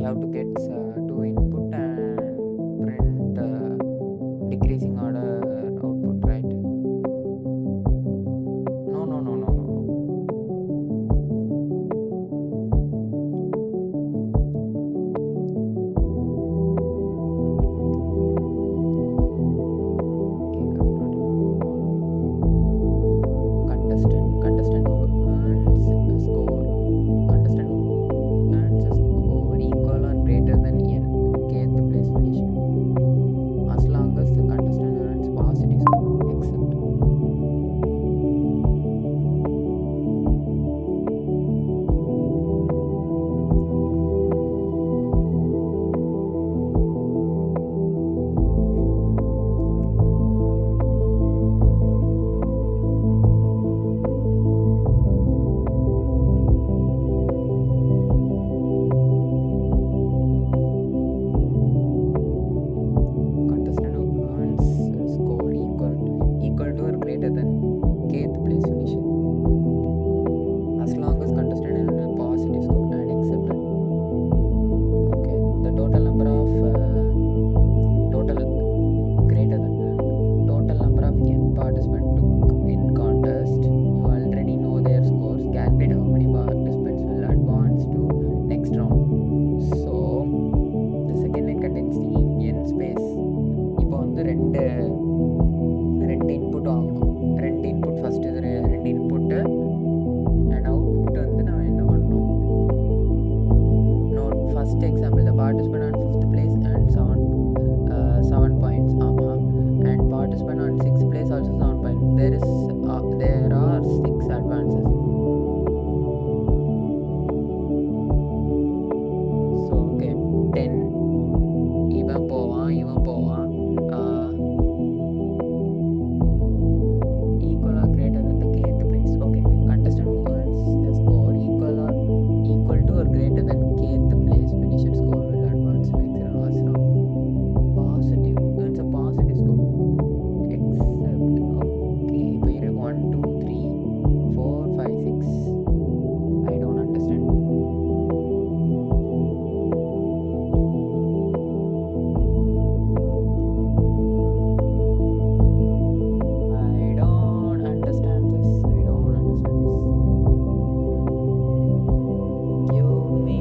have to get two input and print decreasing order output, right? No, no, no, no, no. Contestant who earns a score. Contestant who earns a score equal or greater than n kth place finisher, as long as the contestant earns positive score, except contestant who earns a score equal to or greater than kth place finisher, as long as contestant earns a positive score and accepted. Okay, the total number of total greater than total number of n participants took in contest. You already know their scores. Calculate how many participants will advance to next round. So the second line contains the n space. இப்போ வந்து ரெண்டு input வாங்கணும். ரெண்டு input first இது ரெண்டு input and output வந்து நம்ம என்ன பண்ணணும். Note first example, the participant on 5th place and 7 points. And participant on 6th place also 7 points. There are 6 advances. So okay, 10 இவன் போவான் equal or greater than the kth place. Okay, contestant who earns a score equal to or greater than kth place finisher score will advance to next round. Positive earns a positive score, except okay, இப்போ 1 2 3 4 5 6. I don't understand. I don't understand this. Give me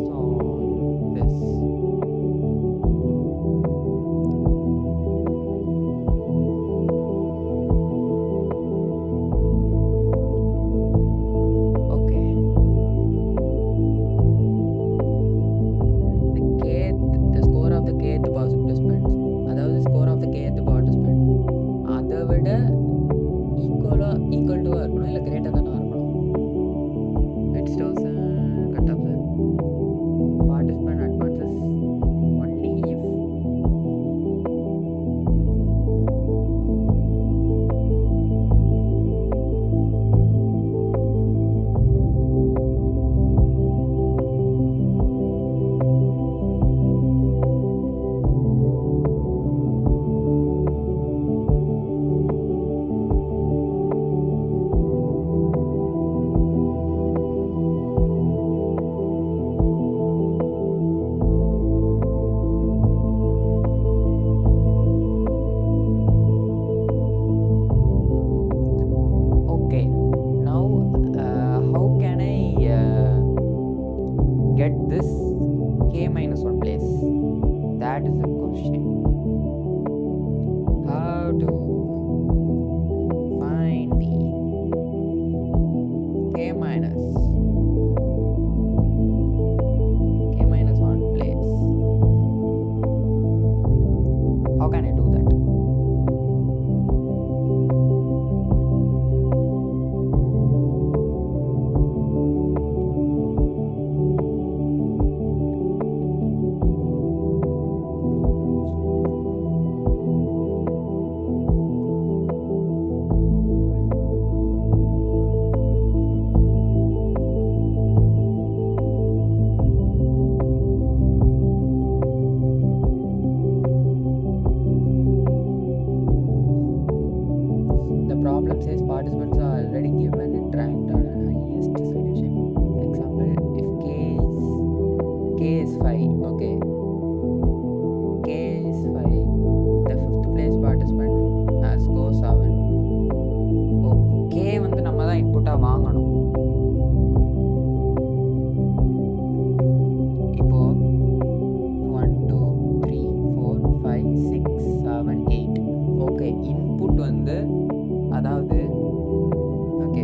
solve this. Okay. The score of the kth participant, அதாவது score of the kth participant அதை விட equal to இருக்கணும், இல்லை greater than இருக்கணும். It shows cut off the participant advances only if okay. Now how can I get this k-1 place? That is the question. How to find the k-1 place? How can I do that? தொடங்கணும். இப்போ 1 2 3 4 5 6 7 8. Okay, input வந்து அதாவது okay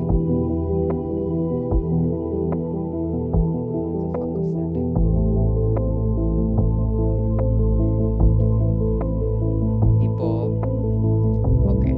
இப்போ okay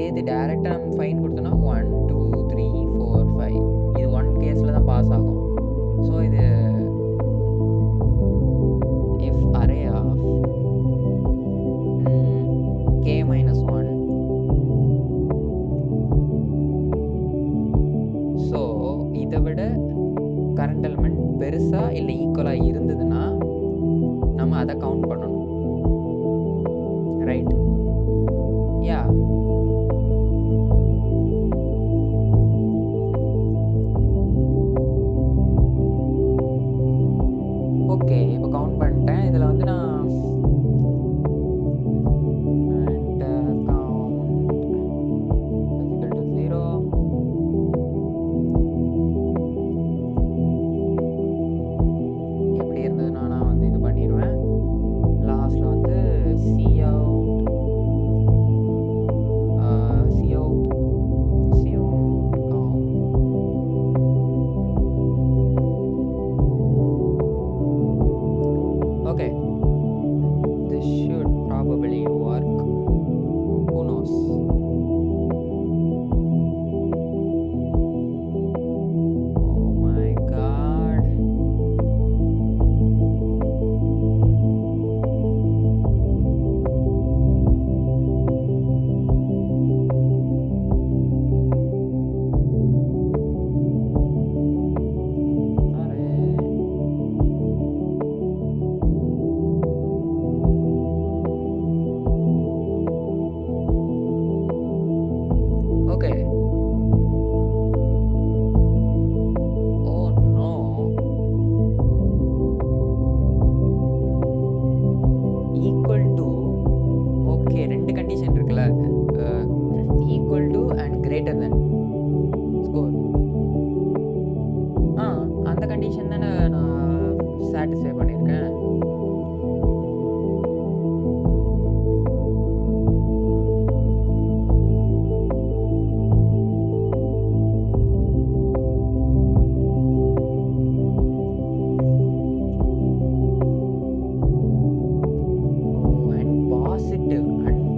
இது டேரெக்டாக நம்ம fine கொடுத்தோன்னா 1 2 3 4 5 இது 1 கேஸில் தான் பாஸ் ஆகும். ஸோ இது if array of k minus 1, so இதை விட கரண்ட் எலிமெண்ட் பெருசாக இல்லை ஈக்குவலாக இருந்ததுன்னா நம்ம அதை கவுண்ட் பண்ணணும். ரைட்? யா. ஓகே, இப்போ கவுண்ட் பண்ணிட்டேன். இதில் வந்து நான் எப்படி இருந்ததுன்னா நான் வந்து இது பண்ணிடுவேன். லாஸ்ட்டில் வந்து okay, this should probably work. Who knows? Oh my god. Okay. Oh no. Equal to. Okay, ரெண்டு கண்டிஷன் இருக்குல்ல, equal to and greater than score. அந்த கண்டிஷன் தானே நான் சாட்டிஸ்ஃபை பண்ணியிருக்கேன்.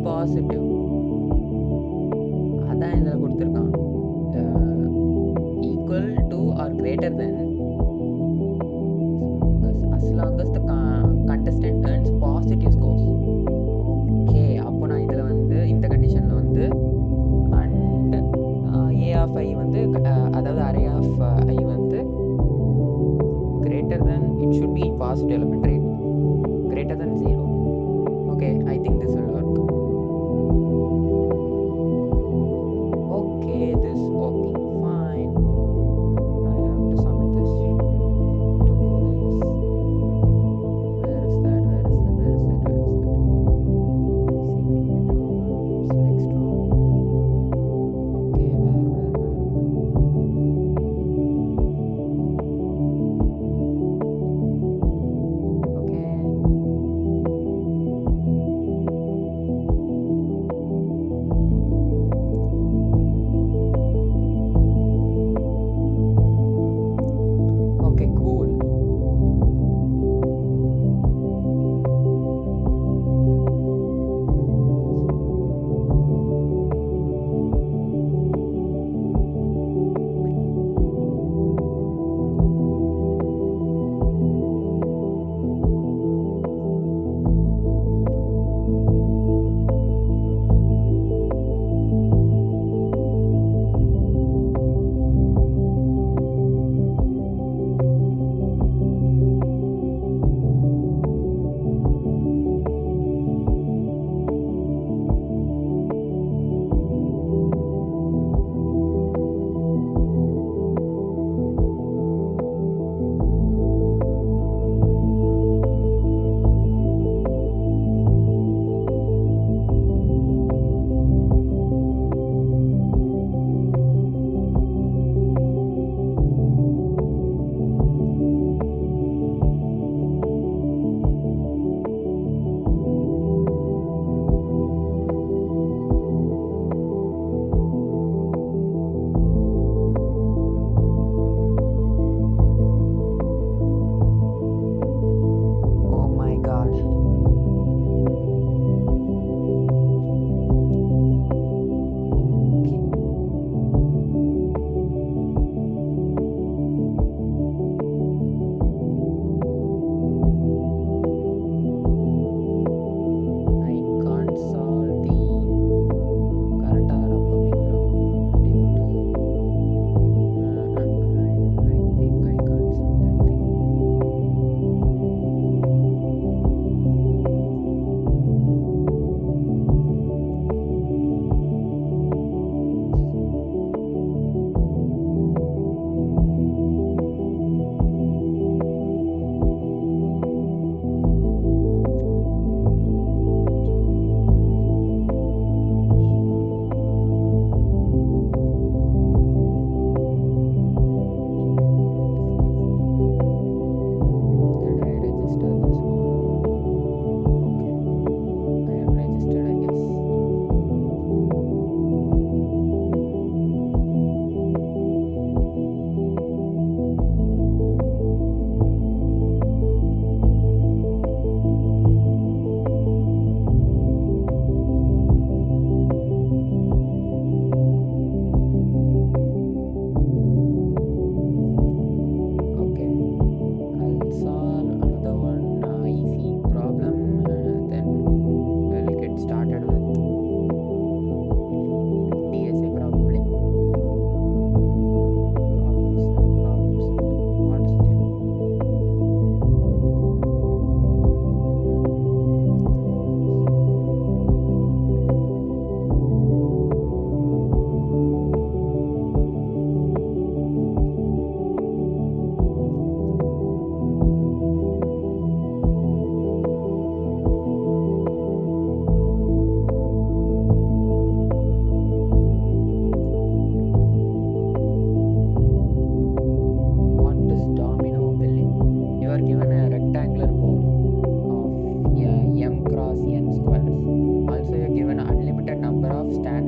பாசிட்டிவ் அதான் இதில் கொடுத்துருக்கான். Equal to or greater than as long as the contestant earns positive scores. Okay, அப்போ நான் இதில் வந்து இந்த கண்டிஷனில் வந்து அண்ட் a of i வந்து அதாவது அரே ஆஃப் i வந்து greater than, it should be positive element, right? Greater than 0. Okay, I think this will work.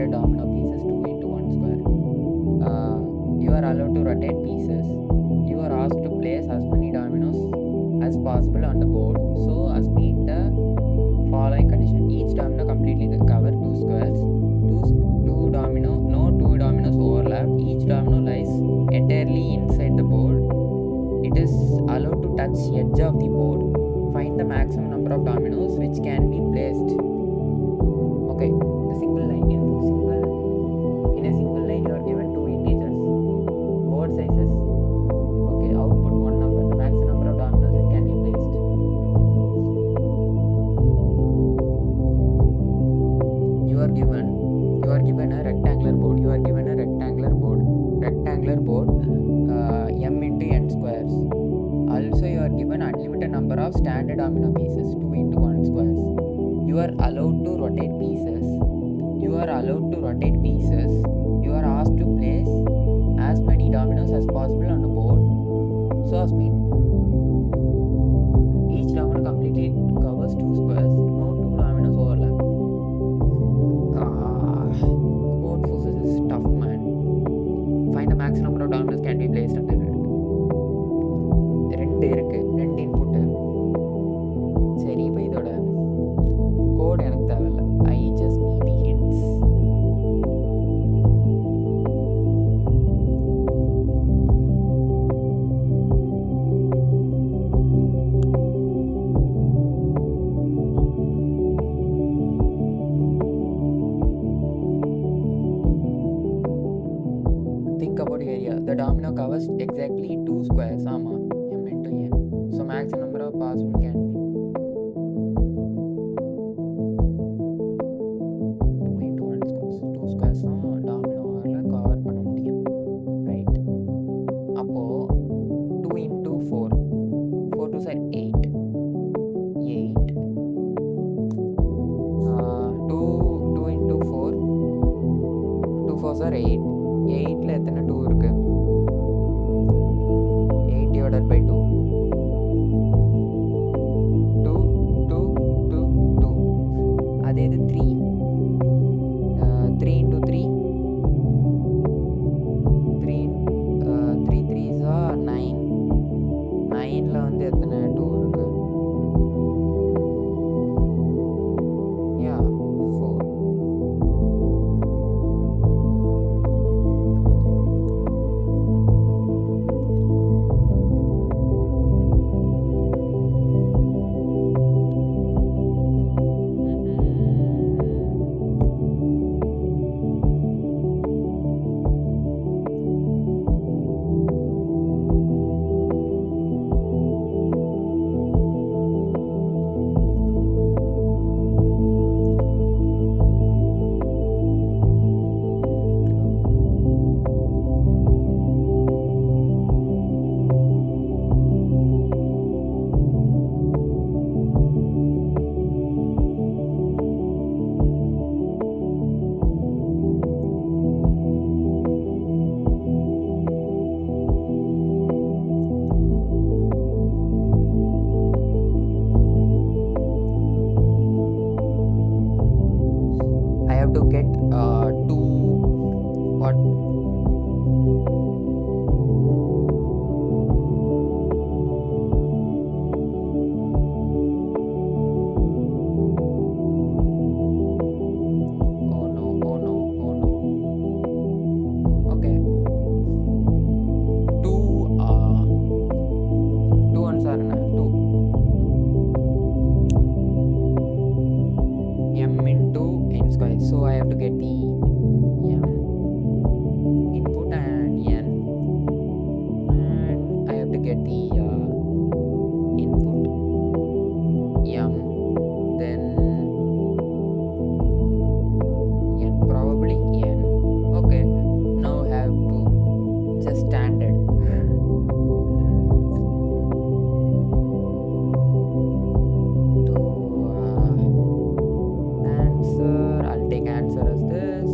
standard domino pieces 2 into 1 square. You are allowed to rotate pieces. You are asked to place as many dominoes as possible on the board so as meet the following condition. Each domino completely cover 2 squares. No two dominoes overlap. Each domino lies entirely inside the board. It is allowed to touch edge of the board. Find the maximum number of dominoes which can be placed. Okay, the single line in a single line you are given two integers. Board sizes. Okay, output one number. The maximum number of dominoes it can be placed. You are given a rectangular board. Rectangular board m into n squares. Also, you are given unlimited number of standard domino pieces 2 into 1 squares. You are allowed to rotate pieces. You are asked to place as many dominoes as possible on the board so as mean each domino completely covers 2 squares. No two dominoes overlap. Code forces is tough, man. Find the maximum number of dominoes can be placed under it. ரெண்டு input. சரி, இப்போ இதோட code எனக்கு தேவையில்ல. I just need the hints. Think about the area. The domino covers exactly 2 squares. ஆமா, m into n. So maximum number of possible can be 2 into 1 squares. 2 squares domino cover பண்ண முடியும், right? அப்போ 2 into 4. 4 2 are 8. 2 into 4. 2 4s are 8. 8ல எத்தனை 2 இருக்கு? 8 divided by 2. 2. அதே இது 3. 3 into 3. 3 3s are 9. 9ல வந்து எத்தனை 2 இருக்கு? Yeah, 4. To get two what oh no okay, 2 ones are 2 m into n square. So I have to get the m input and n, and I have to get the input m, then n, probably n. Okay, now I have to just standard. Answer, I'll take answer as this.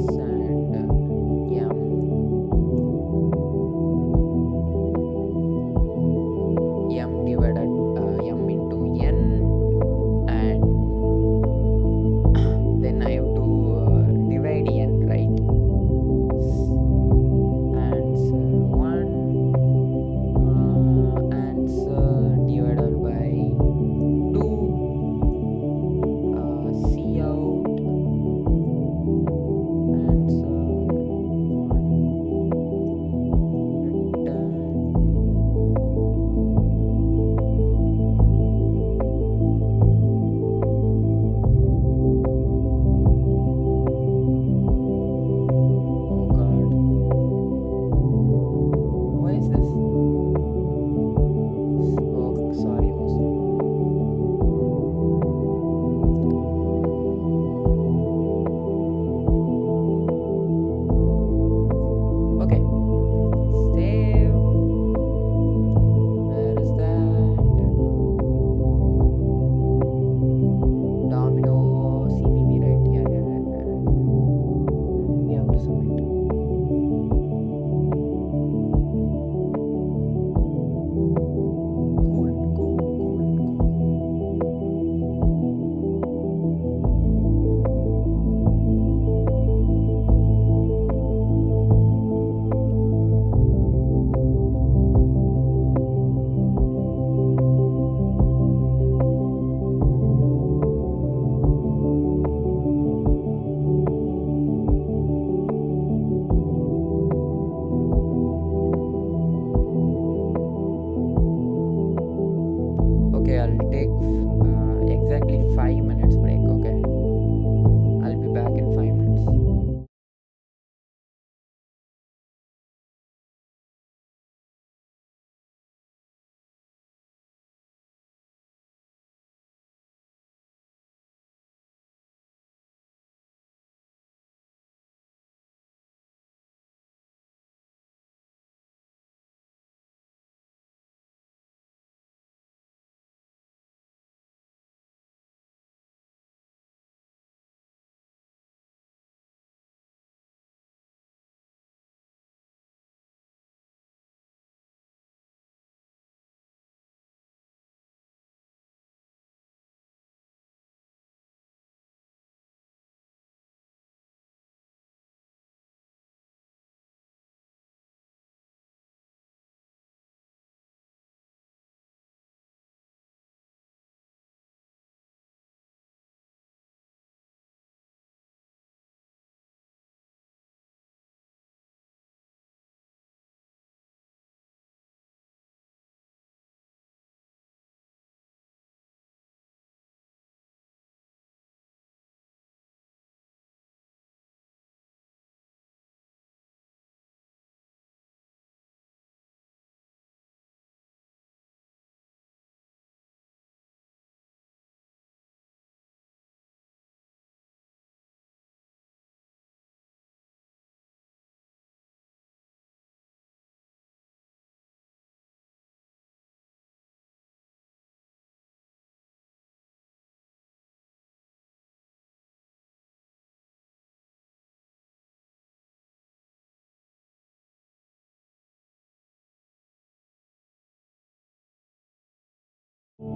I'm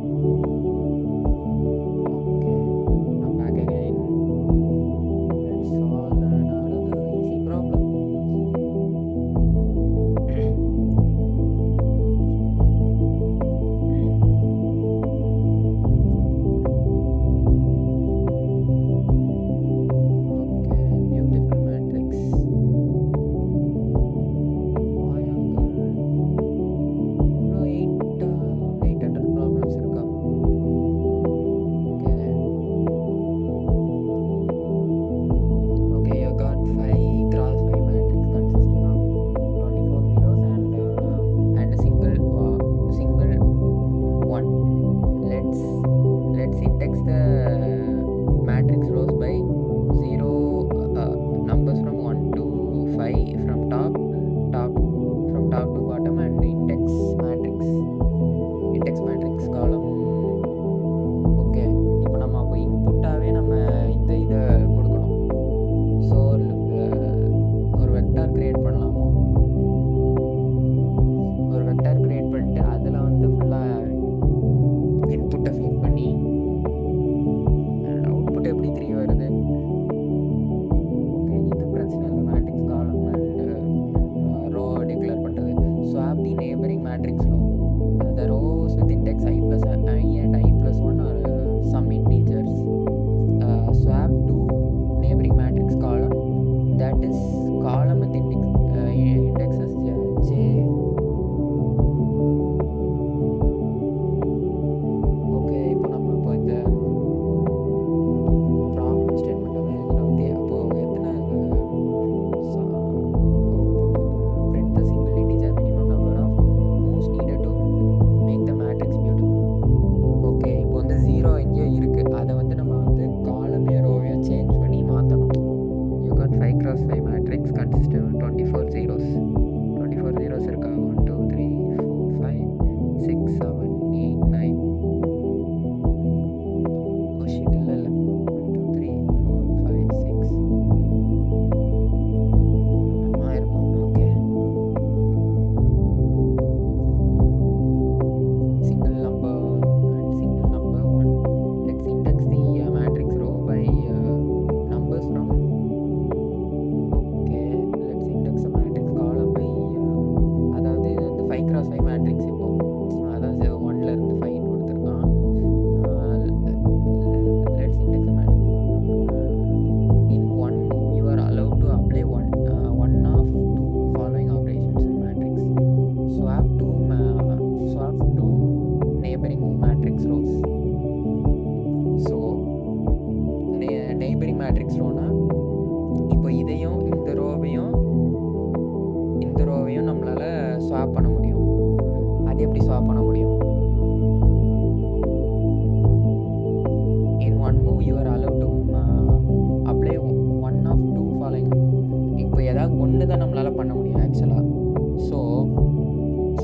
back again. Let's solve another easy problem. Beautiful matrix. Why uncle? 800 problems இருக்கா? Okay, you got 5 cross 5 matrix consisting of 24 zeros and a single one. Let's index the matrix rows by 0 numbers from 1 to 5 from top to bottom, and index matrix column. Okay, இப்போ நம்ம அப்போ இன்புட்டாகவே நம்ம இந்த இதை கொடுக்கணும். So ஒரு vector create பண்ணலாமா? ஒரு வெக்டார் கிரியேட் பண்ணிட்டு அதில் வந்து ஃபுல்லாக இன்புட்டை ஃபீட் பண்ணி அவுட்புட் எப்படி 3 வருது? ஓகே, இது பிரச்சனை இல்லை. Matrix column and row declare பண்ணுறது. swap the neighboring matrix row. The rows with index I plus I and I plus 1 are some integers. Swap to neighboring matrix column, that is column with indexes j. Okay, இப்போ நம்ம இப்போ இந்த problem statement வந்து எழுதணும். அப்போ எத்தனை print the single integer minimum number of moves needed to make the matrix beautiful. Okay, இப்போ வந்து 0 எங்கேயோ இருக்குது, அதை வந்து நம்ம வந்து காலமே ரோவையோ சேஞ்ச் பண்ணி மாற்றணும். You got 5 cross 5 matrix consisting of 24 zeros. 24 zeros இருக்கா? 1 2 3 4 5 6 7 8 9. ஓ ஷிட், இல்லை 1 2 3 4 5 6 இருக்கும். Okay, single number 1. Let's index the matrix row by numbers from. Okay, let's index the matrix column by அதாவது இது வந்து 5 cross 5 matrix. இப்போ அதாவது 1ல இருந்து 5 கொடுத்துருக்கான். Let's index the matrix. In one move you are allowed to apply one of two following operations in matrix. Swap to neighboring matrix rows. So neighboring matrix rowனா இப்போ இதையும் இந்த ரோவையும் நம்மளால ஸ்வாப் பண்ண முடியும். அது எப்படி ஸ்வாப் பண்ண முடியும்? In one move you are allowed to apply one of two following. இப்போ ஏதாவது ஒன்று தான் நம்மளால பண்ண முடியும் ஆக்சுவலாக. So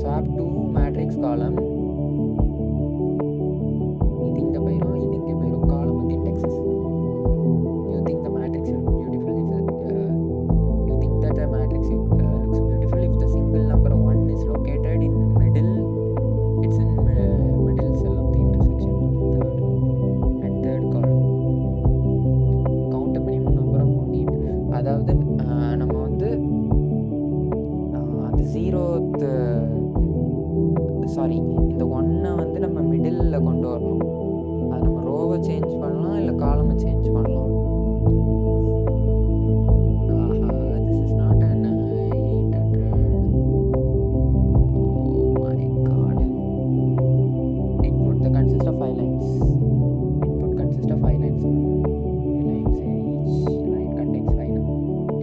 swap to matrix column, இது இங்கே போயிடும், இது இங்கே போயிடும். column with indexes. You think the matrix is beautiful if you think that the matrix looks beautiful if the single number 1 is located in middle. It's in middle cell of the intersection of third column. Count the minimum number of need. அதாவது நம்ம வந்து அந்த 0th இந்த 1 வந்து நம்ம middle கொண்டு வரணும். அது நம்ம ரோவை சேஞ்ச் பண்ணலாம், இல்லை காலமை சேஞ்ச் பண்ணலாம். This is not an 800. Oh my god. Input consists of 5 lines. Each line contains 5 numbers.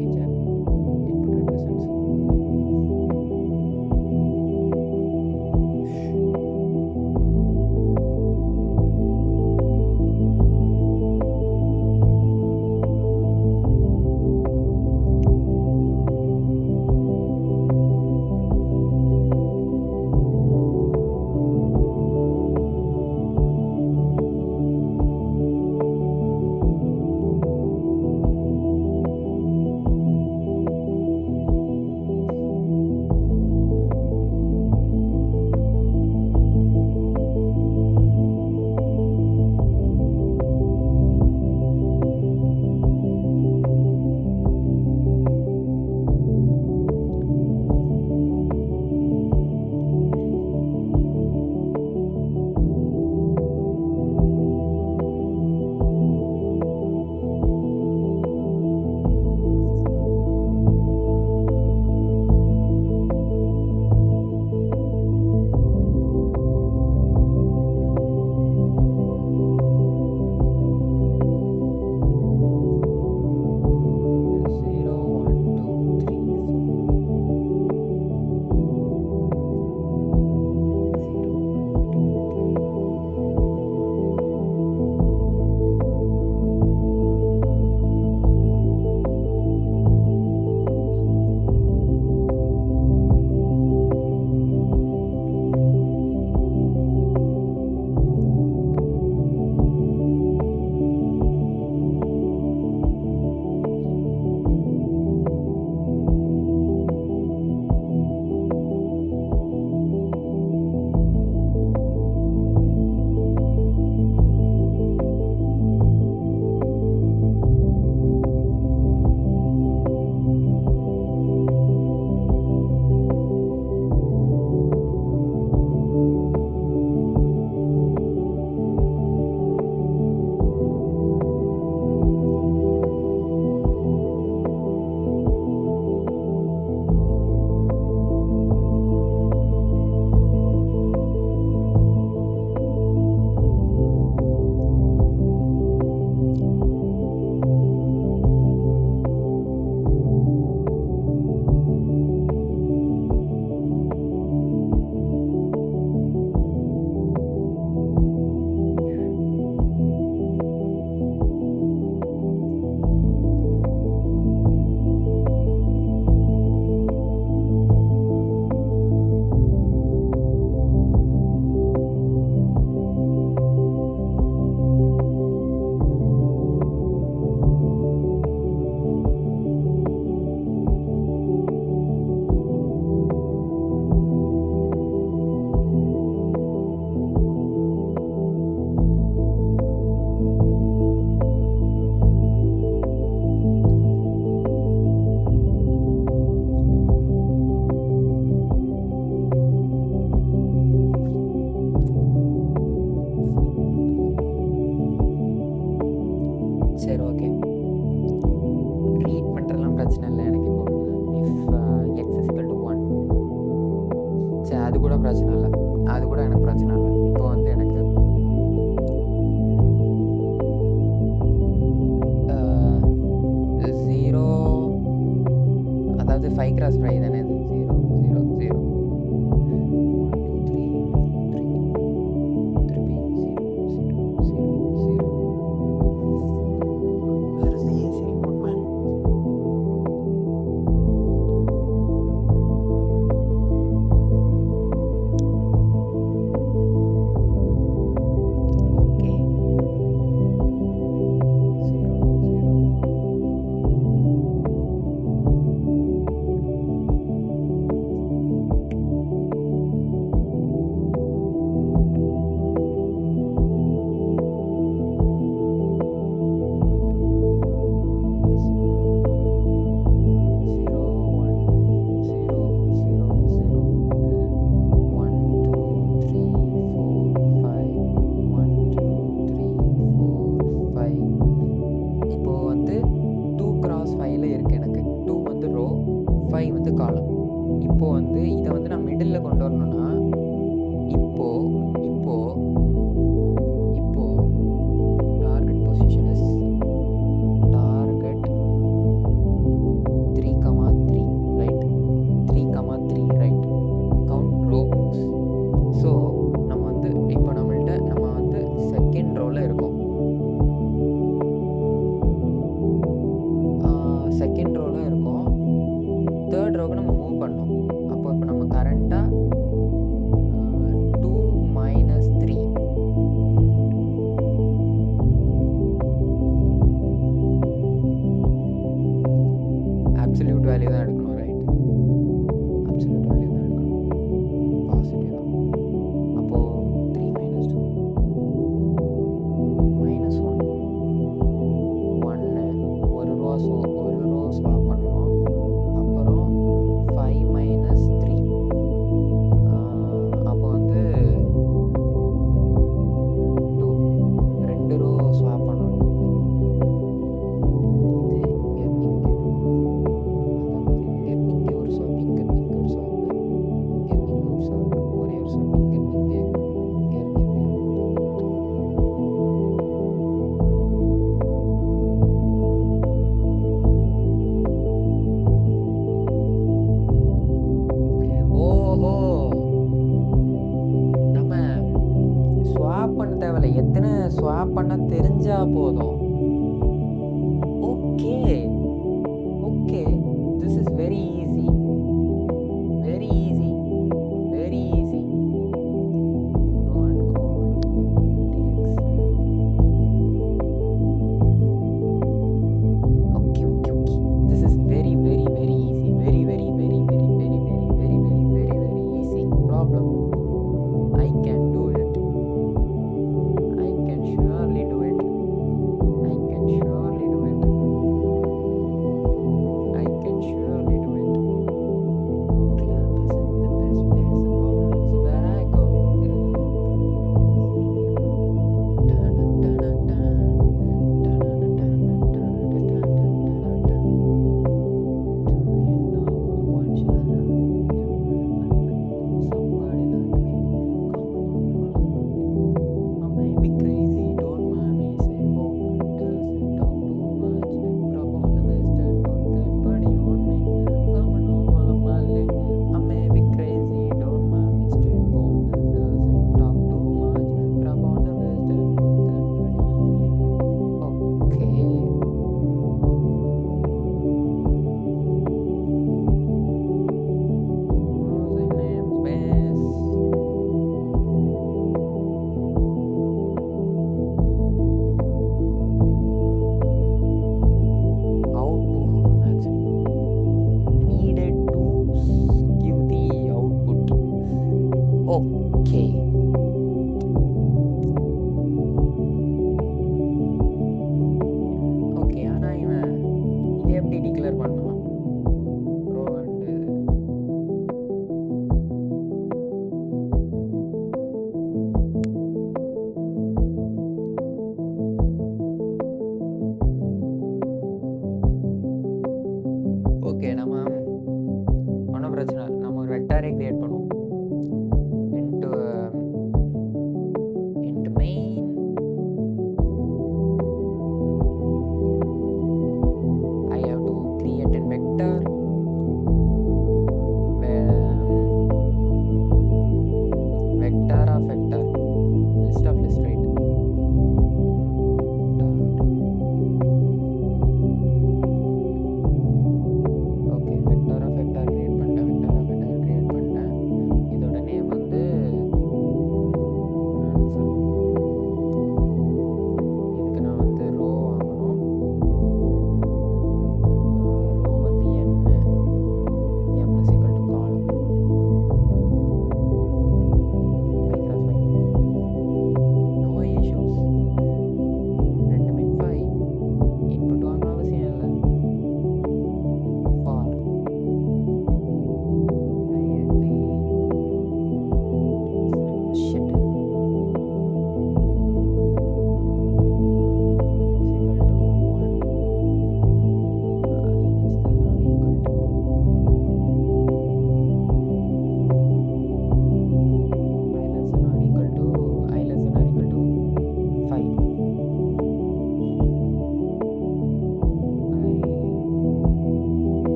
5 cross 5 தானே இது 0 0 0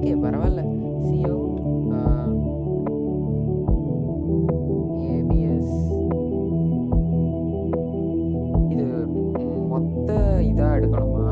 ஓகே பரவாயில்ல. சி அவுட் ஏபிஎஸ் இது மொத்த இதாக எடுக்கணுமா?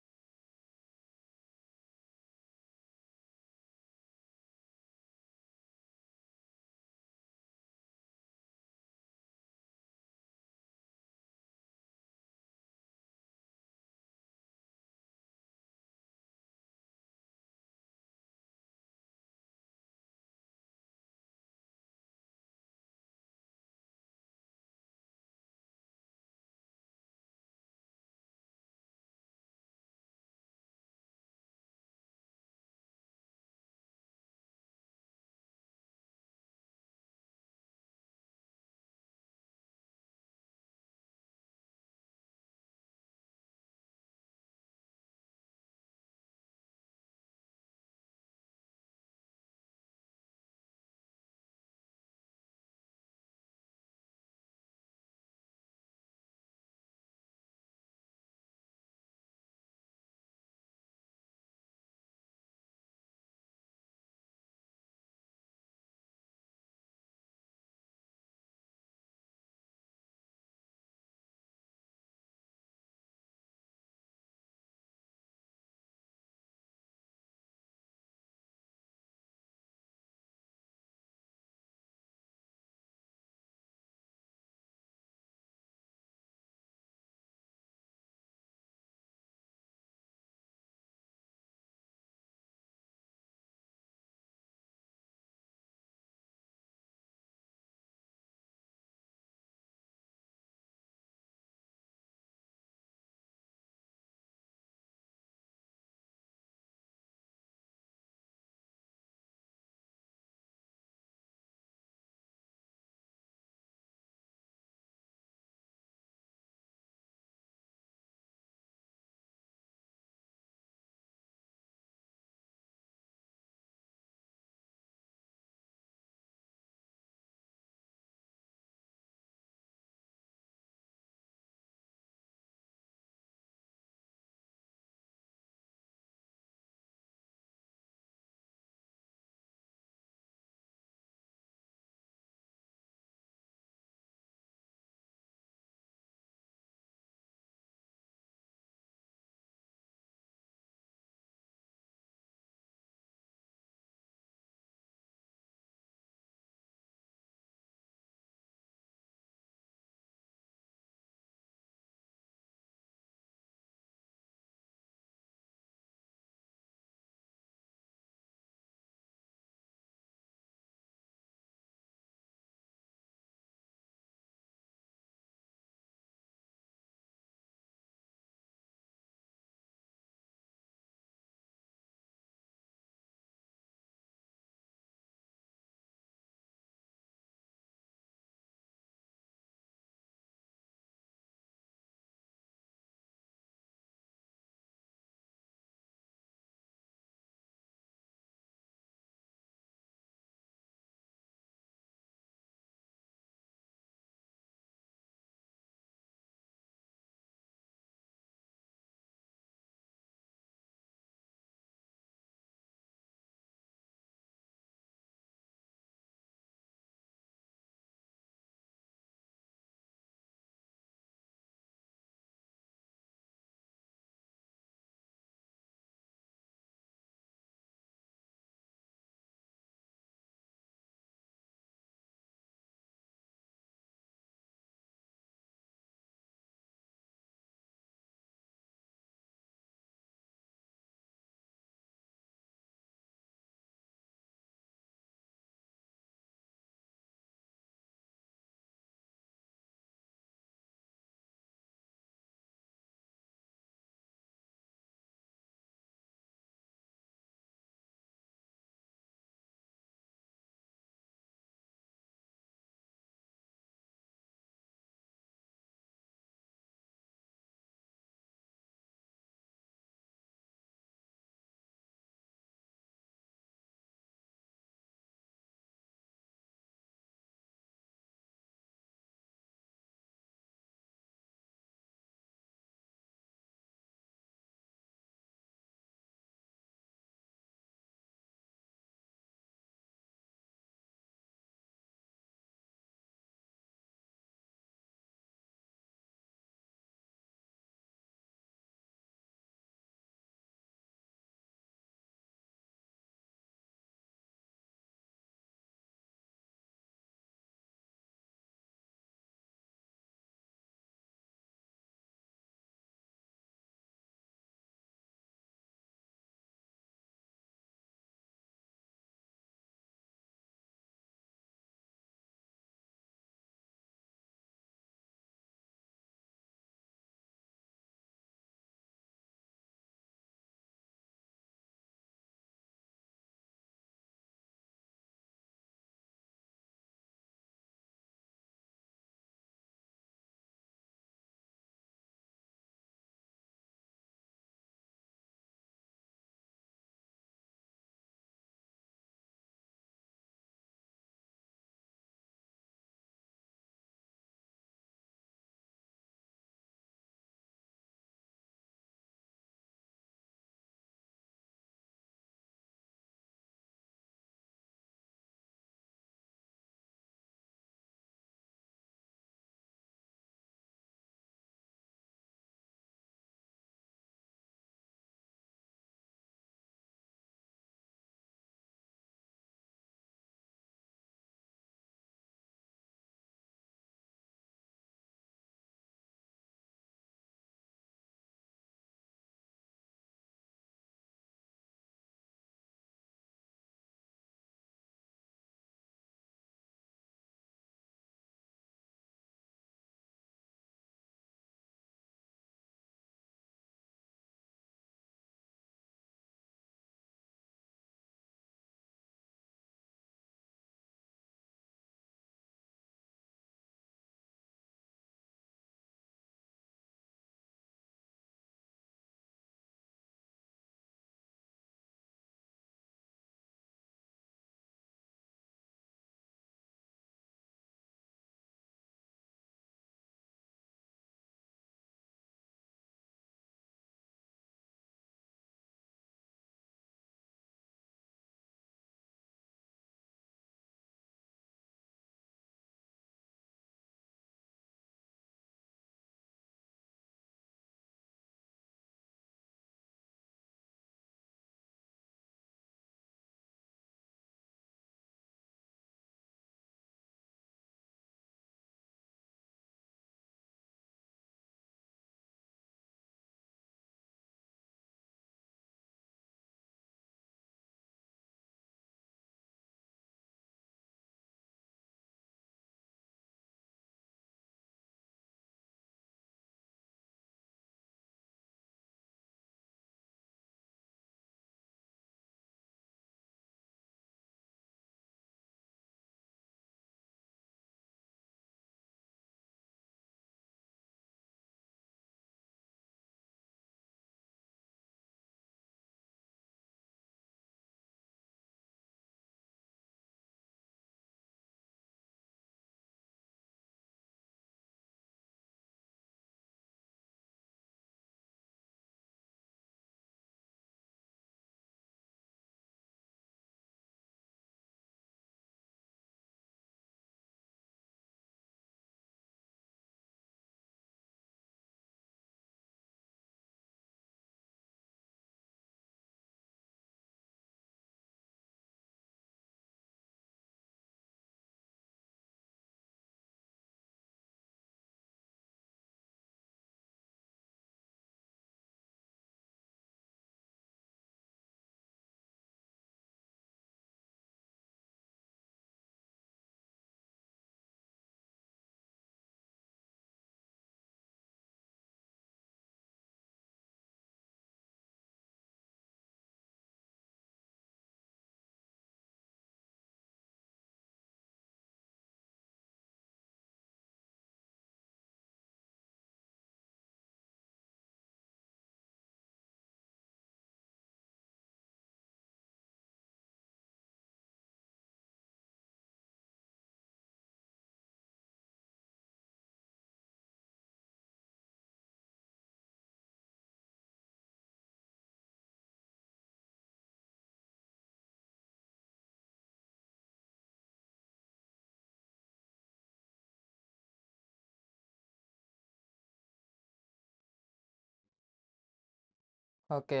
ஓகே,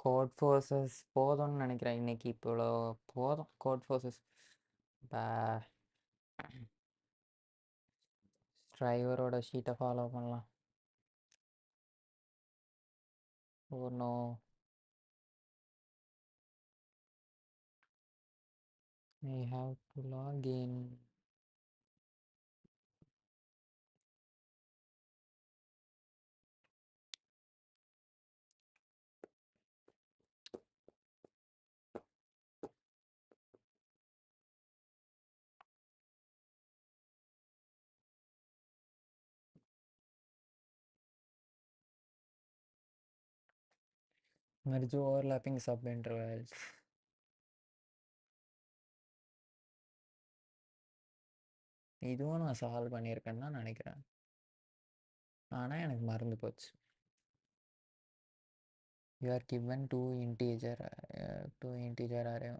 கோட் ஃபோர்ஸஸ் போதும்னு நினைக்கிறேன் இன்னைக்கு. இப்போ போதும் கோட் ஃபோர்ஸஸ். டிரைவரோட ஷீட்டை ஃபாலோ பண்ணலாம். Oh no, we have to log in. Merge overlapping sub intervals. இதுவும் நான் சால்வ் பண்ணியிருக்கேன்னு தான் நினைக்கிறேன், ஆனால் எனக்கு மறந்து போச்சு. You are given two integer array.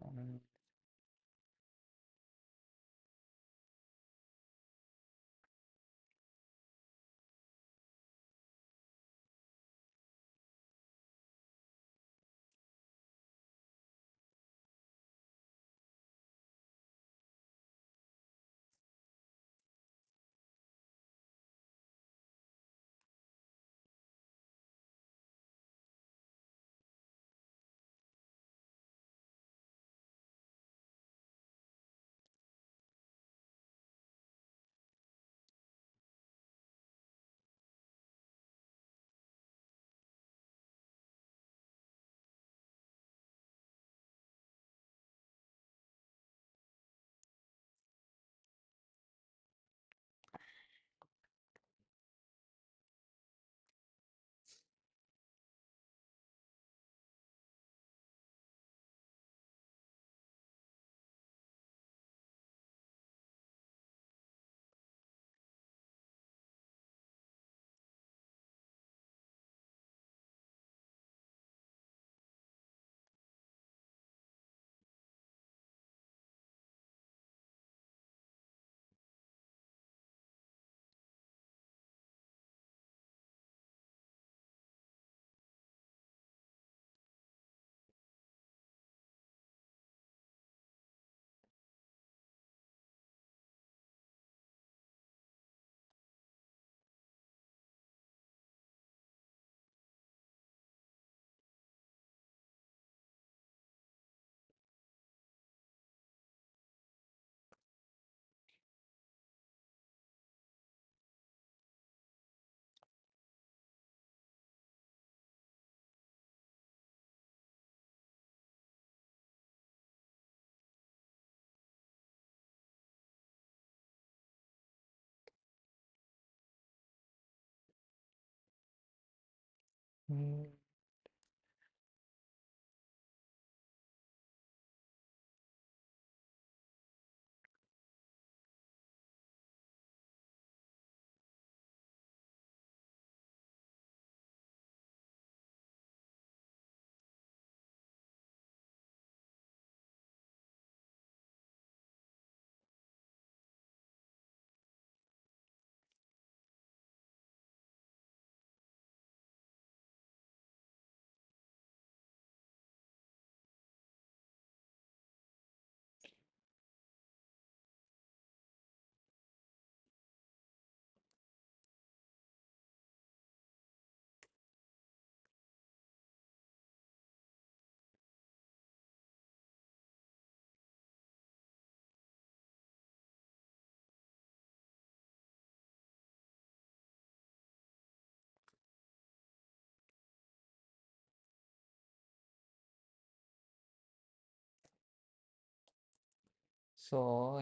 So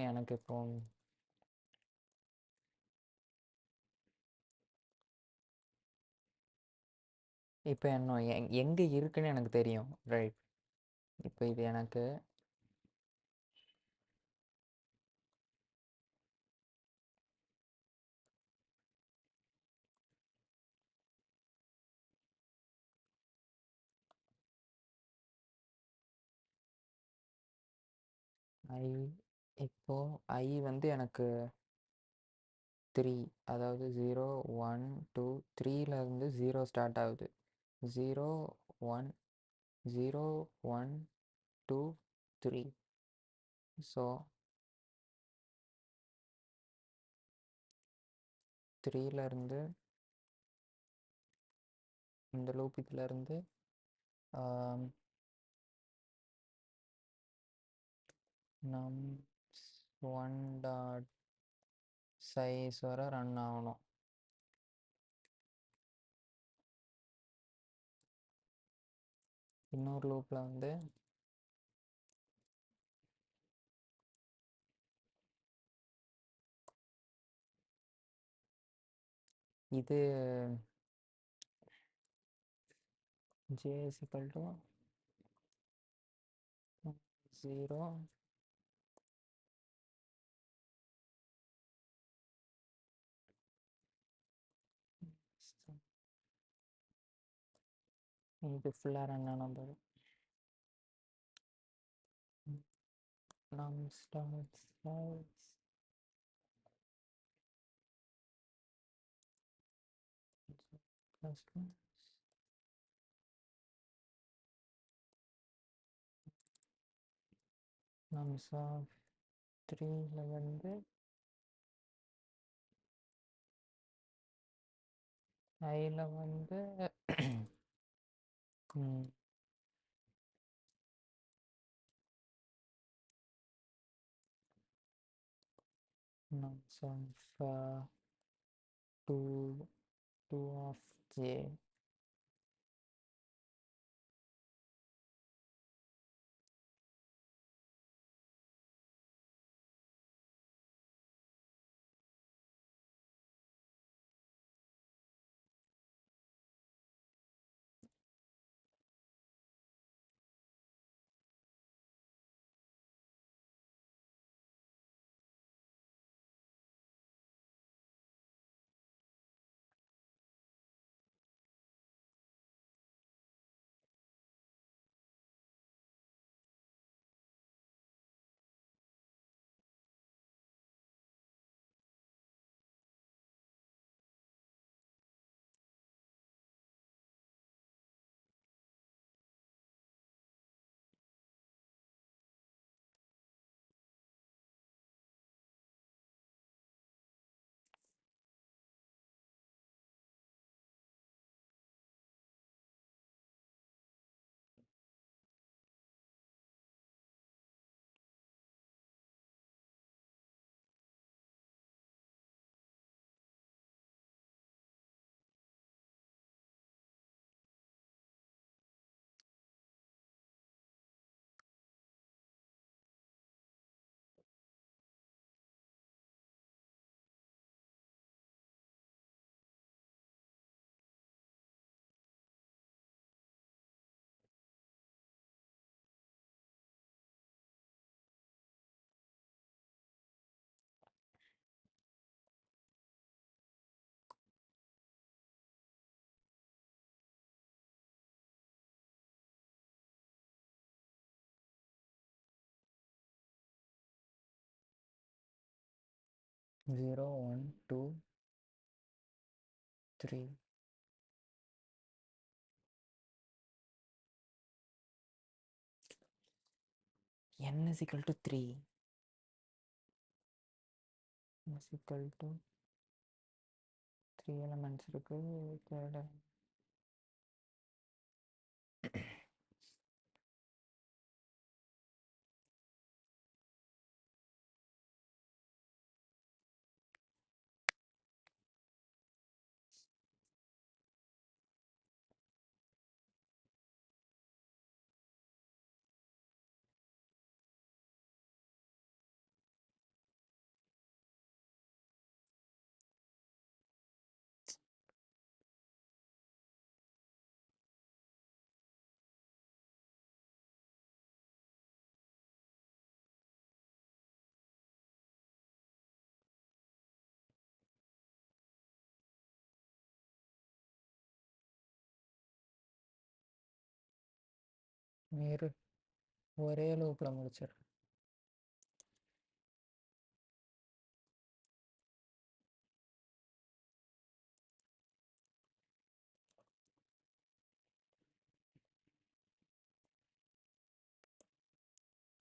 எனக்கு இப்போ என்ன எங்கே இருக்குன்னு எனக்கு தெரியும், ரைட்? இப்போ இது எனக்கு ஐ, இப்போ ஐ வந்து எனக்கு 3, அதாவது 0 1 2 3லேருந்து 0 ஸ்டார்ட் ஆகுது. 0 1 0 1 2 3. ஸோ 3லேருந்து இந்த லூப் இதுலேருந்து nums1 டாட் சைஸ் வர ரன் ஆகணும். இன்னொரு லூப்பில் வந்து இது j is equal to 0 இது ஃபுல்லாக ரன் ஆன போது nums dot size plus nums of 3ல வந்து iல வந்து nums of 2 of j. Zero 1 2 3. n is equal to 3. n is equal to 3 elements இருக்கு. third நீர் ஒரே லூப்பில் முடிச்சிடும்.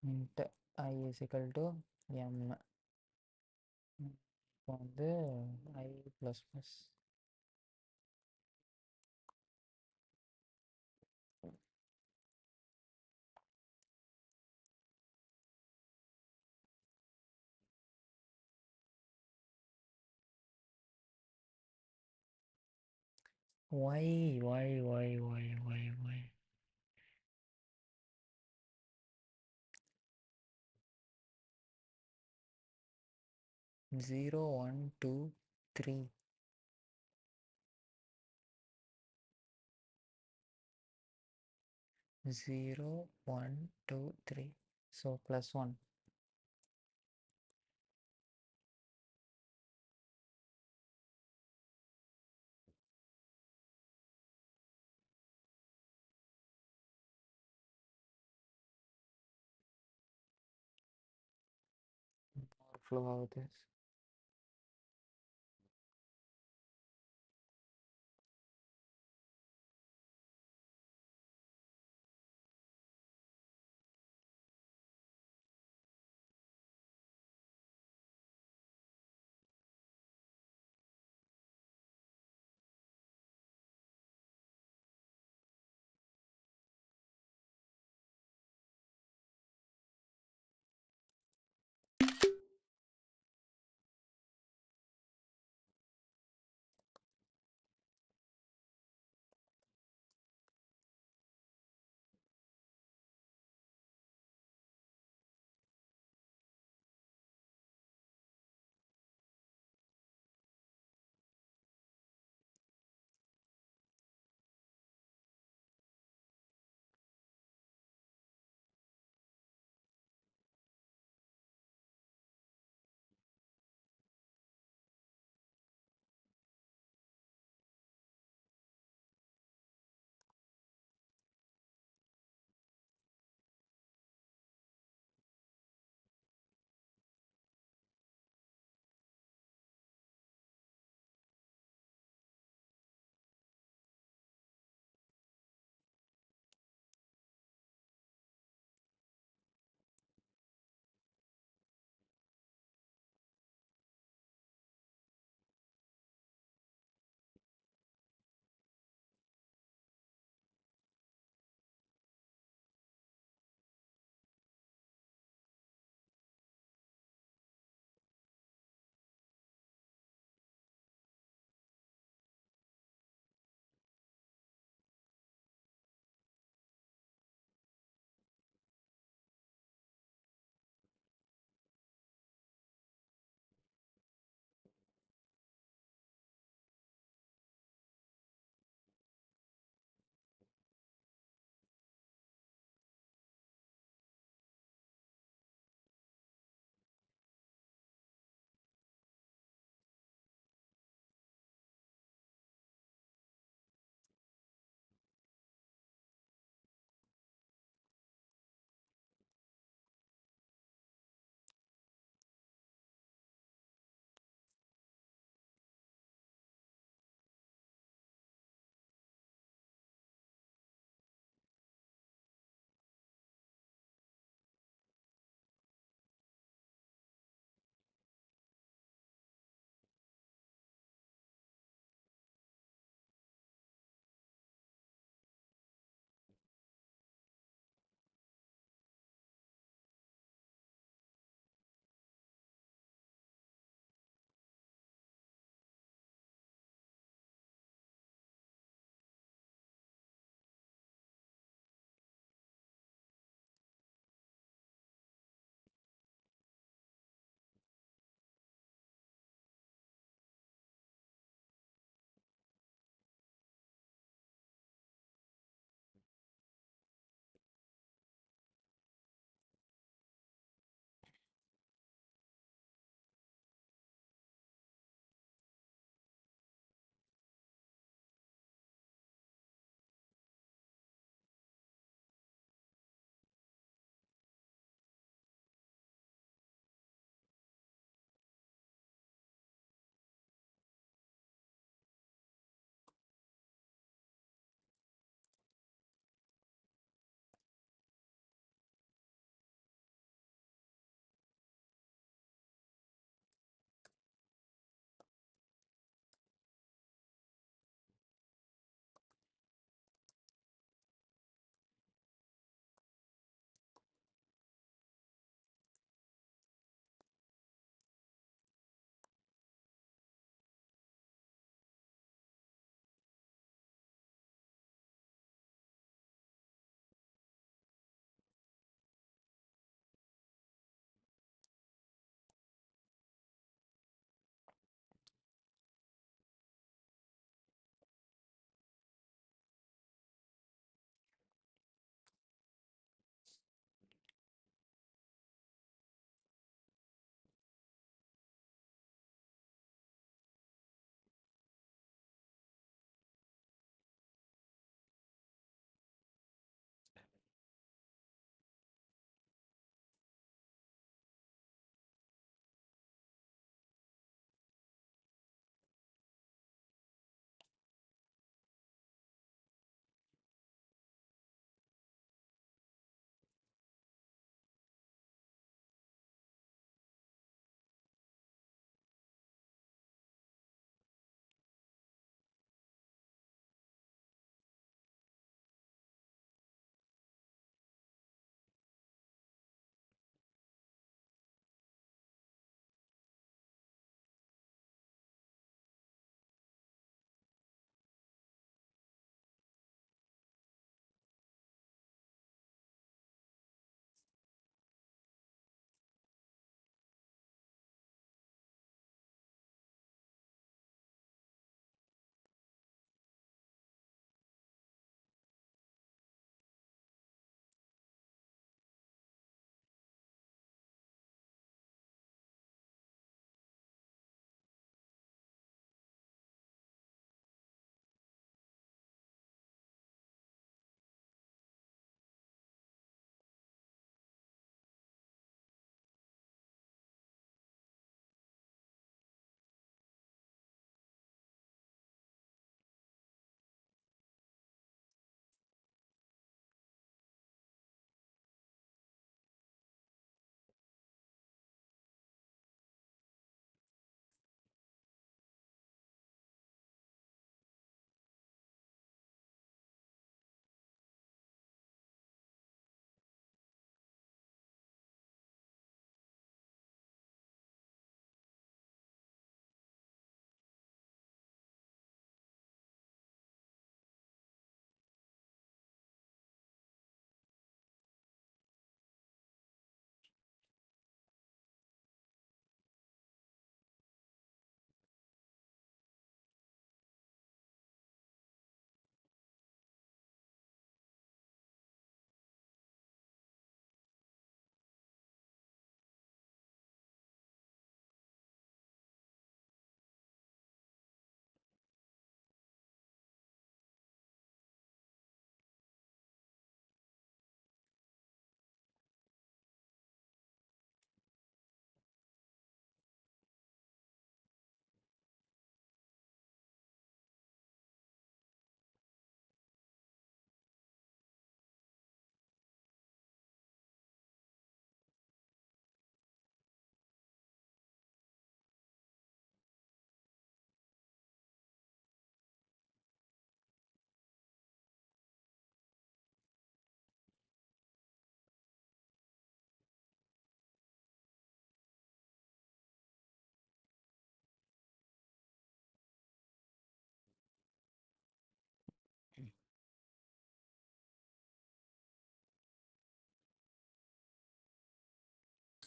int I is equal to m. இப்போ வந்து I plus plus why 0 1 2 3 0 1 2 3, so plus 1. Overflow of this.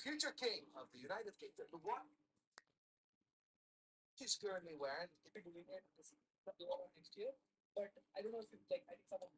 future king of the United Kingdom. The one she's currently wearing. If you believe it, this is the one next year. But I don't know if it's like I think some of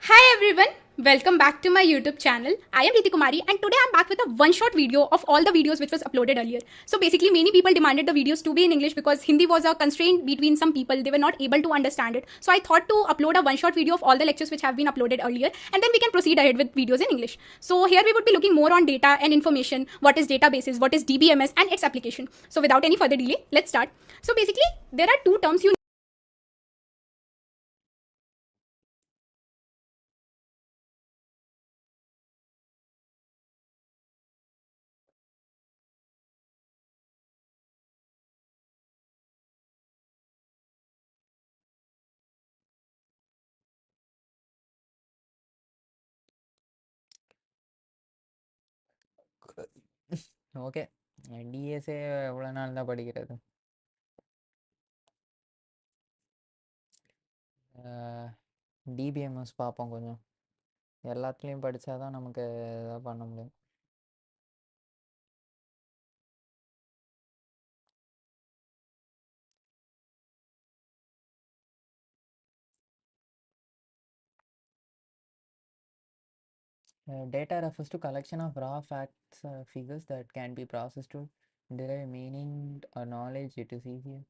Hi everyone, welcome back to my YouTube channel. I am Riti Kumari and today I'm back with a one-shot video of all the videos which was uploaded earlier. So basically many people demanded the videos to be in English because Hindi was a constraint between some people. They were not able to understand it. So I thought to upload a one-shot video of all the lectures which have been uploaded earlier and then we can proceed ahead with videos in English. So here we would be looking more on data and information, what is databases, what is DBMS and its application. So without any further delay, let's start. So basically there are two terms you okay. DSA எவ்வளோ நாள் தான் படிக்கிறது? DBMS பார்ப்போம் கொஞ்சம். எல்லாத்துலேயும் படித்தா தான் நமக்கு எதாவது பண்ண முடியும். Data refers to collection of raw facts or figures that can be processed to derive meaning or knowledge. It is easier.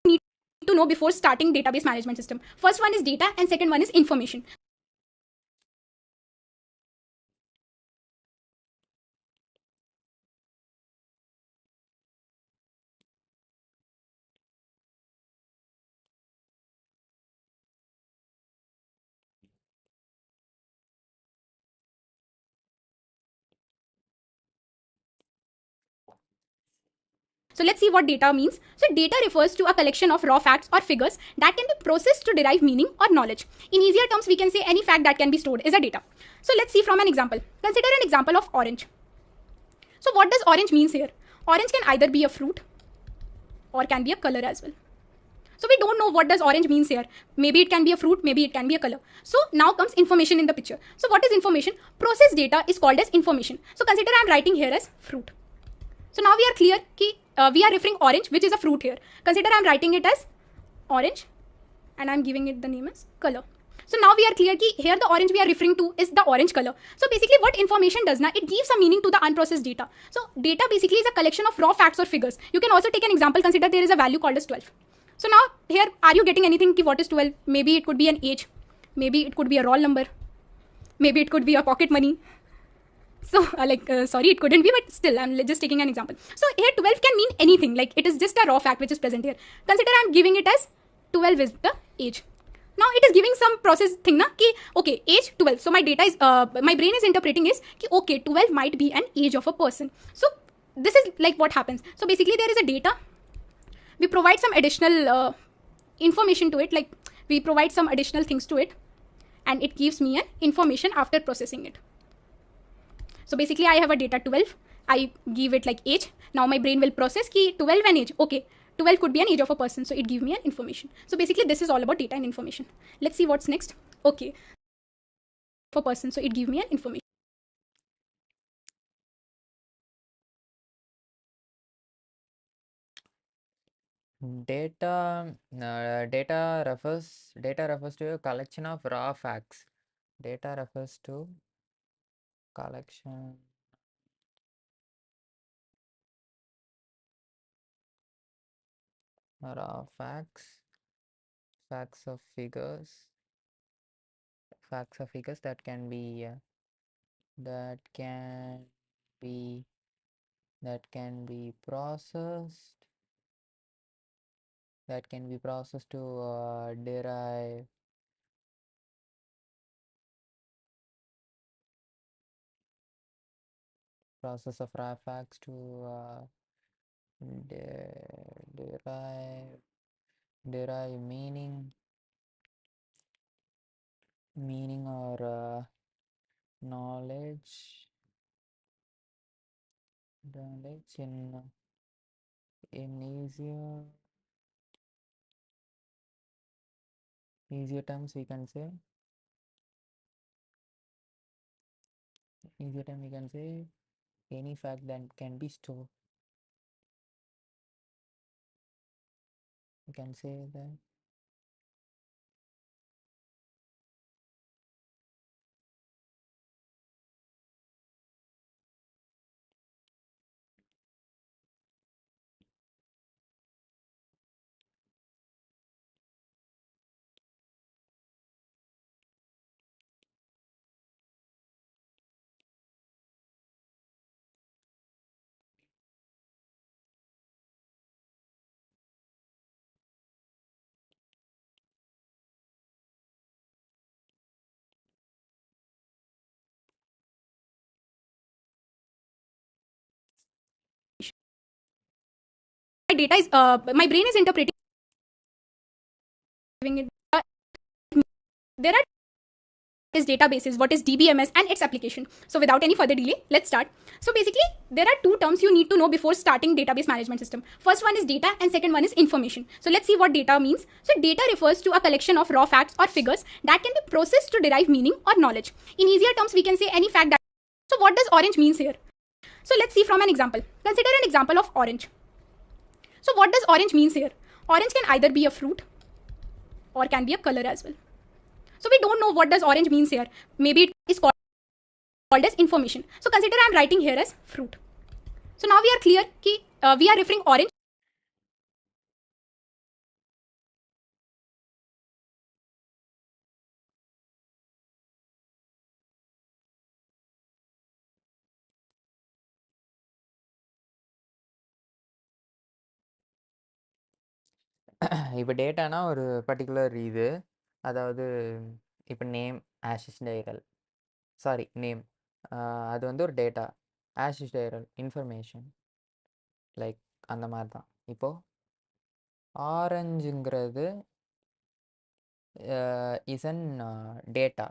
need to know before starting database management system. First one is data and second one is information. So let's see what data means. So data refers to a collection of raw facts or figures that can be processed to derive meaning or knowledge. In easier terms, we can say any fact that can be stored is a data. So let's see from an example. Consider an example of orange. So what does orange means here? Orange can either be a fruit or can be a color as well. So we don't know what does orange means here. Maybe it can be a fruit, maybe it can be a color. So now comes information in the picture. So what is information? Processed data is called as information. So consider I'm writing here as fruit. So now we are clear that we are referring orange, which is a fruit here. Consider I'm writing it as orange and I'm giving it the name as color. So now we are clear that here the orange we are referring to is the orange color. So basically what information does now, it gives a meaning to the unprocessed data. So data basically is a collection of raw facts or figures. You can also take an example. Consider there is a value called as 12. So now here, are you getting anything? What is 12? Maybe it could be an age. Maybe it could be a roll number. Maybe it could be a pocket money. So sorry, it couldn't be, but still I'm just taking an example. So here 12 can mean anything, like it is just a raw fact which is present here. Consider I'm giving it as 12 is the age. Now it is giving some process thing na ki okay, age 12. So my data is my brain is interpreting is ki okay, 12 might be an age of a person. So this is like what happens. So basically there is a data, we provide some additional information to it, like we provide some additional things to it, and it gives me an information after processing it. So basically I have a data 12, I give it like age. Now my brain will process ki 12 and age. Okay, 12 could be an age of a person, so it gives me an information. So basically this is all about data and information. Let's see what's next. Okay, for person, so it gives me an information. Data refers to a collection of raw facts. Data refers to collection raw facts of figures, that can be processed to derive process of raw facts to derive meaning or knowledge in easier terms we can say any fact that can be stored. You can say that My data is my brain is interpreting it. There are is databases, what is DBMS and its application. So without any further delay, let's start. So basically there are two terms you need to know before starting database management system. First one is data and second one is information. So let's see what data means. So data refers to a collection of raw facts or figures that can be processed to derive meaning or knowledge. In easier terms, we can say any fact that. So what does orange means here? So let's see from an example. Consider an example of orange. So what does orange means here? Orange can either be a fruit or can be a color as well. So we don't know what does orange means here. Maybe it is called as information. So consider I'm writing here as fruit. So now we are clear ki we are referring orange. இப்போ டேட்டானா ஒரு particular இது, அதாவது இப்போ name aasishdairel name அது வந்து ஒரு data. aasishdairel information, like அந்த மாதிரி தான். இப்போது ஆரஞ்சுங்கிறது is an data.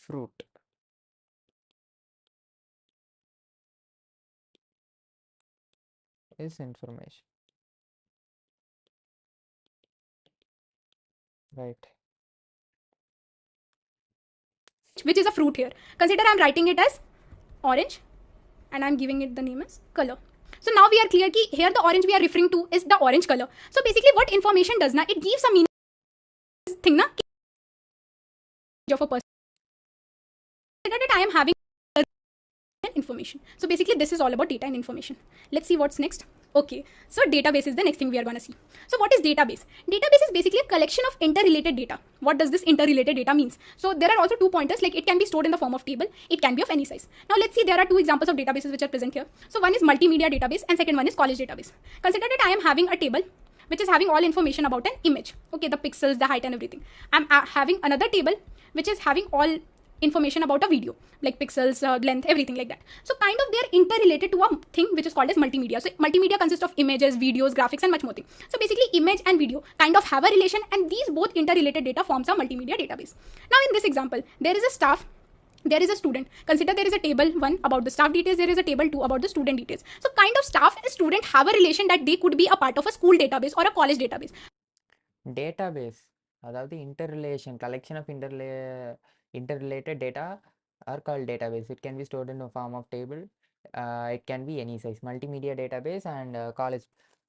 Fruit is information, right? Which is a fruit here. Consider I'm writing it as orange and I'm giving it the name as color. So now we are clear ki here the orange we are referring to is the orange color. So basically what information does na, it gives a meaning thing na of a person. Consider that I am having and information. So basically this is all about data and information. Let's see what's next. Okay, so database is the next thing we are going to see. So what is database? Database is basically a collection of interrelated data. What does this interrelated data means? So there are also 2 pointers, like it can be stored in the form of table, it can be of any size. Now let's see, there are 2 examples of databases which are present here. So one is multimedia database and second one is college database. Consider that I am having a table which is having all information about an image. Okay, the pixels, the height and everything. I'm having another table which is having all information about a video, like pixels, length, everything like that. So kind of they're interrelated to a thing which is called as multimedia. So multimedia consists of images, videos, graphics and much more thing. So basically image and video kind of have a relation, and these both interrelated data forms a multimedia database. Now in this example, there is a staff, there is a student. Consider there is a table 1 about the staff details, there is a table 2 about the student details. So kind of staff and student have a relation that they could be a part of a school database or a college database. Database, அதாவது interrelation, collection of interrelated data are called database. It can be stored in the form of table. It can be any size. Multimedia database and college.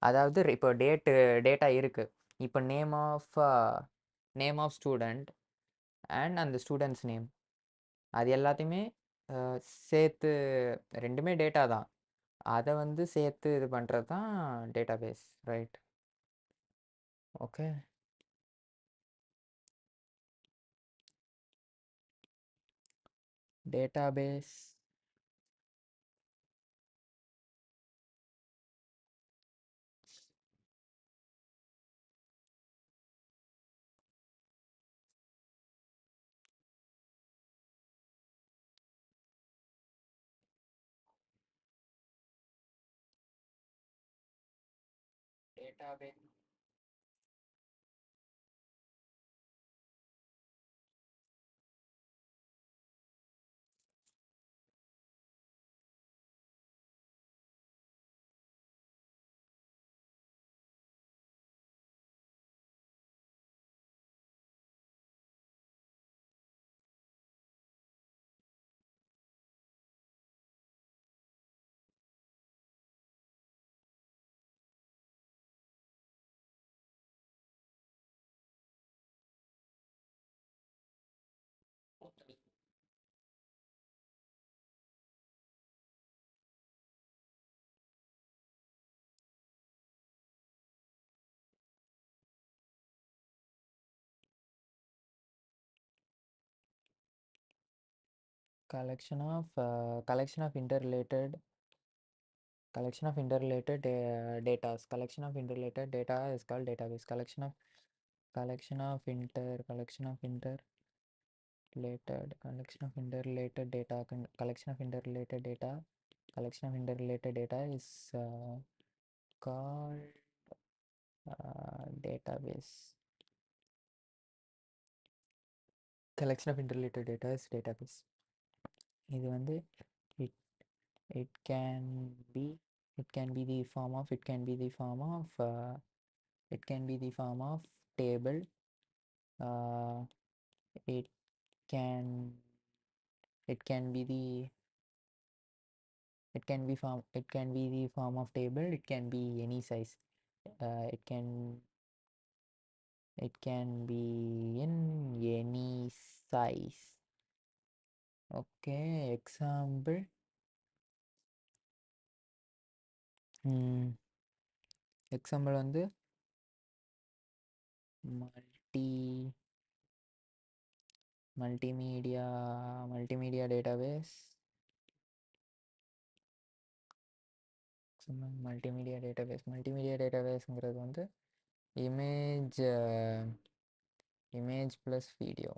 அதாவது இப்போ data இருக்கு. இப்போ name of student and அந்த students name, அது எல்லாத்தையுமே சேர்த்து, ரெண்டுமே data தான், அதை வந்து சேர்த்து இது பண்ணுறது தான் database, right? Okay, database. Database. collection of collection of interrelated data. Collection of interrelated data is called database. Collection of interrelated data. Collection of interrelated data. Collection of interrelated data is called database. Collection of interrelated data is database. இது வந்து it it can be the form of it can be the form of table. It can be the form of table. It can be any size. It can be in any size. Okay, example. Example வந்து multimedia database. Multimedia டேட்டாபேஸ்ங்கிறது வந்து image plus video.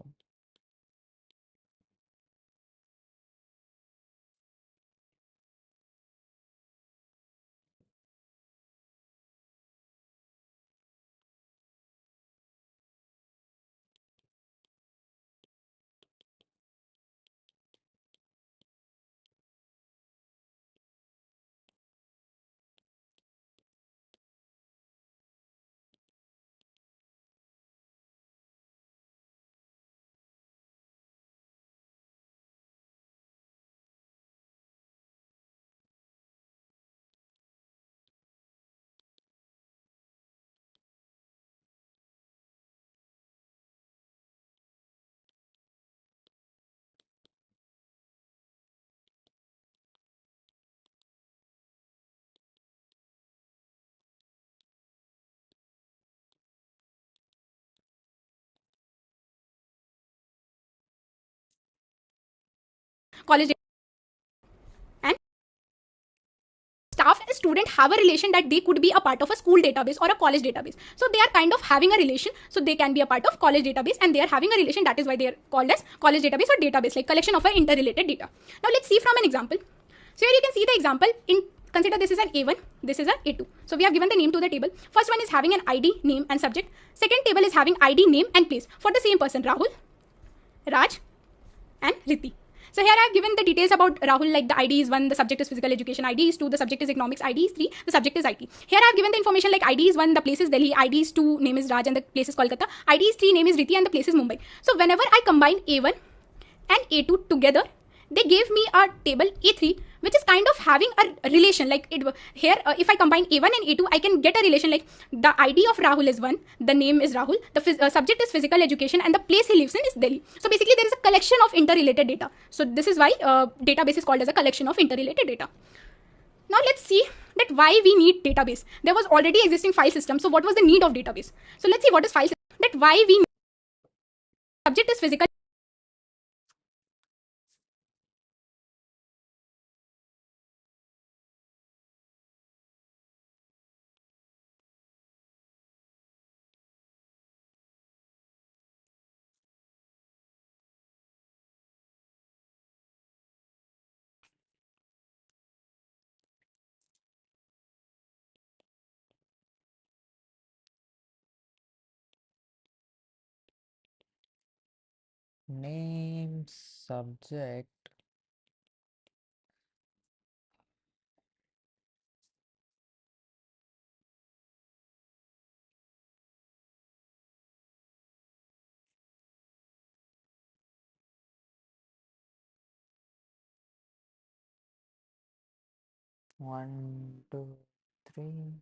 college and staff and student have a relation that they could be a part of a school database or a college database. So they are kind of having a relation. So they can be a part of college database and they are having a relation. That is why they are called as college database or database, like collection of interrelated data. Now let's see from an example. So here you can see the example. Consider this is an A1, this is an A2. So we have given the name to the table. First one is having an ID, name and subject. Second table is having ID, name and place for the same person, Rahul, Raj and Riti. So here I have given the details about Rahul, like the ID is 1, the subject is physical education, ID is 2, the subject is economics, ID is 3, the subject is IT. Here I have given the information like ID is 1, the place is Delhi, ID is 2, name is Raj and the place is Kolkata, ID is 3, name is Riti and the place is Mumbai. So whenever I combine A1 and A2 together, they gave me a table A3 which is kind of having a relation like it here. If I combine A1 and A2, I can get a relation like the ID of Rahul is 1, the name is Rahul, the subject is physical education and the place he lives in is Delhi. So basically there is a collection of interrelated data. So this is why database is called as a collection of interrelated data. Now let's see that why we need database. There was already existing file system. So what was the need of database? So let's see what is file system. That why we need subject is physical. Name, subject, one, two, three,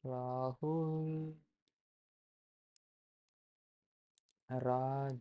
Rahul, Raj,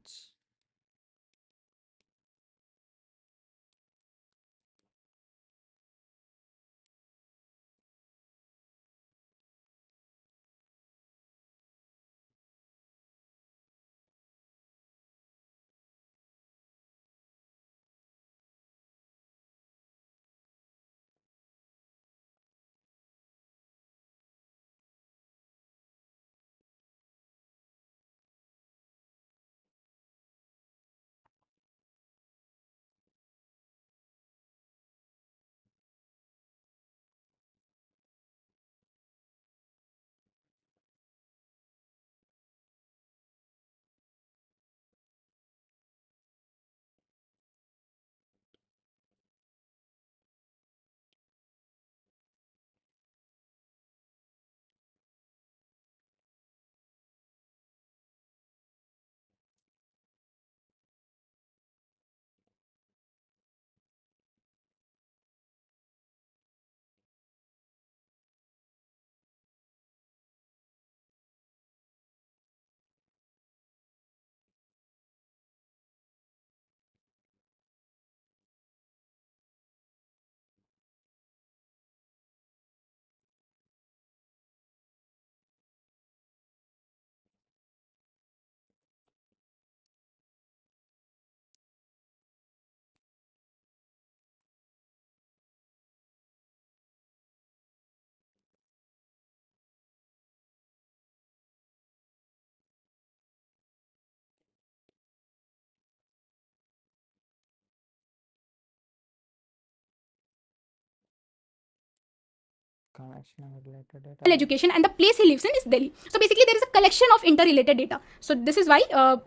connection related data. Education and the place he lives in is Delhi. So basically there is a collection of interrelated data. So this is why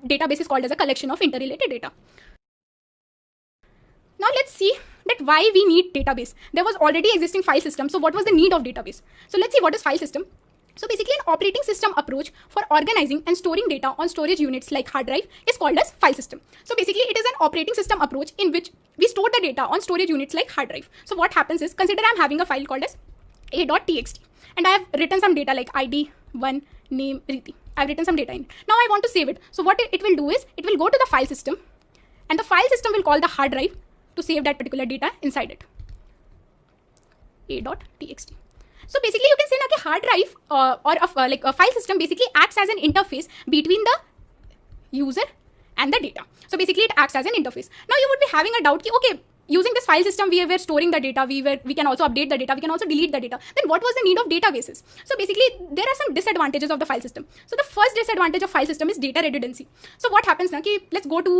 database is called as a collection of interrelated data. Now let's see that why we need database. There was already existing file system. So what was the need of database? So let's see what is file system. So basically an operating system approach for organizing and storing data on storage units like hard drive is called as file system. So basically it is an operating system approach in which we store the data on storage units like hard drive. So what happens is, consider I'm having a file called as a.txt and I have written some data like ID, 1, name, Riti. I've written some data in it. Now I want to save it. So what it will do is, it will go to the file system and the file system will call the hard drive to save that particular data inside it. A.txt. So basically you can say that a hard drive or like a file system basically acts as an interface between the user and the data. So basically it acts as an interface. Now you would be having a doubt, okay, using this file system we were storing the data, we can also update the data, we can also delete the data. Then what was the need of databases? So basically there are some disadvantages of the file system. So the first disadvantage of file system is data redundancy. So what happens now, let's go to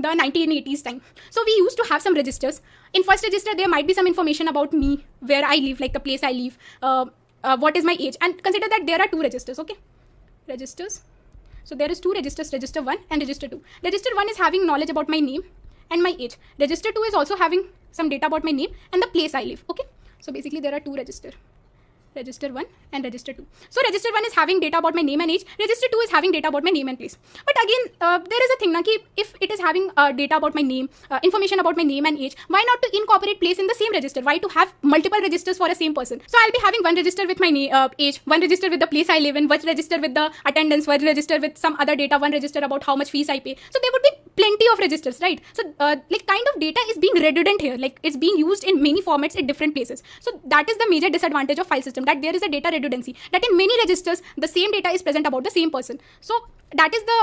the 1980s time. So we used to have some registers. In first register there might be some information about me, where I live, like the place I live, what is my age, and consider that there are two registers. Okay, registers. So there is two registers, register 1 and register 2. Register 1 is having knowledge about my name and my age. Register 2 is also having some data about my name and the place I live. Okay, so basically there are two registers, register 1 and register 2. So register 1 is having data about my name and age, register 2 is having data about my name and place. But again, there is a thing na, ki if it is having data about my name, information about my name and age, why not to incorporate place in the same register? Why to have multiple registers for a same person? So I'll be having one register with my age, one register with the place I live in, one register with the attendance, one register with some other data, one register about how much fees I pay. So there would be plenty of registers, right? So like kind of data is being redundant here, like it's being used in many formats at different places. So that is the major disadvantage of file system, that there is a data redundancy, that in many registers the same data is present about the same person. So that is the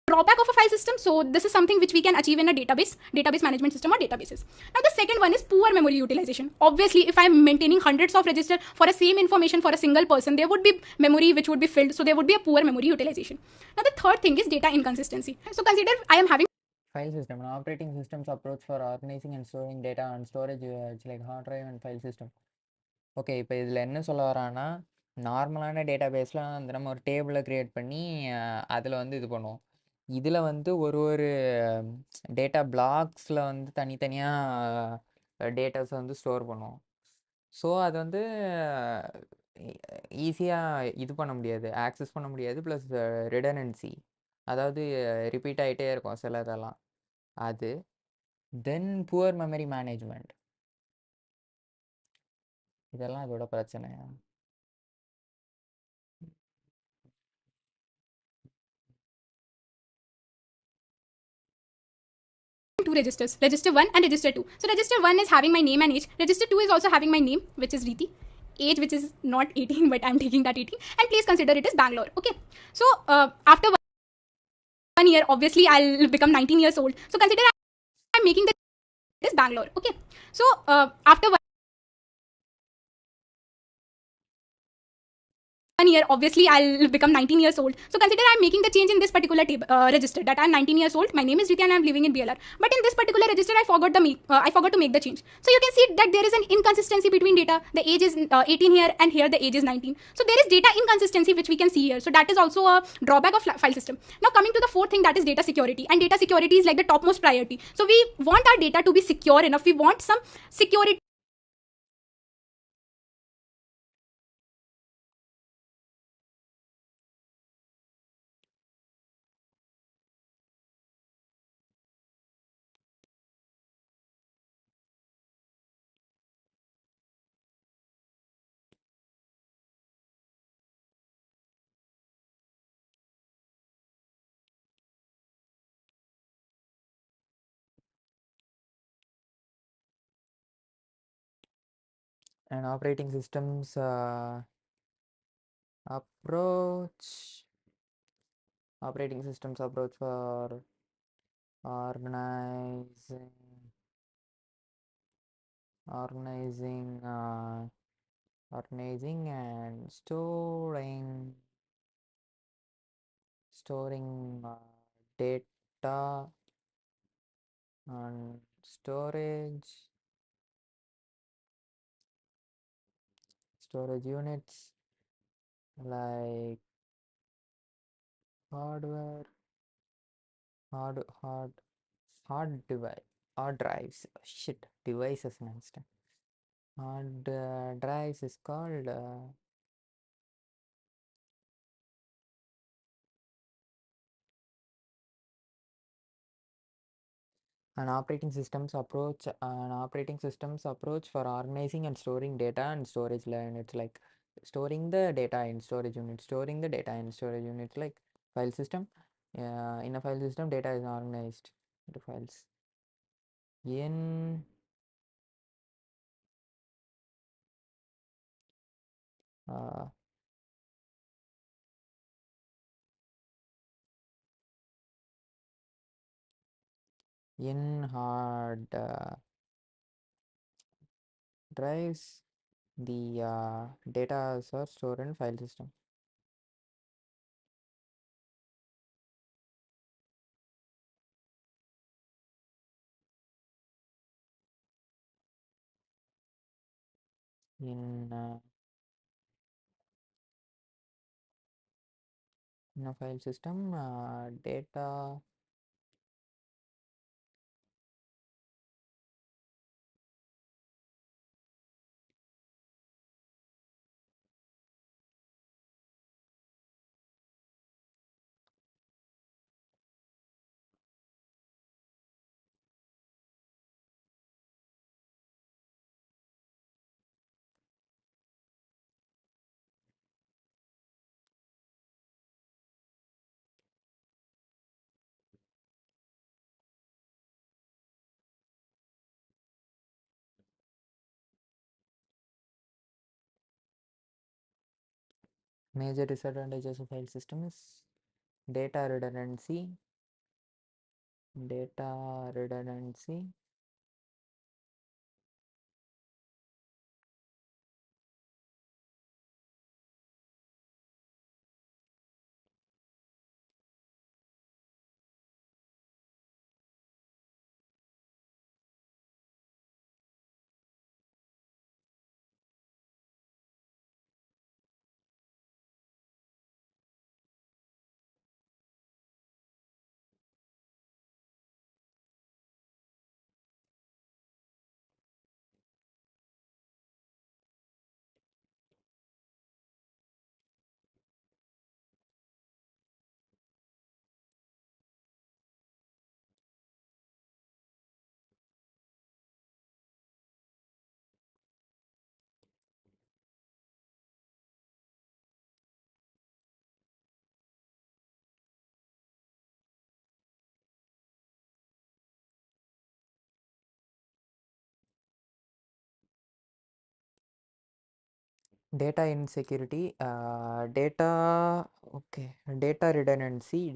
drawback of a file system. So this is something which we can achieve in a database management system or databases. Now the second one is poor memory utilization. Obviously if I'm maintaining hundreds of registers for the same information for a single person, there would be memory which would be filled, so there would be a poor memory utilization. Now the third thing is data inconsistency. So consider I am having File system, an operating system's approach for organizing and storing data on storage it's like hard drive and file system. Okay, இப்போ இதில் என்ன சொல்ல வரான்னா, நார்மலான data பேஸில் வந்து நம்ம ஒரு டேபிளை க்ரியேட் பண்ணி அதில் வந்து இது பண்ணுவோம். இதில் வந்து ஒரு டேட்டா பிளாக்ஸில் வந்து தனித்தனியாக டேட்டாஸை வந்து ஸ்டோர் பண்ணுவோம். ஸோ அது வந்து ஈஸியாக இது பண்ண முடியாது, ஆக்சஸ் பண்ண முடியாது. ப்ளஸ் ரிடனன்சி, அதாவது ரிப்பீட் ஆகிட்டே இருக்கும் சில இதெல்லாம். அது தென் புவர் மெமரி மேனேஜ்மெண்ட், இதெல்லாம் இதோட பிரச்சனை. two registers, register 1 and register 2. So register 1 is having my name and age, register 2 is also having my name, which is Riti, age which is not 18 but I'm taking that 18, and please consider it as Bangalore. Okay, so after 1 year obviously I'll become 19 years old. So consider I'm making this Bangalore. Okay, so after 1 year obviously I'll become 19 years old. So consider I'm making the change in this particular register, that I'm 19 years old, my name is Riti and I'm living in BLR, but in this particular register I forgot to make the change. So you can see that there is an inconsistency between data. The age is 18 here and here the age is 19. So there is data inconsistency which we can see here. So that is also a drawback of file system. Now coming to the fourth thing, that is data security, and data security is like the topmost priority. So we want our data to be secure enough, we want some security An operating system's approach for organizing and storing data and storage units like hard drives. Devices and stuff. Hard drives is called an operating system's approach for organizing and storing data and storage line. It's like storing the data in storage units, like file system. In a file system, data is organized into files. In hard drives, the data are stored in file system. In a file system, data major disadvantages of file system is data redundancy. Data insecurity, data redundancy,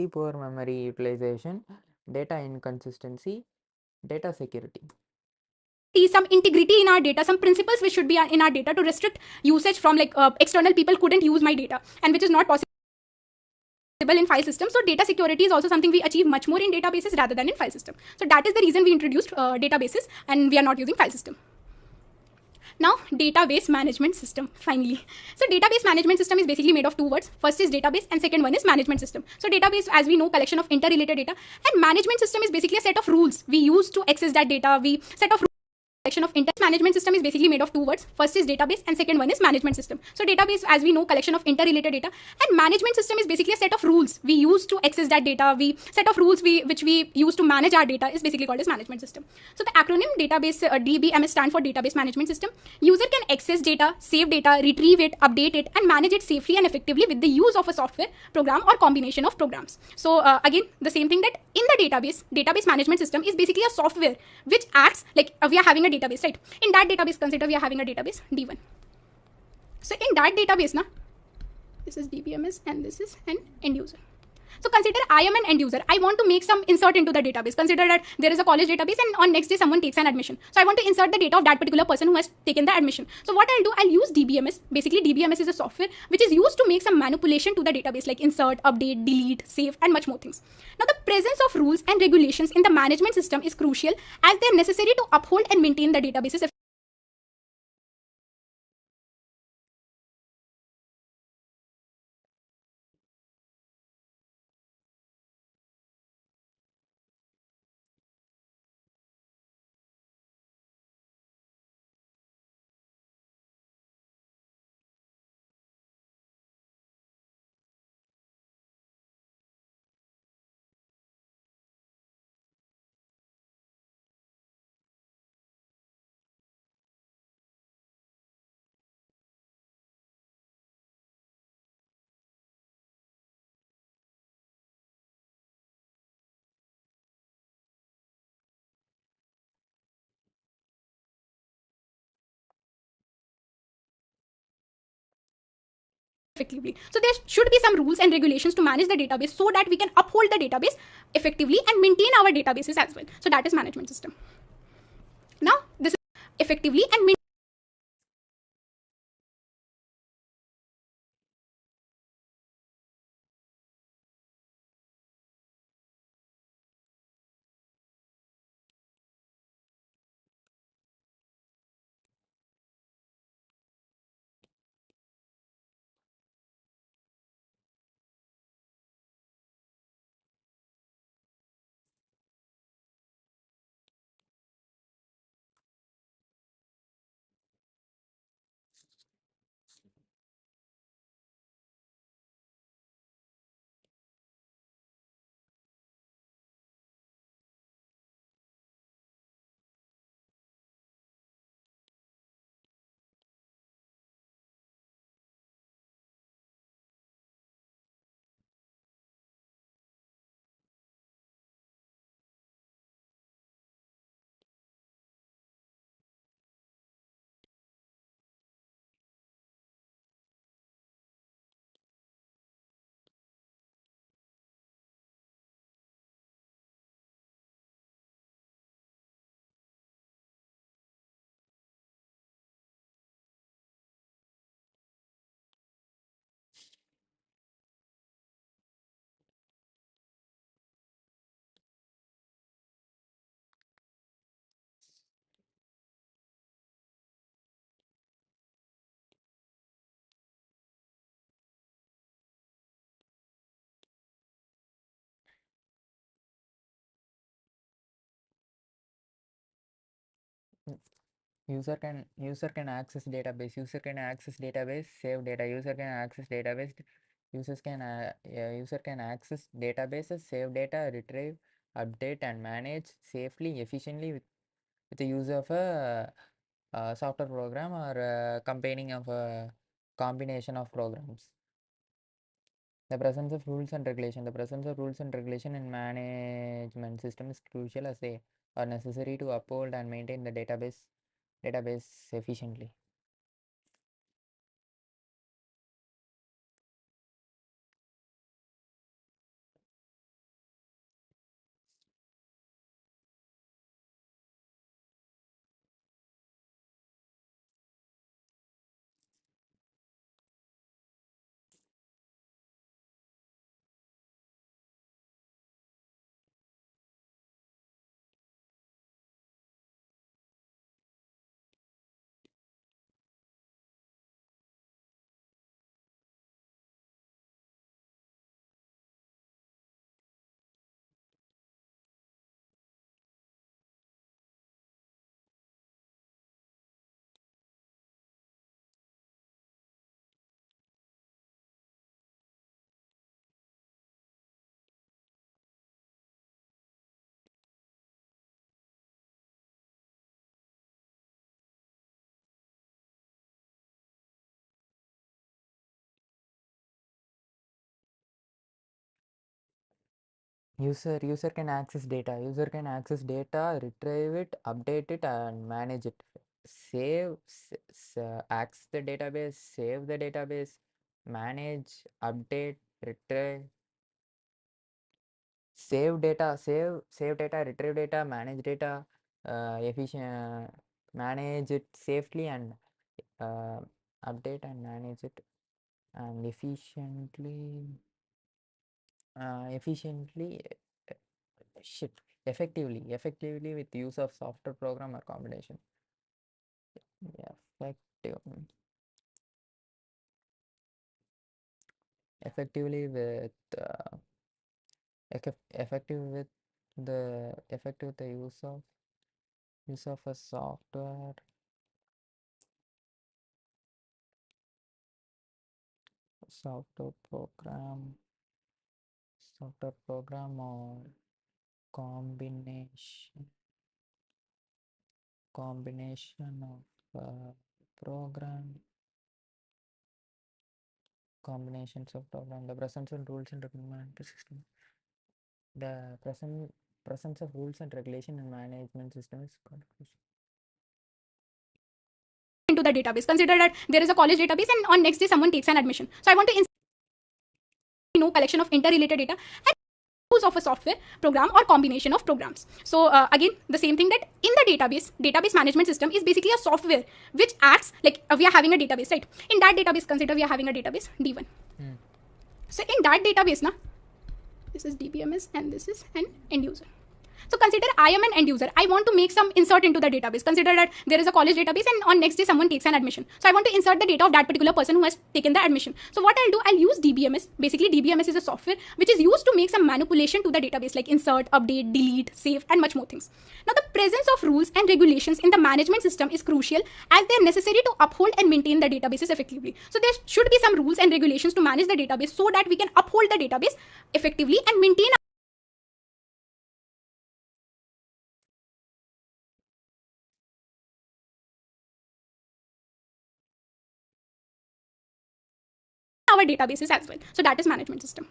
poor memory utilization, data inconsistency, data security. Some integrity in our data, some principles which should be in our data to restrict usage from like external people couldn't use my data, and which is not possible in file system. So data security is also something we achieve much more in databases rather than in file system. So that is the reason we introduced databases, and we are not using file system. Now, database management system, finally. So database management system is basically made of two words. First is database and second one is management system. So database, as we know, collection of interrelated data, and management system is basically a set of rules we use to access that data. Collection of management system is basically made of two words. First is database and second one is management system. So database, as we know, collection of interrelated data, and management system is basically a set of rules we use to access that data. Which we use to manage our data is basically called as management system. So the acronym database DBMS stand for database management system. User can access data, save data, retrieve it, update it, and manage it safely and effectively with the use of a software, program, or combination of programs. So again, the same thing that in the database management system is basically a software which acts like we are having a database, right? In that database, consider we are having a database D1. So in that database, na, this is DBMS and this is an end user. So consider I am an end user. I want to make some insert into the database. Consider that there is a college database and on next day someone takes an admission. So I want to insert the data of that particular person who has taken the admission. So what I'll do, I'll use DBMS. Basically, DBMS is a software which is used to make some manipulation to the database like insert, update, delete, save, and much more things. Now the presence of rules and regulations in the management system is crucial as they are necessary to uphold and maintain the databases. Effectively. So there should be some rules and regulations to manage the database so that we can uphold the database effectively and maintain our databases as well. So that is management system. Now this is effectively and maintain. User can access database. User can access database, save data. User can access database. User can access databases, save data, retrieve, update, and manage safely, efficiently with the use of a software program or combining of a combination of programs. The presence of rules and regulation. The presence of rules and regulation in management system is crucial as they are necessary to uphold and maintain the database efficiently. User can access data. User can access data, retrieve it, update it, and manage it. Access the database, save the database, manage, update, retrieve, save data, save data, retrieve data, manage data, efficient, manage it safely, and update and manage it, and efficiently shit effectively with use of software program or combination. Effective effectively with effective with the use of a software program or combination of program combinations of program, the presence of rules and regulation system, the presence of rules and regulation and management system is called into the database. Consider that there is a college database and on next day someone takes an admission. So I want to insert collection of interrelated data and use of a software program or combination of programs. So again, the same thing, that in the database management system is basically a software which acts like we are having a database, right? In that database, consider we are having a database D1. So in that database, this is DBMS and this is an end user. So consider I am an end user. I want to make some insert into the database. Consider that there is a college database and on next day someone takes an admission. So I want to insert the data of that particular person who has taken the admission. So what I'll do, I'll use DBMS. Basically DBMS is a software which is used to make some manipulation to the database like insert, update, delete, save and much more things. Now the presence of rules and regulations in the management system is crucial as they are necessary to uphold and maintain the databases effectively. So there should be some rules and regulations to manage the database so that we can uphold the database effectively and maintain our databases as well. So that is management system.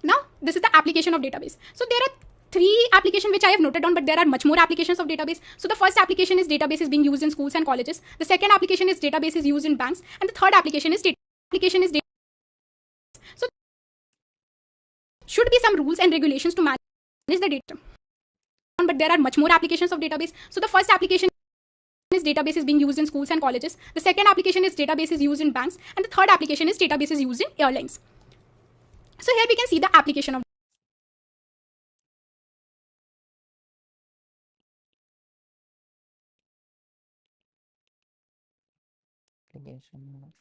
Now this is the application of database. So there are 3 applications which I have noted down, but there are much more applications of database. So the first application is database is being used in schools and colleges. The second application is database is used in banks, and the third application is data. So should be some rules and regulations to manage the data, but there are much more applications of database. So the first application is database is being used in schools and colleges. The second application is database is used in banks, and the third application is database is used in airlines. So here we can see the application of application.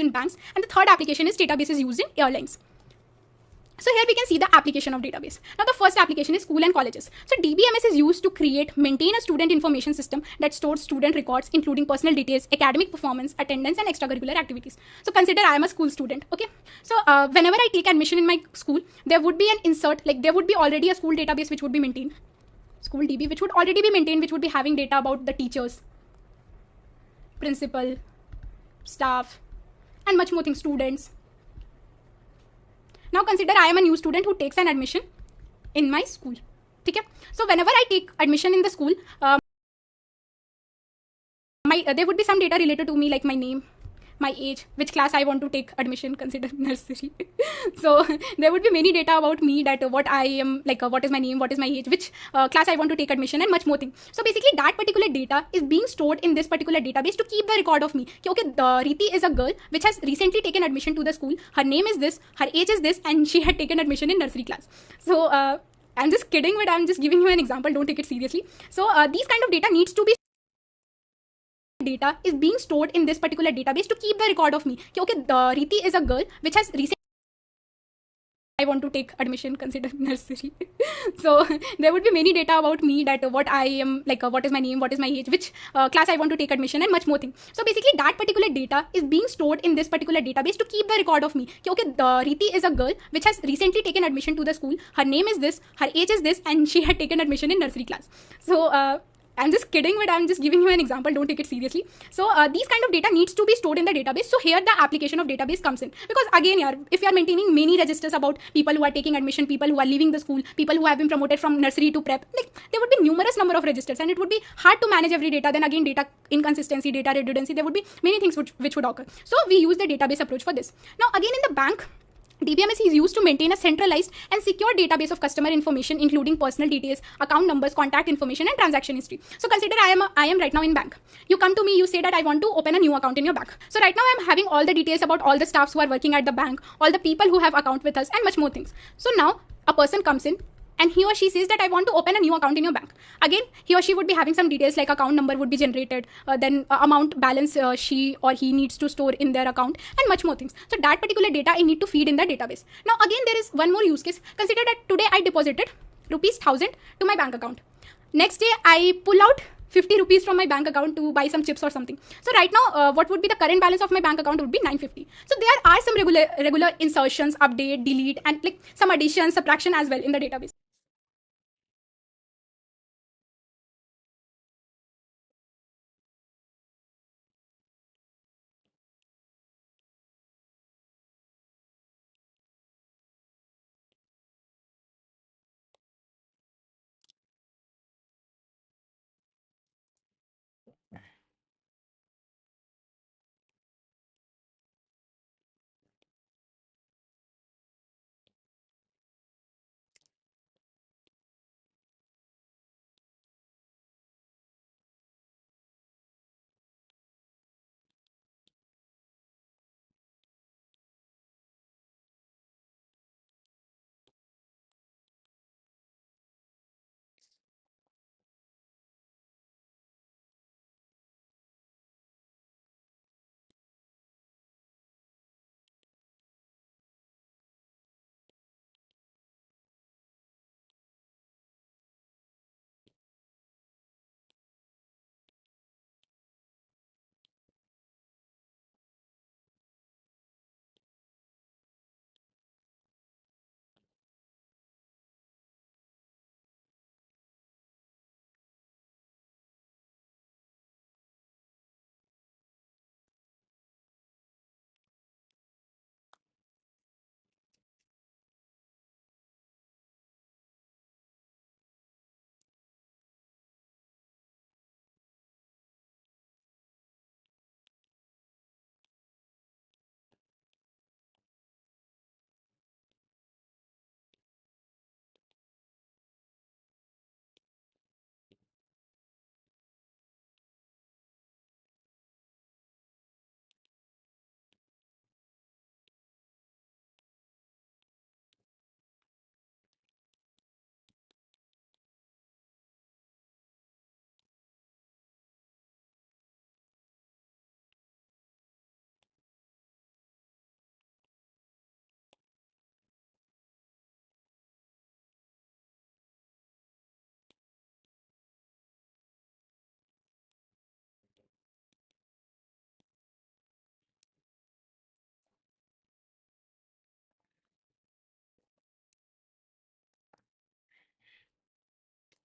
in banks, and the third application is database is used in airlines. So here we can see the application of database. Now the first application is school and colleges. So DBMS is used to create, maintain a student information system that stores student records, including personal details, academic performance, attendance, and extracurricular activities. So consider I am a school student, okay? So whenever I take admission in my school, there would be an insert, like there would be already a school database which would be maintained. School DB, which would already be maintained, which would be having data about the teachers, principal, staff, and much more things, students. Now consider I am a new student who takes an admission in my school. Okay? So whenever I take admission in the school, there would be some data related to me like my name, my age, which class I want to take admission, consider nursery. So there would be many data about me, that what I am, like what is my name, what is my age, which class I want to take admission, and much more things. So basically that particular data is being stored in this particular database to keep the record of me. Okay, Riti is a girl which has recently taken admission to the school. Her name is this, her age is this, and she had taken admission in nursery class. So I'm just kidding, but I'm just giving you an example. Don't take it seriously. So these kind of data needs to be data is being stored in this particular database to keep the record of me. Okay, Riti is a girl which has recently I want to take admission, consider nursery. So there would be many data about me, that what I am, like what is my name, what is my age, which class I want to take admission, and much more thing. So basically that particular data is being stored in this particular database to keep the record of me. Okay, Riti is a girl which has recently taken admission to the school. Her name is this, her age is this, and she had taken admission in nursery class. So I'm just kidding, but I'm just giving you an example. Don't take it seriously. So these kind of data needs to be stored in the database. So here the application of database comes in, because again, if you are maintaining many registers about people who are taking admission, people who are leaving the school, people who have been promoted from nursery to prep, like there would be numerous number of registers, and it would be hard to manage every data. Then again, data inconsistency, data redundancy, there would be many things which would occur. So we use the database approach for this. Now again, in the bank, DBMS is used to maintain a centralized and secure database of customer information, including personal details, account numbers, contact information, and transaction history. So consider I am right now in bank. You come to me, you say that I want to open a new account in your bank. So right now I'm having all the details about all the staffs who are working at the bank, all the people who have account with us, and much more things. So now a person comes in, and he or she says that I want to open a new account in your bank. Again, he or she would be having some details, like account number would be generated, then amount balance she or he needs to store in their account, and much more things. So that particular data I need to feed in the database. Now again, there is one more use case. Consider that today I deposited rupees 1000 to my bank account. Next day I pull out 50 rupees from my bank account to buy some chips or something. So right now, what would be the current balance of my bank account would be 950. So there are some regular insertions, update, delete, and like some addition, subtraction as well in the database.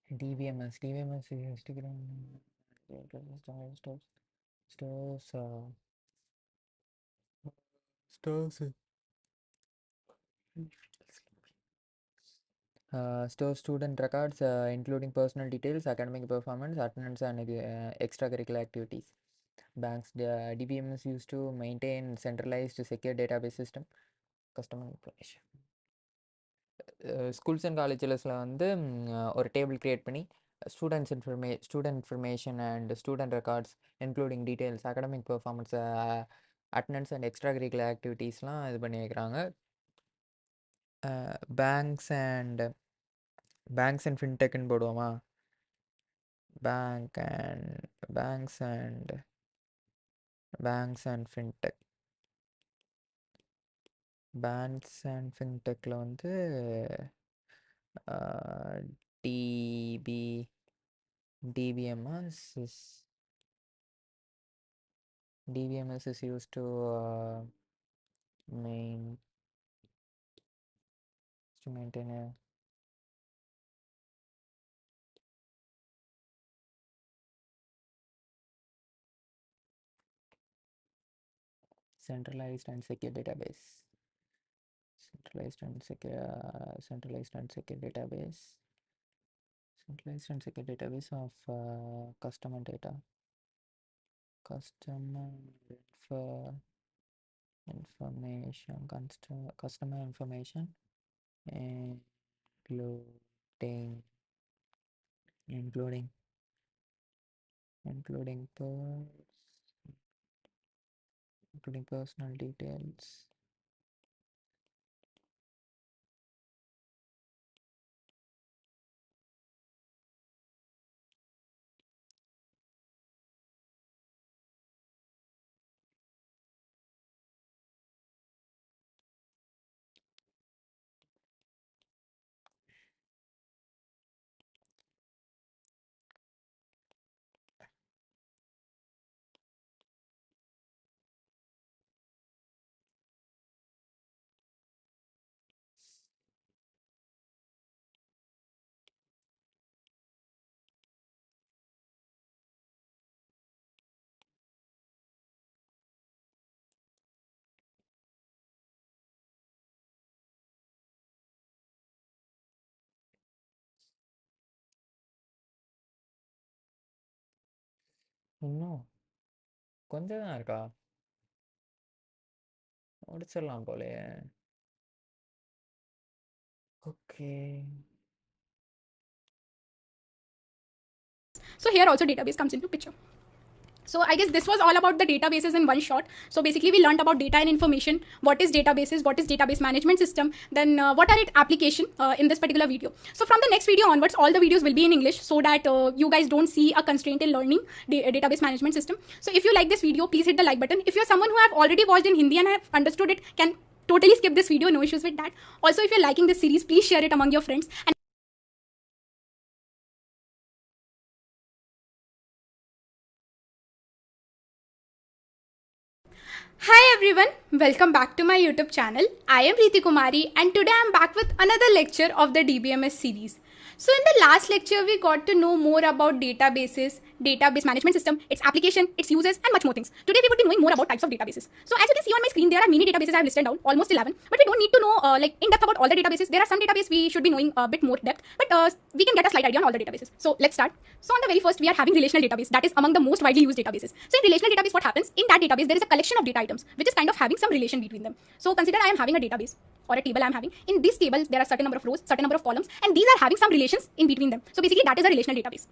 DBMS is Instagram stores stores store student records, including personal details, academic performance, attendance, and extracurricular activities. Banks, the DBMS used to maintain centralized secure database system, customer information. Schools and காலேஜஸில் வந்து ஒரு table create பண்ணி student information and student records including details academic performance attendance and extra curricular ஆக்டிவிட்டீஸ்லாம் இது பண்ணி வைக்கிறாங்க. Banks and ஃபின்டெக்னு போடுவோமா, banks and banks and fintech. Banks and ஃபின்டெக்கில் வந்து DB DBMS is used to maintain a centralized and secure database. Centralized and secure database of customer data. Customer information, including personal details. இன்னும் கொஞ்சம் தான் இருக்கா, முடிச்சிடலாம் போலயே. Okay. So here also database comes into picture. So I guess this was all about the databases in one shot. So basically we learned about data and information, what is databases, what is database management system, then what are its application in this particular video. So from the next video onwards, all the videos will be in English so that you guys don't see a constraint in learning database management system. So if you like this video, please hit the like button. If you're someone who have already watched in Hindi and have understood it, can totally skip this video, no issues with that. Also, if you're liking this series, please share it among your friends. And hi everyone, welcome back to my YouTube channel. I am Preeti Kumari and today I am back with another lecture of the DBMS series. So in the last lecture, we got to know more about databases, database management system, its application, its uses and much more things. Today we would be knowing more about types of databases. So as you can see on my screen, there are many databases I have listed down, almost 11. But we don't need to know in depth about all the databases. There are some databases we should be knowing a bit more depth, but we can get a slight idea on all the databases. So let's start. So on the very first, we are having relational database. That is among the most widely used databases. So in relational database, what happens? In that database, there is a collection of data items, which is kind of having some relation between them. So consider I am having a database or a table I am having. In this table, there are certain number of rows, certain number of columns, and these are having some relations in between them. So basically, that is a relational database.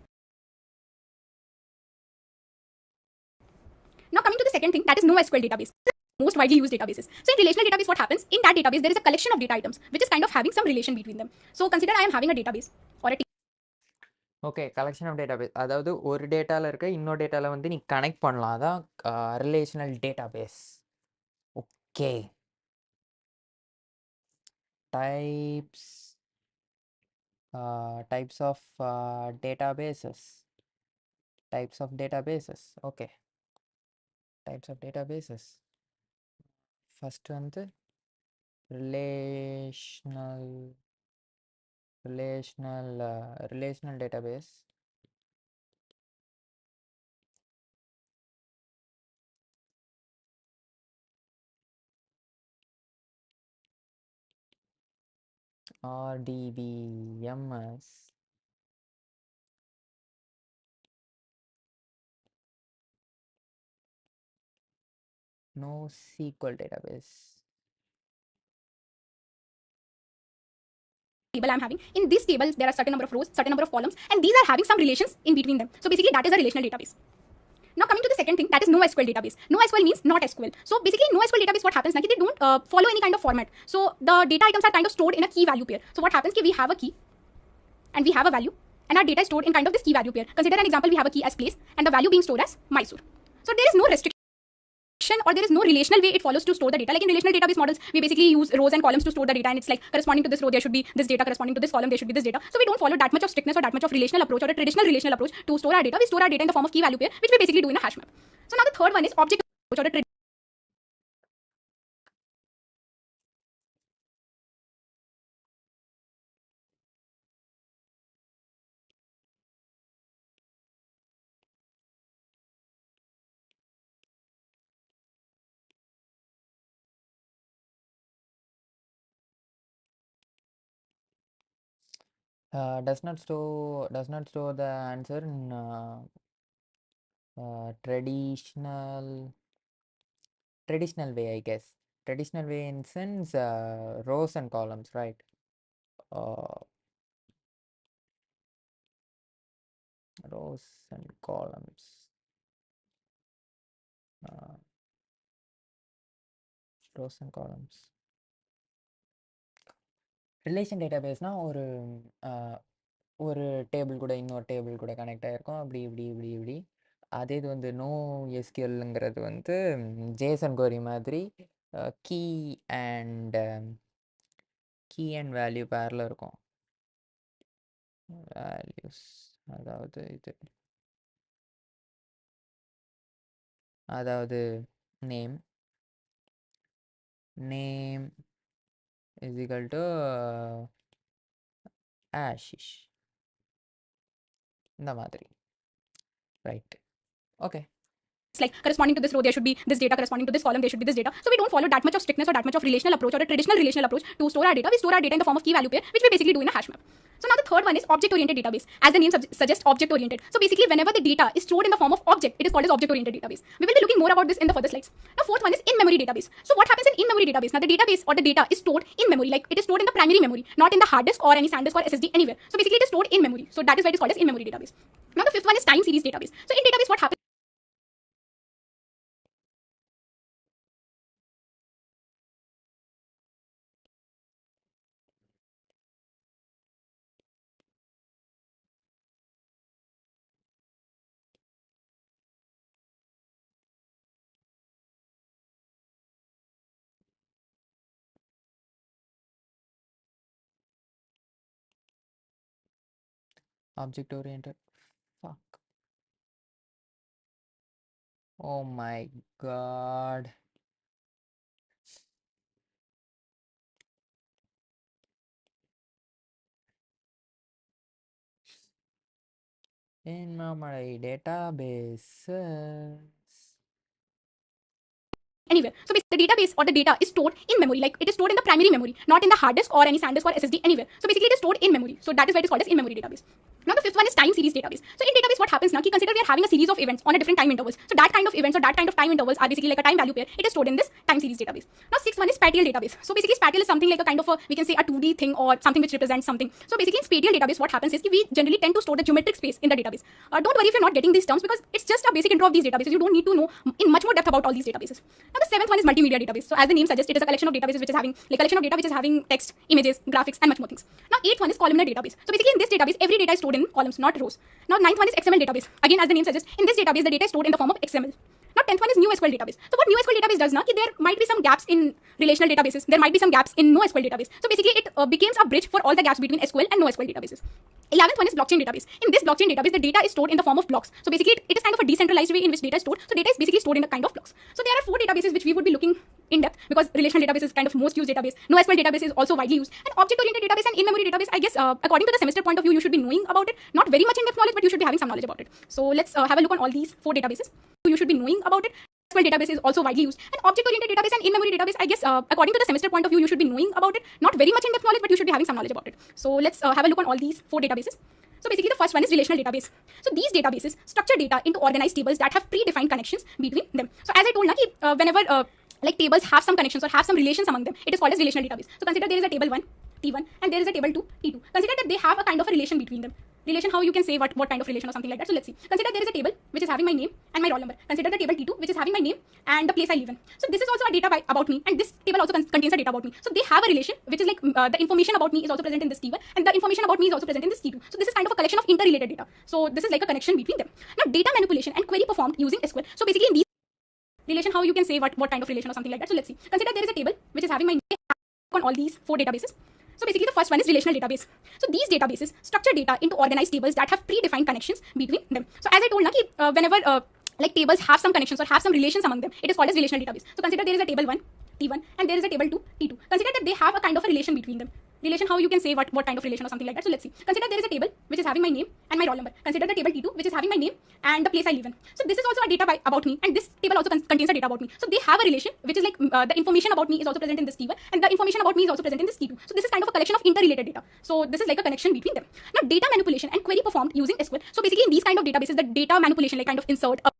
Now coming to the second thing, that is NoSQL database. Most widely used databases. So in relational database, what happens? In that database, there is a collection of data items, which is kind of having some relation between them. So consider I am having a database or a okay, collection of database, அதாவது ஒரு டேட்டாவில் இருக்க இன்னொரு டேட்டாவில் வந்து நீ connect பண்ணலாம், அதான் relational database. Okay, types of databases. Okay, types of databases. First வந்து relational database. Or DBMS. NoSQL database. table I'm having. In this table, there are certain number of rows, certain number of columns, and these are having some relations in between them. So basically, that is a relational database. Now coming to the second thing, that is NoSQL database. NoSQL means not SQL. So basically, NoSQL database, what happens? Like they don't follow any kind of format. So the data items are kind of stored in a key value pair. So what happens? We have a key and we have a value, and our data is stored in kind of this key value pair. Consider an example: we have a key as place, and the value being stored as Mysore. So there is no restriction collection or there is no relational way it follows to store the data. Like in relational database models, we basically use rows and columns to store the data, and it's like corresponding to this row there should be this data, corresponding to this column there should be this data. So we don't follow that much of strictness or that much of relational approach or a traditional relational approach to store our data. We store our data in the form of key value pair, which we basically do in a hash map. So now the third one is object approach or a does not store the answer in traditional way, I guess. Traditional way in sense rows and columns, right? Rows and columns. Rows and columns. Relation டேட்டாபேஸ்னால் ஒரு table கூட இன்னொரு table கூட connect ஆகிருக்கும், அப்படி இப்படி இப்படி இப்படி. அதே இது வந்து நோ எஸ்கியூஎல்ங்கிறது வந்து ஜேசன் கோரி மாதிரி கீ அண்ட் வேல்யூ பேரில் இருக்கும். வேல்யூஸ் அதாவது name is equal to Ashish, இந்த மாதிரி, right? Okay. It's like corresponding to this row there should be this data, corresponding to this column there should be this data. So we don't follow that much of strictness or that much of relational approach or a traditional relational approach to store our data. We store our data in the form of key value pair, which we basically do in a hash map. So now the third one is object-oriented database. As the name suggests, object-oriented. So basically, whenever the data is stored in the form of object, it is called as object-oriented database. We will be looking more about this in the further slides. Now, fourth one is in-memory database. So what happens in in-memory database? Now the database or the data is stored in memory, like it is stored in the primary memory, not in the hard disk or any SanDisk or SSD anywhere. So basically, it is stored in memory. So that is why it is called as in-memory database. Now the fifth one is time series database. So in database, what happens? Object-oriented. Fuck. Oh my god. In my databases. Anywhere. So basically, the database or the data is stored in memory, like it is stored in the primary memory, not in the hard disk or any SanDisk or SSD anywhere. So basically, it is stored in memory. So that is why it is called as in-memory database. Now the fifth one is time series database. So in database, what happens now? Consider we are having a series of events on a different time intervals. So that kind of events or that kind of time intervals are basically like a time value pair. It is stored in this time series database. Now sixth one is spatial database. So basically, spatial is something like a kind of we can say a 2D thing or something which represents something. So basically, in spatial database, what happens is we generally tend to store the geometric space in the database. Don't worry if you're not getting these terms because it's just a basic intro of these databases. You don't need to know in much more depth about all these databases. Now the seventh one is multimedia database. So as the name suggests, it is a collection of databases which is having like collection of data which is having text, images, graphics, and much more things. Now eighth one is columnar database. So basically in this database, every data is stored in columns, not rows. Now ninth one is XML database. Again, as the name suggests, in this database the data is stored in the form of XML. Now 10th one is new SQL database. So what new SQL database does now, there might be some gaps in relational databases. There might be some gaps in NoSQL database. So basically it becomes a bridge for all the gaps between SQL and NoSQL databases. 11th one is blockchain database. In this blockchain database, the data is stored in the form of blocks. So basically it is kind of a decentralized way in which data is stored. So data is basically stored in a kind of blocks. So there are 4 databases which we would be looking in depth because relational database is kind of most used database. NoSQL database is also widely used. And object-oriented database and in-memory database, I guess according to the semester point of view, you should be knowing about it. Not very much in-depth knowledge, but you should be having some knowledge about it. So let's have a look on all these 4 databases. You should be knowing about it. SQL database is also widely used. And object-oriented database and in-memory database, I guess according to the semester point of view, you should be knowing about it. Not very much in-depth knowledge, but you should be having some knowledge about it. So let's have a look on all these 4 databases. So basically the first one is relational database. So these databases structure data into organized tables that have predefined connections between them. So as I told now, whenever like tables have some connections or have some relations among them, it is called as relational database. So consider there is a table 1, T1, and there is a table 2, T2. Consider that they have a kind of a relation between them. Relation, how you can say what kind of relation or something like that. So let's see. Consider there is a table which is having my name and my roll number. Consider the table T2 which is having my name and the place I live in. So this is also a data about me, and this table also contains a data about me. So they have a relation which is like the information about me is also present in this T1 and the information about me is also present in this T2. So this is kind of a collection of interrelated data. So this is like a connection between them. Now data manipulation and query performed using SQL. So basically in these relation, how you can say what kind of relation or something like that. So let's see. Consider there is a table which is having my name on all these 4 databases. So basically the first one is relational database. So these databases structure data into organized tables that have predefined connections between them. So as I told, whenever like tables have some connections or have some relations among them, it is called as relational database. So consider there is a table 1, T1, and there is a table 2, T2. Consider that they have a kind of a relation between them. Relation, how you can say what kind of relation or something like that. So let's see. Consider there is a table which is having my name and my roll number. Consider the table T2 which is having my name and the place I live in. So this is also a data about me, and this table also contains a data about me. So they have a relation which is like the information about me is also present in this T1 and the information about me is also present in this T2. So this is kind of a collection of interrelated data. So this is like a connection between them. Now data manipulation and query performed using SQL. So basically in these kind of databases, the data manipulation like kind of insert a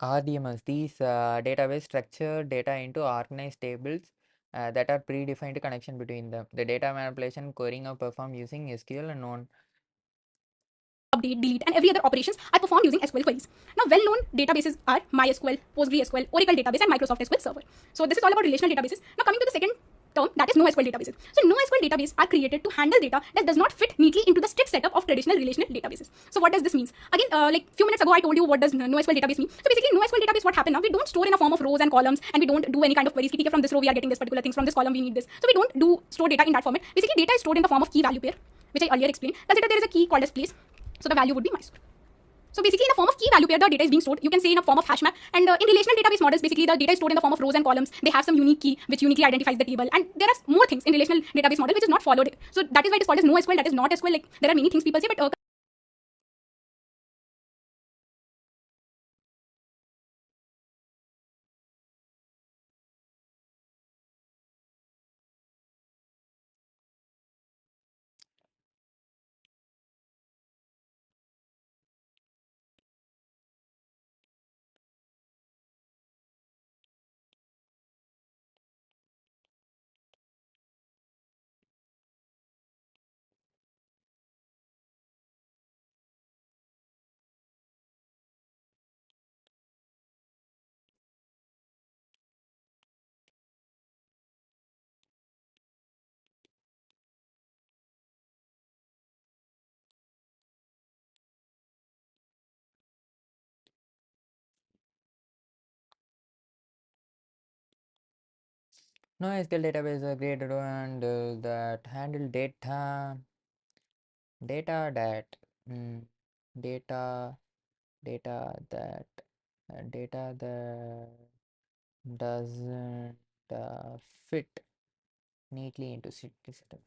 RDMS, these database structure data into organized tables that are predefined connection between them. The data manipulation querying are performed using SQL and non update, delete, and every other operations are performed using SQL queries. Now, well-known databases are MySQL, PostgreSQL, Oracle database, and Microsoft SQL Server. So this is all about relational databases. Now, coming to the second term, that is NoSQL databases. So NoSQL databases are created to handle data that does not fit neatly into the strict setup of traditional relational databases. So what does this mean? Again, like few minutes ago, I told you what does NoSQL database mean. So basically, NoSQL database, what happened now? We don't store in a form of rows and columns, and we don't do any kind of queries. From this row, we are getting this particular things. From this column, we need this. So we don't do store data in that format. Basically, data is stored in the form of key value pair, which I earlier explained. Consider there is a key called as place. So the value would be MySQL. So basically, in the form of key value pair, the data is being stored. You can say in a form of hash map. And in relational database models, basically the data is stored in the form of rows and columns. They have some unique key which uniquely identifies the table. And there are more things in relational database model which is not followed. So that is why it is called as NoSQL. That is not SQL. Like there are many things people say, but No SQL database is created and that handle data that mm, data data that doesn't fit neatly into system.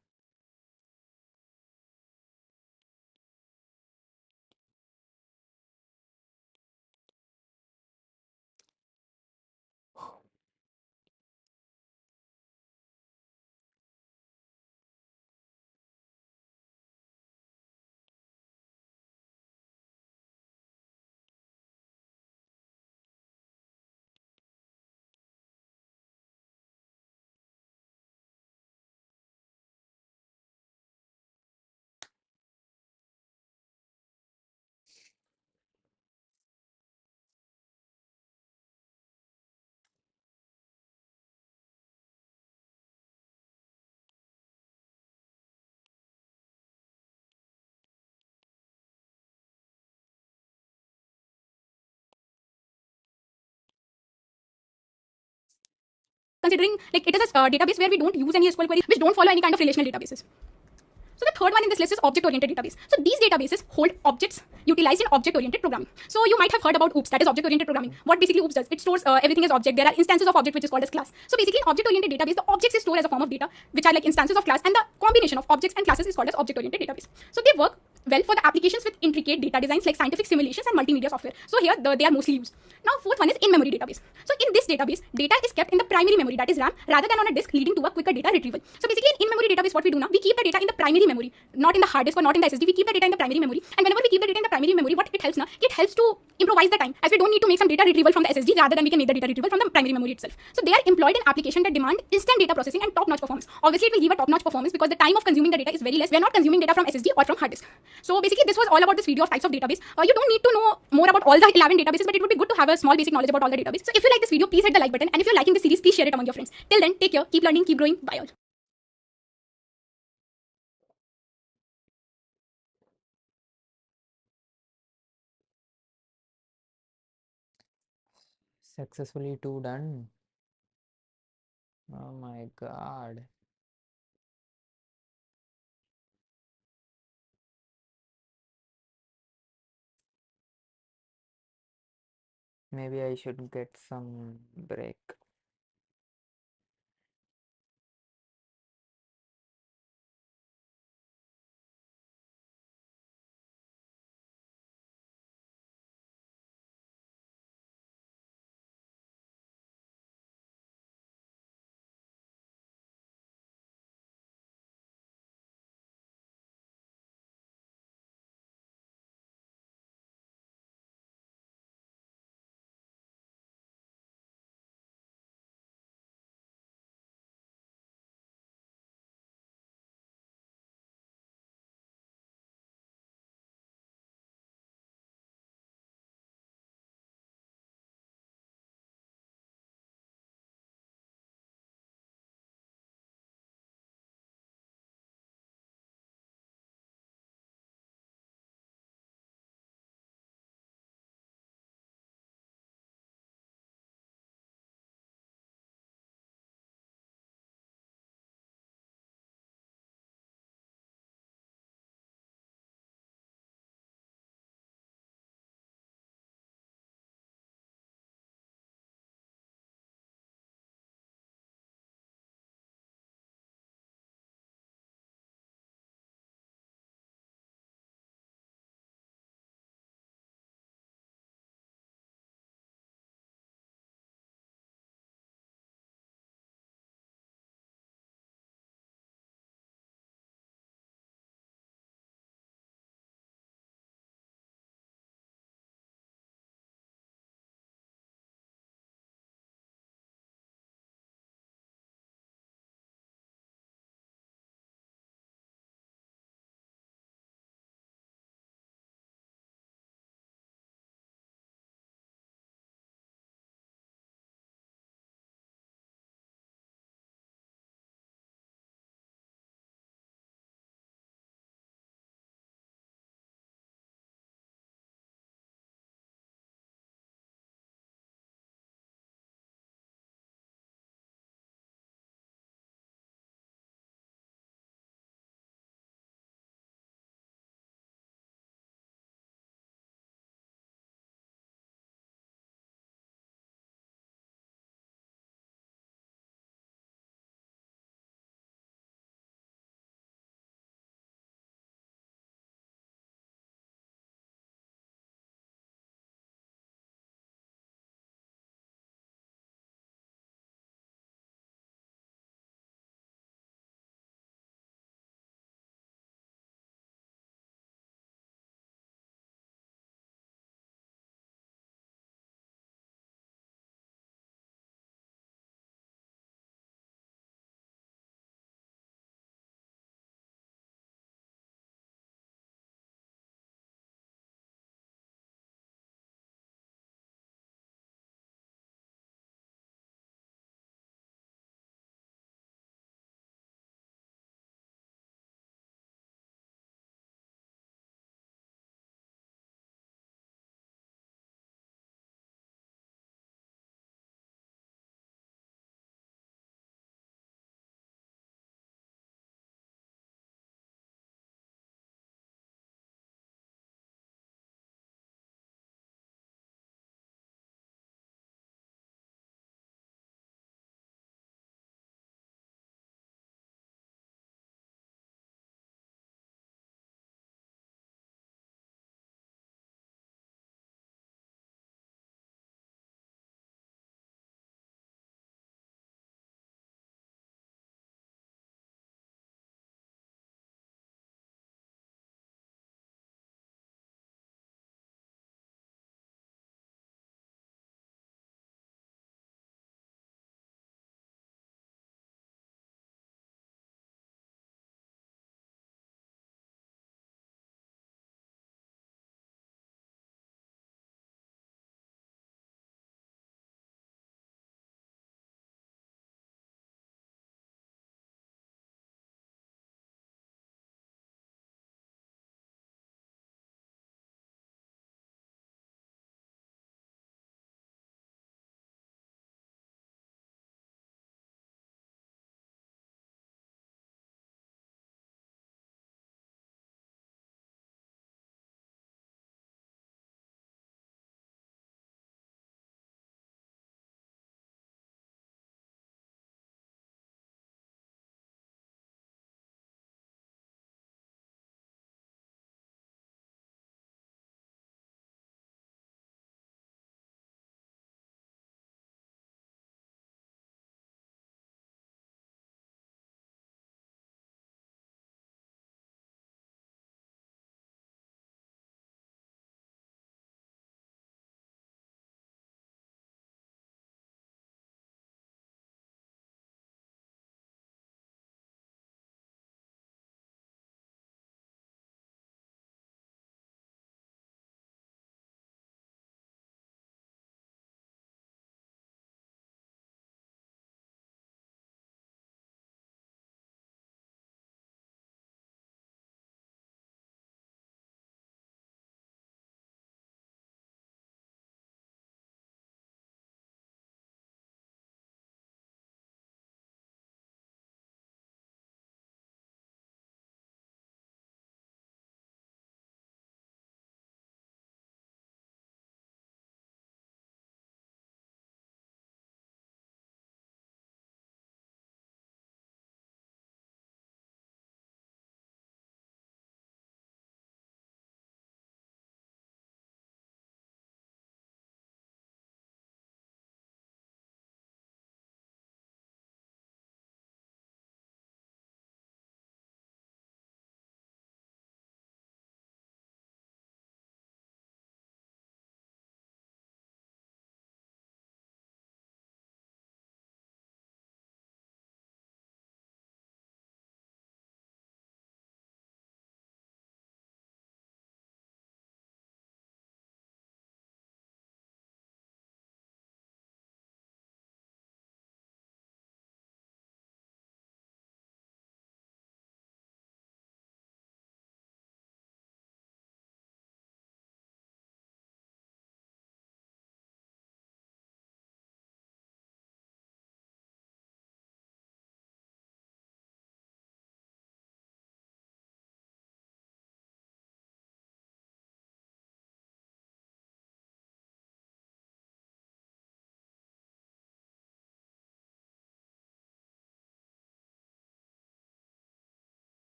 Considering like it is a database where we don't use any SQL queries, which don't follow any kind of relational databases. So the third one in this list is object-oriented database. So these databases hold objects utilized in object-oriented programming. So you might have heard about OOPS, that is object-oriented programming. What basically OOPS does, it stores everything as object. There are instances of object which is called as class. So basically in object-oriented database, the objects is stored as a form of data, which are like instances of class, and the combination of objects and classes is called as object-oriented database. So they work well for the applications with intricate data designs like scientific simulations and multimedia software. So here they are mostly used. Now fourth one is in-memory database. So in this database, data is kept in the primary memory, that is RAM, rather than on a disk, leading to a quicker data retrieval. So basically in in-memory database, what we do now, we keep the data in the primary memory, not in the hard disk or not in the SSD. We keep the data in the primary memory, and whenever we keep the data in the primary memory, what it helps now, it helps to improvise the time, as we don't need to make some data retrieval from the SSD, rather than we can make the data retrieval from the primary memory itself. So they are employed in application that demand instant data processing and top-notch performance. Obviously it will give a top-notch performance because the time of consuming the data is very less. We are not consuming data from SSD or from hard disk. So basically this was all about this video of types of database. You don't need to know more about all the 11 databases, but it would be good to have a small basic knowledge about all the databases. So if you like this video, please hit the like button, and if you're liking this series, please share it among your friends. Till then, take care, keep learning, keep growing. Bye all. Successfully two done. Oh my god. Maybe I should get some break.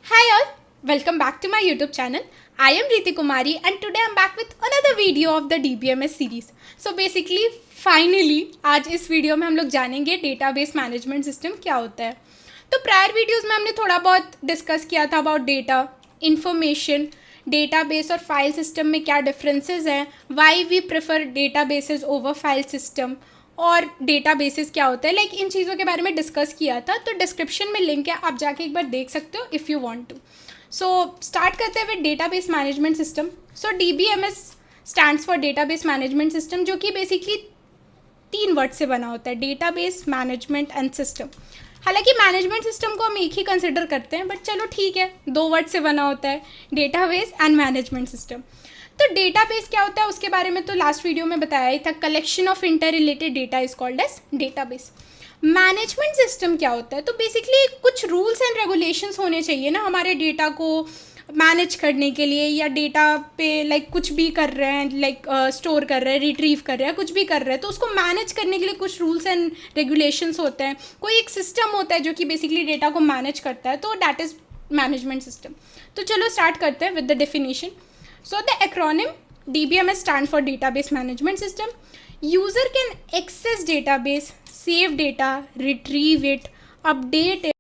Hi all, welcome back to my YouTube channel. I am Riti Kumari and today I'm back with another video of the DBMS series. So basically, finally, आज इस video में हम लोग जानेंगे database management system क्या होता है. तो प्रायर वीडियोस में हमने थोड़ा बहुत डिस्कस किया था अबाउट डेटा, इन्फॉर्मेशन, डेटाबेस और फाइल सिस्टम में क्या डिफरेंसेस हैं, why we prefer databases over file system और डेटाबेसेस क्या होता है, लाइक इन चीज़ों के बारे में डिस्कस किया था. तो डिस्क्रिप्शन में लिंक है, आप जाके एक बार देख सकते हो if you want to. So start करते हैं with database management system. So DBMS stands for database management system, जो कि बेसिकली 3 वर्ड से बना होता है, डेटाबेस, मैनेजमेंट एंड सिस्टम. हालांकि मैनेजमेंट सिस्टम को हम एक ही कंसिडर करते हैं, बट चलो ठीक है, 2 वर्ड से बना होता है, डेटाबेस एंड मैनेजमेंट सिस्टम. तो डेटाबेस क्या होता है उसके बारे में तो लास्ट वीडियो में बताया ही था. Collection of interrelated data is called as database. Management system क्या होता है, तो बेसिकली कुछ रूल्स एंड रेगुलेशंस होने चाहिए ना हमारे डेटा को मैनेज करने के लिए, या डेटा पे लाइक कुछ भी कर रहे हैं, लाइक स्टोर कर रहे हैं, रिट्रीव कर रहे हैं, कुछ भी कर रहे हैं, तो उसको मैनेज करने के लिए कुछ रूल्स एंड रेगुलेशंस होते हैं. कोई एक सिस्टम होता है जो कि बेसिकली डेटा को मैनेज करता है, तो दैट इज़ मैनेजमेंट सिस्टम. तो चलो स्टार्ट करते हैं with the definition. So the acronym DBMS stands for Database Management System. User can access database, save data, retrieve it, update it.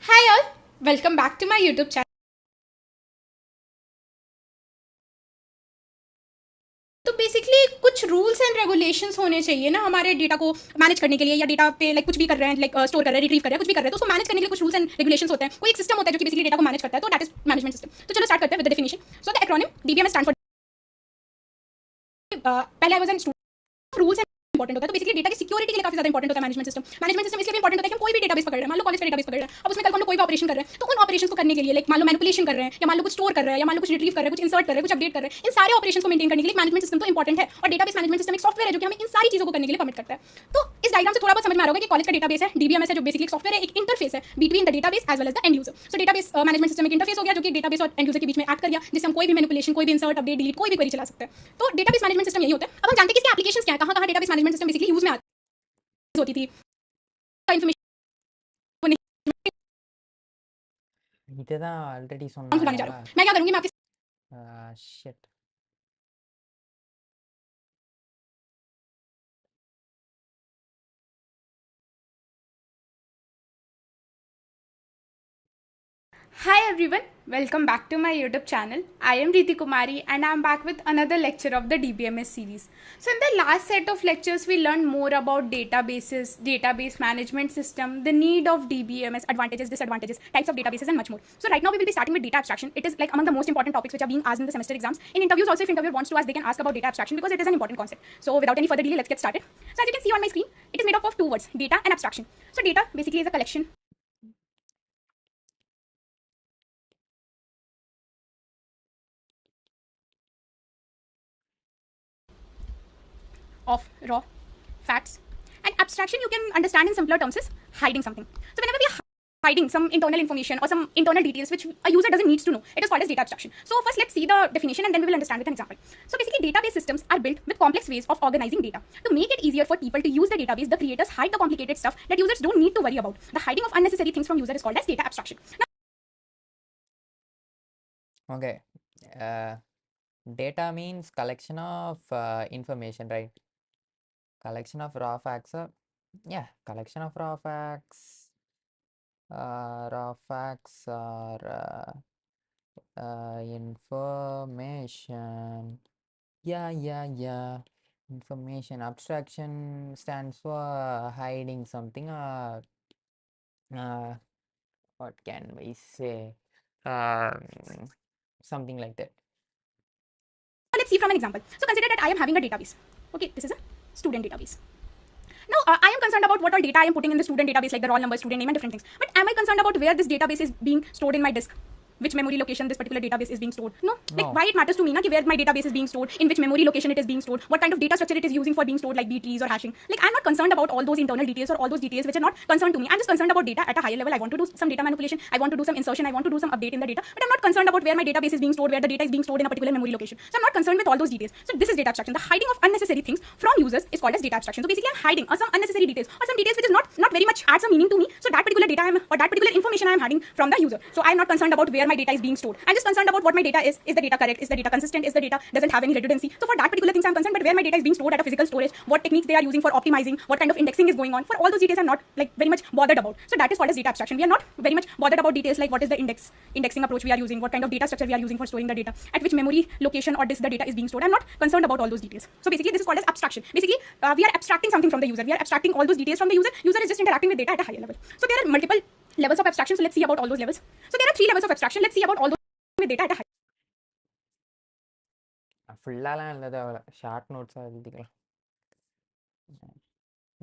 Hi all, welcome back to my YouTube channel. तो basically कुछ rules and regulations होने चाहिए ना हमारे data को manage करने के लिए, या डेटा पे लाइक कुछ भी कर रहे हैं, लाइक स्टोर कर रहे हैं, रिट्रीव कर रहे हैं, कुछ भी कर रहे हैं, तो उसको मैनेज करने के लिए कुछ रूल्स एंड रेगुलेशंस होते हैं. कोई एक सिस्टम होता है जो कि बेसिकली डेटा को मैनेज करता है, तो दैट इज मैनेजमेंट सिस्टम. तो चलो स्टार्ट करते हैं with the definition. So the acronym DBMS stand for, पहले I was an rules important होता है. तो बेसिकली डेटा की सिक्योरिटी के लिए काफी ज्यादा इंपॉर्टेंट होता है मैनेजमेंट सिस्टम. मैनेजमेंट सिस्टम इसलिए भी इंपॉर्टेंट होता है कि हम कोई भी डेटाबेस पकड़ रहे हैं, मान लो कॉलेज का डेटाबेस पकड़ रहे हैं, अब उसमें कल को हम लोग कोई भी ऑपरेशन कर रहे हैं, तो उन ऑपरेशन को करने के लिए लाइक मान लो मैनिपुलेशन कर रहे हैं, या मान लो कुछ स्टोर कर रहे हैं, या मान लो कुछ रिट्रीव कर रहे हैं, कुछ इंसर्ट कर रहे हैं, कुछ अपडेट कर रहे हैं, इन सारे ऑपरेशन को मेंटेन करने के लिए मैनेजमेंट सिस्टम तो इंपॉर्टेंट है. और डेटाबेस मैनेजमेंट सिस्टम एक सॉफ्टवेयर है जो कि हमें इन सारी चीजों को करने के लिए परमिट करता है. तो इस डायग्राम से थोड़ा बहुत समझ में आ रहा होगा कि कॉलेज का डेटाबेस है, DBMS है, जो बेसिकली एक सॉफ्टवेयर है, एक इंटरफेस है between the database as well as the end user. So database management system एक इंटरफेस हो गया जो कि डेटाबेस और एंड यूजर के बीच में एक्ट कर गया, जिससे हम कोई भी मैनिपुलेशन, कोई भी इंसर्ट, अपडेट, डिलीट, कोई भी क्वेरी चला सकते हैं. तो डेटाबेस मैनेजमेंट सिस्टम यही होता है. अब हम जानते हैं कि इसके एप्लीकेशंस क्या है, कहाँ कहाँ database management system basically use में होती थी. இதுதான் ஆல்ரெடி खुलाने जा रहा சொன்னாங்களா? हूँ. मैं क्या करूँगी, मैं आपके shit. Hi everyone, welcome back to my YouTube channel. I am Riti Kumari and I am back with another lecture of the DBMS series. So in the last set of lectures we learned more about databases, database management system, the need of DBMS, advantages, disadvantages, types of databases and much more. So right now we will be starting with data abstraction. It is like among the most important topics which are being asked in the semester exams. In interviews also, if interviewer wants to ask, they can ask about data abstraction because it is an important concept. So without any further delay, let's get started. So as you can see on my screen, it is made up of 2 words, data and abstraction. So data basically is a collection of raw facts. And abstraction you can understand in simpler terms is hiding something. So whenever we are hiding some internal information or some internal details which a user doesn't need to know, it is called as data abstraction. So first let's see the definition and then we will understand with an example. So basically database systems are built with complex ways of organizing data. To make it easier for people to use the database, the creators hide the complicated stuff that users don't need to worry about. The hiding of unnecessary things from user is called as data abstraction. Okay. Data means collection of information, right? Collection of raw facts. Yeah, collection of raw facts. Raw facts are information. Yeah. Information. Abstraction stands for hiding something. Uh, what can we say? Um, Something like that. Let's see from an example. So consider that I am having a database. Okay, this is a student database. Now, I am concerned about what all data I am putting in the student database, like the roll number, student name, and different things. But am I concerned about where this database is being stored in my disk? Which memory location this particular database is being stored? No. Like, No. why it matters to me, na, ki where my database is being stored, in which memory location it is being stored, what kind of data structure it is using for being stored, like B trees or hashing. Like, I'm not concerned about all those internal details or all those details which are not concerned to me. I'm just concerned about data at a higher level. I want to do some data manipulation. I want to do some insertion. I want to do some update in the data. But I'm not concerned about where my database is being stored, where the data is being stored in a particular memory location. So I'm not concerned with all those details. So this is data abstraction. The hiding of unnecessary things from users is called as data abstraction. So basically, I'm hiding some unnecessary details or some details which is not very much adds a meaning to me. So that particular data or that particular information I am hiding from the user. So I'm not concerned about where my data is being stored. I'm just concerned about what my data is. Is the data correct? Is the data consistent? Is the data doesn't have any redundancy? So for that particular things I'm concerned, but where my data is being stored at a physical storage, what techniques they are using for optimizing, what kind of indexing is going on, for all those details I'm not like very much bothered about. So that is called as data abstraction. We are not very much bothered about details like what is the indexing approach we are using, what kind of data structure we are using for storing the data, at which memory location or disk the data is being stored. I'm not concerned about all those details. So basically this is called as abstraction. Basically we are abstracting something from the user. We are abstracting all those details from the user. User is just interacting with data at a higher level. So there are multiple levels of abstraction. So let's see about all those levels. So there are 3 levels of abstraction. Let's see about all those with data at a high. ஃபுல்லாலாம் இல்லை short நோட்ஸாக எழுதிக்கலாம்.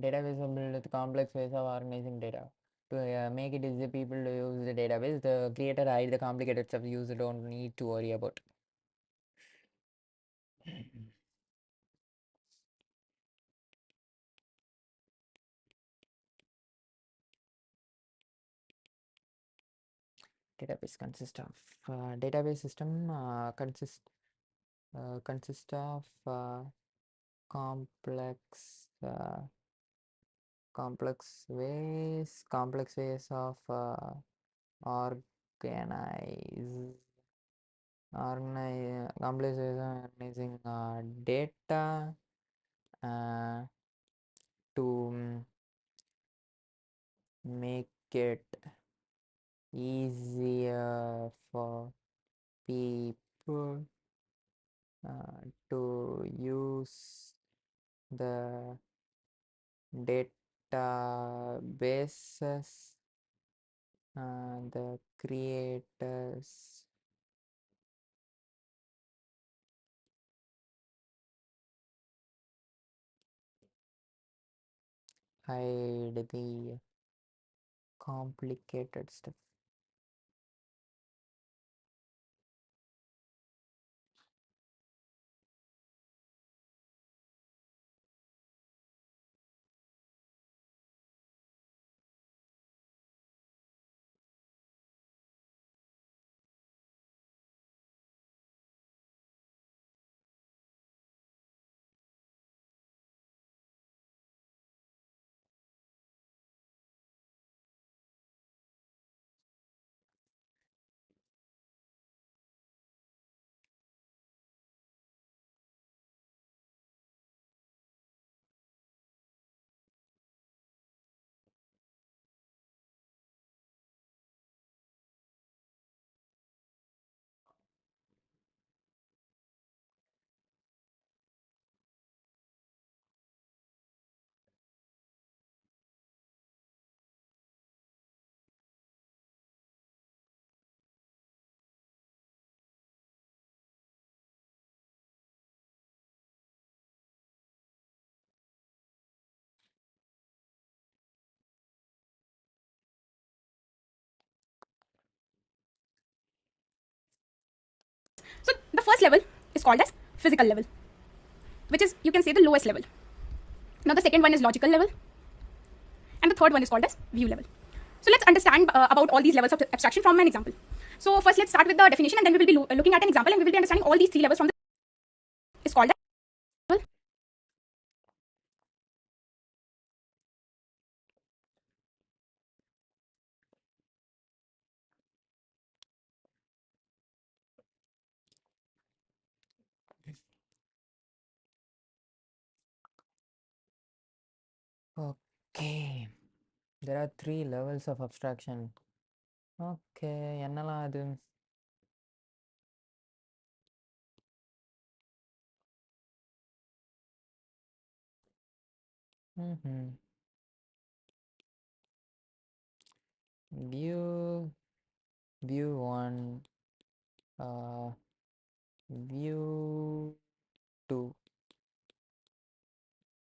Database are built with complex ways of organizing data. To make it easy people to use the database, the creator hide the complicated stuff the user don't need to worry about. Database consists of database system consist of complex complex ways of complex ways of organizing data to make it easier for people to use the databases. The creators hide the complicated stuff. So the first level is called as physical level, which is, you can say, the lowest level. Now the second one is logical level, and the third one is called as view level. So let's understand about all these levels of abstraction from an example. So first let's start with the definition, and then we will be looking at an example, and we will be understanding all these 3 levels from the is called as level. Okay, there are 3 levels of abstraction. Okay, என்னலாம் அது? view 1, view 2,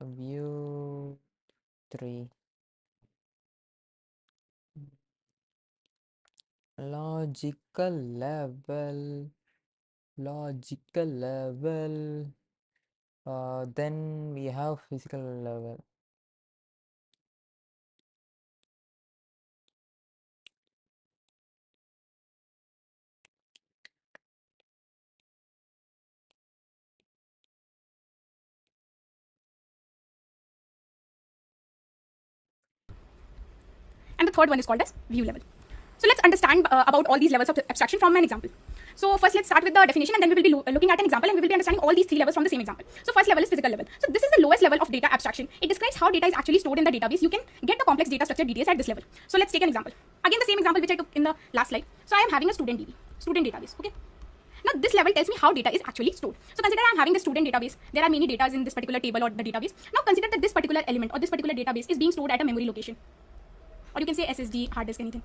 view 3, logical level, then we have physical level. And the third one is called as view level. So let's understand about all these levels of abstraction from an example. So first let's start with the definition, and then we will be looking at an example, and we will be understanding all these three levels from the same example. So first level is physical level. So this is the lowest level of data abstraction. It describes how data is actually stored in the database. You can get the complex data structure details at this level. So let's take an example. Again, the same example which I took in the last slide. So I am having a student database. Okay. Now this level tells me how data is actually stored. So consider I am having a student database. There are many data in this particular table or the database. Now consider that this particular element or this particular database is being stored at a memory location, or you can say SSD, hard disk, anything.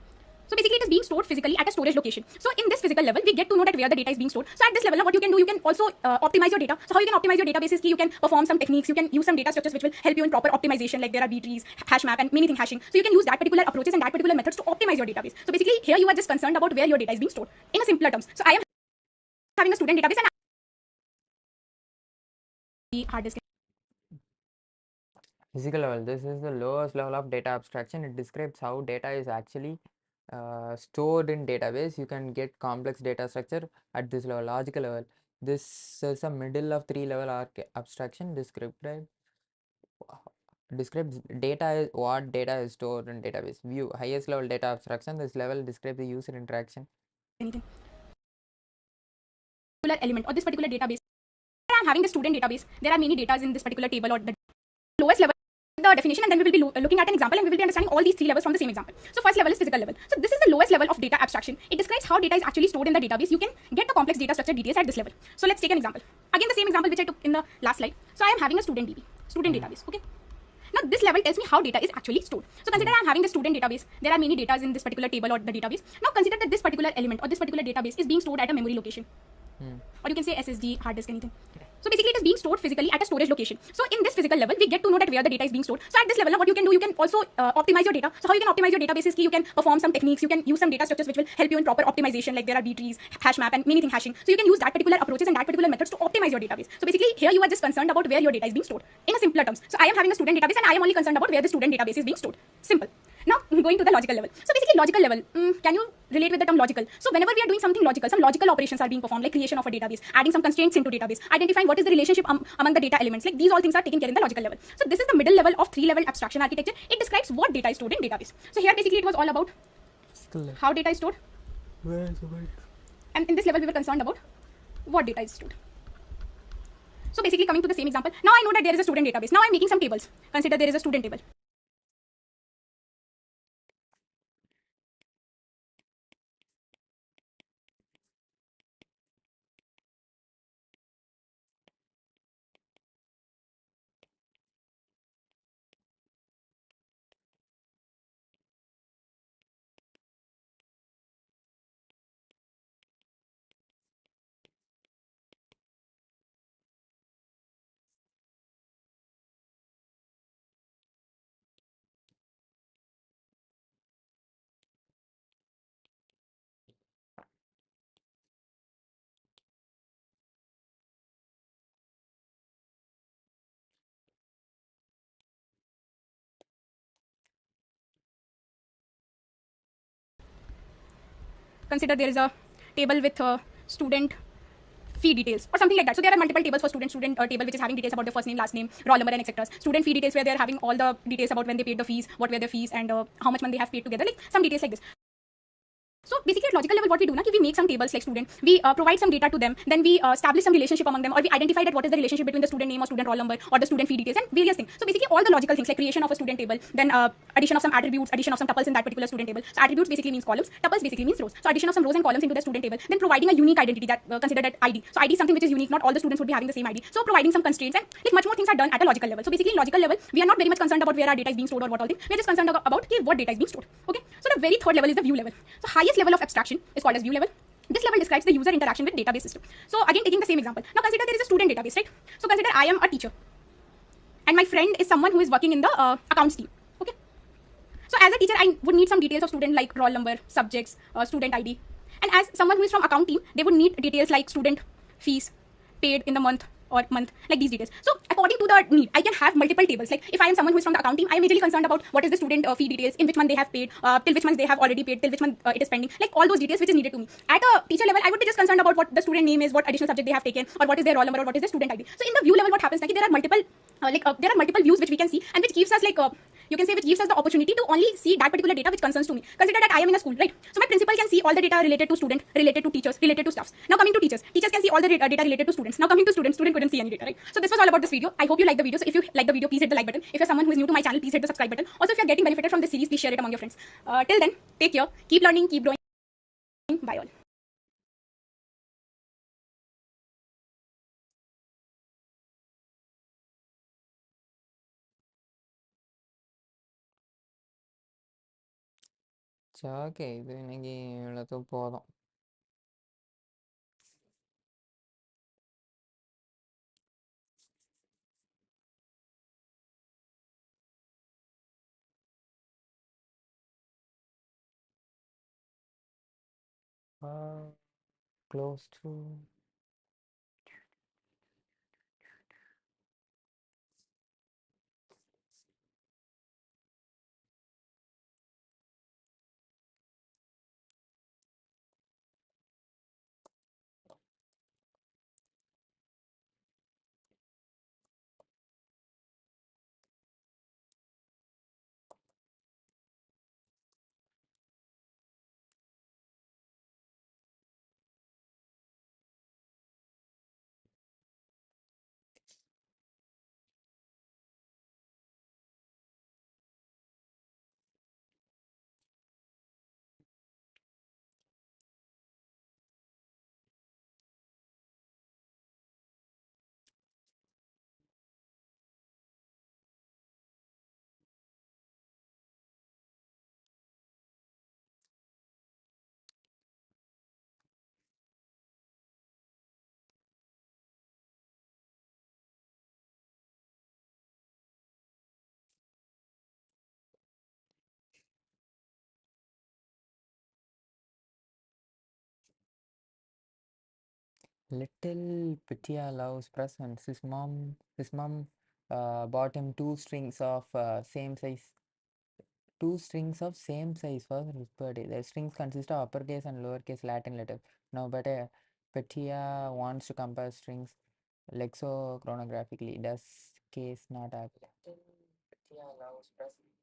So basically it is being stored physically at a storage location. So in this physical level, we get to know that where the data is being stored. So at this level, what you can do, you can also optimize your data. So how you can optimize your database is you can perform some techniques, you can use some data structures which will help you in proper optimization, like there are B trees, hash map, and many thing hashing. So you can use that particular approaches and that particular methods to optimize your database. So basically here you are just concerned about where your data is being stored in a simpler terms. So I am having a student database and hard disk. Physical level, this is the lowest level of data abstraction. It describes how data is actually stored in database. You can get complex data structure at this level. Logical level, this is a middle of three level abstraction. Describes data is what data is stored in database. View, highest level data abstraction. This level describes the user interaction. Anything. Particular element or this particular database. I am having the student database. There are many data in this particular table or the lowest level. The definition, and then we will be looking at an example, and we will be understanding all these three levels from the same example. So first level is physical level. So this is the lowest level of data abstraction. It describes how data is actually stored in the database. You can get the complex data structure details at this level. So let's take an example. Again, the same example which I took in the last slide. So I am having a student database. Okay. Now this level tells me how data is actually stored. So consider I am having the student database. There are many data in this particular table or the database. Now consider that this particular element or this particular database is being stored at a memory location, or you can say SSD, hard disk, anything. So basically it is being stored physically at a storage location. So in this physical level, we get to know that where the data is being stored. So at this level, what you can do, you can also optimize your data. So how you can optimize your database is you can perform some techniques, you can use some data structures which will help you in proper optimization, like there are B trees, hash map, and many thing hashing. So you can use that particular approaches and that particular methods to optimize your database. So basically here you are just concerned about where your data is being stored in a simpler terms. So I am having a student database and I am only concerned about where the student database is being stored. Simple. Now going to the logical level. So basically logical level, can you relate with the term logical? So whenever we are doing something logical, some logical operations are being performed, like creation of a database, adding some constraints into database, identifying what is the relationship among the data elements. Like these all things are taken care in the logical level. So this is the middle level of three-level abstraction architecture. It describes what data is stored in database. So here basically it was all about how data is stored. And in this level we were concerned about what data is stored. So basically coming to the same example, now I know that there is a student database. Now I'm making some tables. Consider there is a student table. Consider there is a table with student fee details or something like that. So there are multiple tables for student table which is having details about their first name, last name, roll number, and etc. Student fee details where they are having all the details about when they paid the fees, what were their fees, and how much money they have paid together, like some details like this. So basically at logical level, what we do now, we make some tables like student, we provide some data to them, then we establish some relationship among them, or we identify that what is the relationship between the student name or student roll number or the student fee details and various things. So basically all the logical things like creation of a student table, then addition of some attributes, addition of some tuples in that particular student table. So attributes basically means columns, tuples basically means rows. So addition of some rows and columns into the student table, then providing a unique identity that considered at ID. So ID is something which is unique, not all the students would be having the same ID. So providing some constraints and like much more things are done at a logical level. So basically in logical level, we are not very much concerned about where our data is being stored or what all things. We are just concerned about what data is being stored. Okay. So the very third level is the view level. So highest level of abstraction is called as view level. This level describes the user interaction with database system. So again, taking the same example. Now consider there is a student database, right? So consider I am a teacher and my friend is someone who is working in the accounts team. Okay. So as a teacher, I would need some details of student like roll number, subjects, student ID. And as someone who is from account team, they would need details like student fees paid in the month or month, like these details. So according to the need, I can have multiple tables. Like if I am someone who is from the account team, I am majorly concerned about what is the student fee details, in which month they have paid, till which month they have already paid, till which month it is pending, like all those details which is needed to me. At a teacher level, I would be just concerned about what the student name is, what additional subject they have taken, or what is their roll number, or what is their student ID. So in the view level, what happens, like there are multiple views which we can see, and which gives us you can say which gives us the opportunity to only see that particular data which concerns to me. Consider that I am in a school, right? So my principal can see all the data related to student, related to teachers, related to staffs. Now coming to teachers, teachers can see all the data related to students. Now coming to students, student couldn't see any data, right? So this was all about this video. I hope you like the video. So if you like the video, please hit the like button. If you're someone who is new to my channel, please hit the subscribe button. Also, if you're getting benefited from this series, please share it among your friends. Till then, take care, keep learning, keep growing. Bye all. Okay இது இன்னைக்கு இவ்வளோத்தும் போதும். Close to Little Pitya loves presents. His mom bought him two strings of same size for his birthday. The strings consist of uppercase and lowercase Latin letters. Now, but Pitya wants to compare strings lexochronographically. Does case not apply? Pitya loves presents.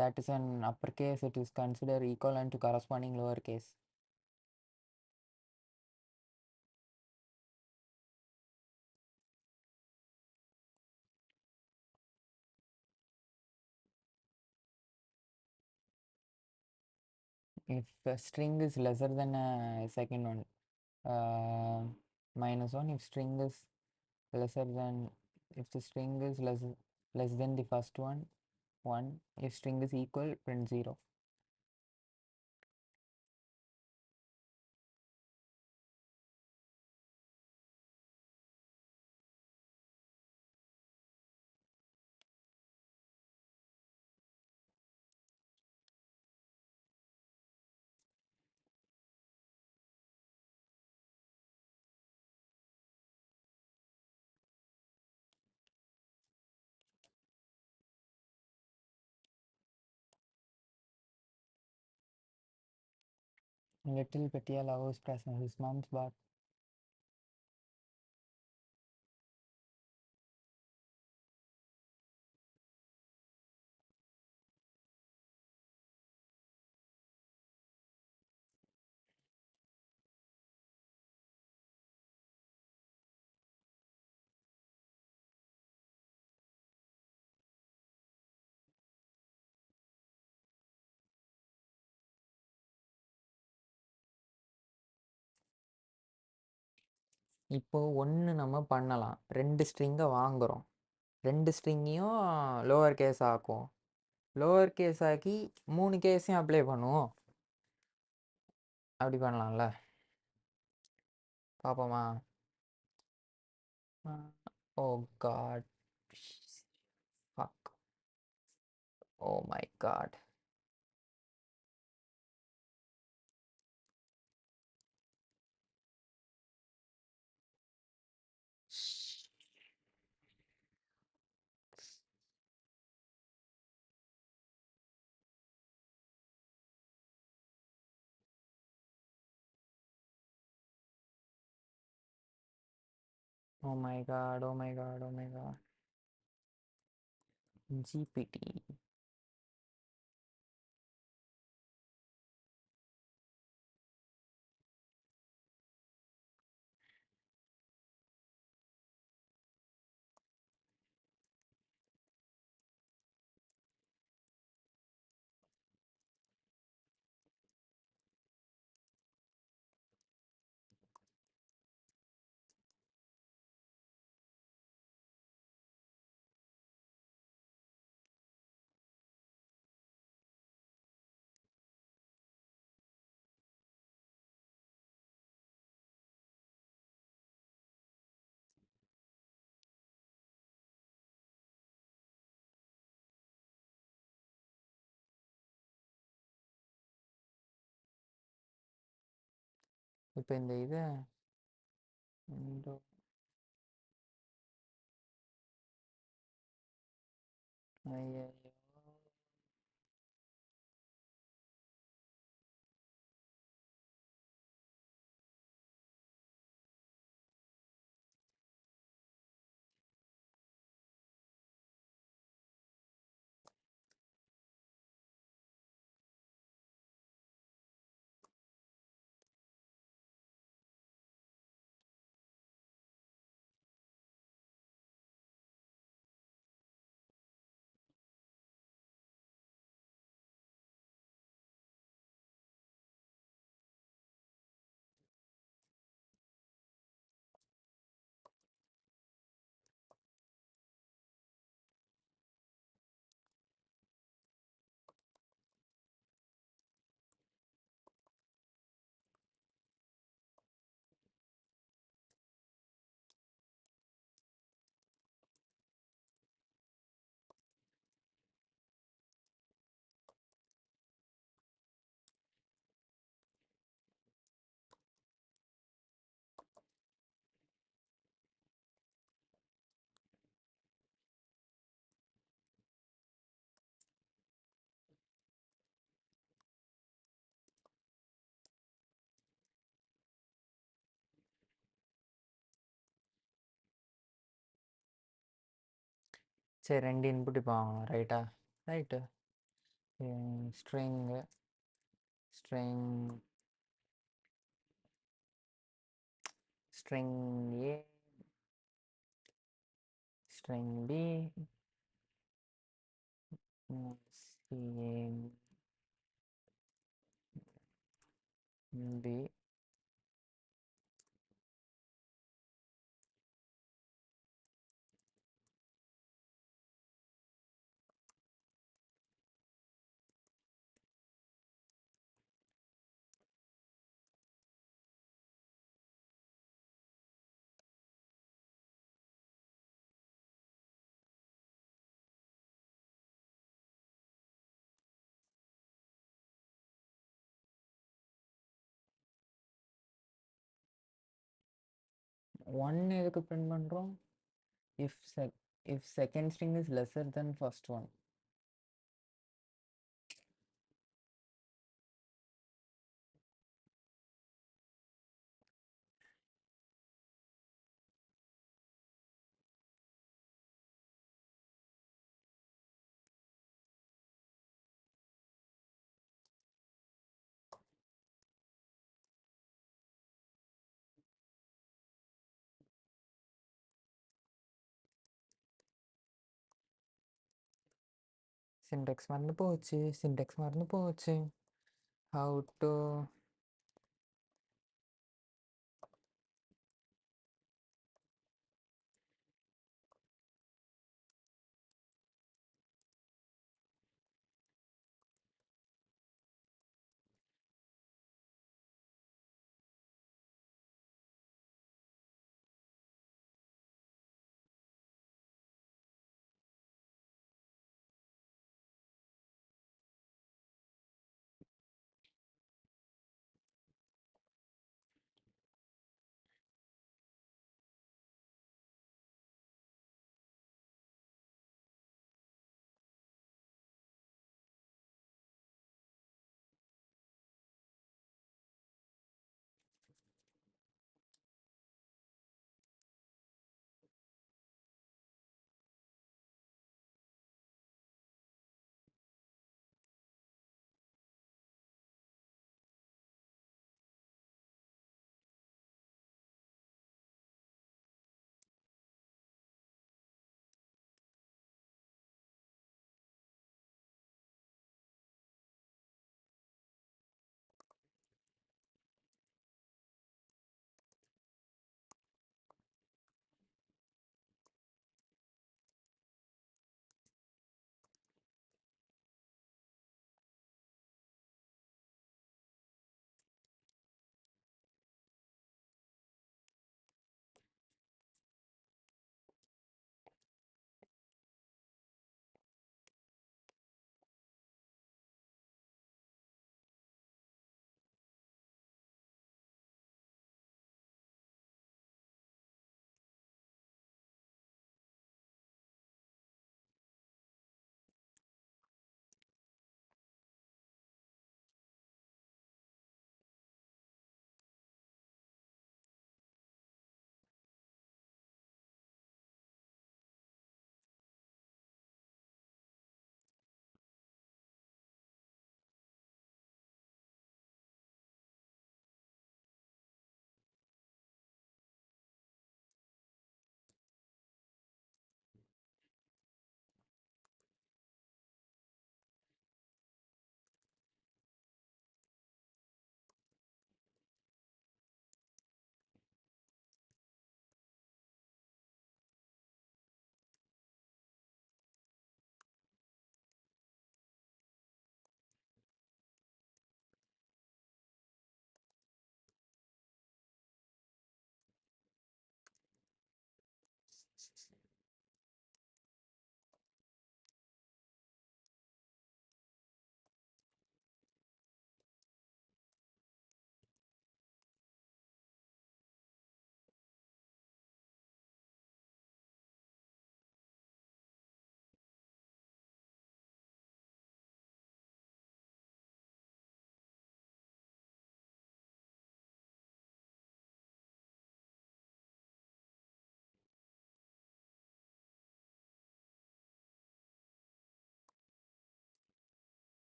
That is an uppercase. It is considered equivalent to corresponding lowercase. If a string is lesser than a second one, -1. If string is lesser than, if the string is less than the first one, 1. If string is equal, print 0. Little Petya loves presents. His mom's bought இப்போ ஒன்று நம்ம பண்ணலாம், 2 ஸ்ட்ரிங்கை வாங்குகிறோம், 2 ஸ்ட்ரிங்கையும் lower case ஆக்கும், lower case ஆக்கி 3 கேஸையும் அப்ளை பண்ணுவோம். அப்படி பண்ணலாம்ல, பார்ப்போமா? Oh god, fuck, oh my god. Oh my god, oh my god, oh my god. GPT. இப்போ இந்த இதை ஐயோ, சரி 2 இன்புட் இப்போ வாங்கலாம், ரைட்டா? ரைட்டு. ஸ்ட்ரிங்கு, ஸ்ட்ரிங், ஸ்ட்ரிங் ஏ, ஸ்ட்ரிங் பி, பி, ஒன் எதுக்கு பிரிண்ட் பண்ணுறோம்? if second string is lesser than first one. Sintex மறந்து போச்சு, சின்டெக்ஸ் மறந்து போச்சு. how to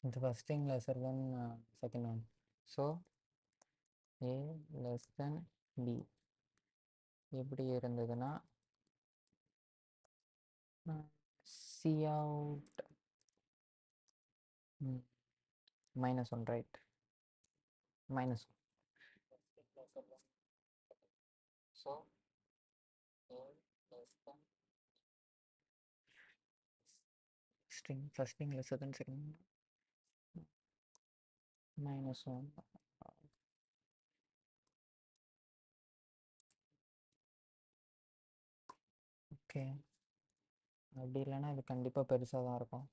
The first thing lesser than second one. So A less than B எப்படி இருந்ததுன்னா C out -1, right? -1. So A less than string first thing lesser than second -1. Okay, அப்படி இல்லைன்னா இது கண்டிப்பாக பெருசாக தான் இருக்கும்.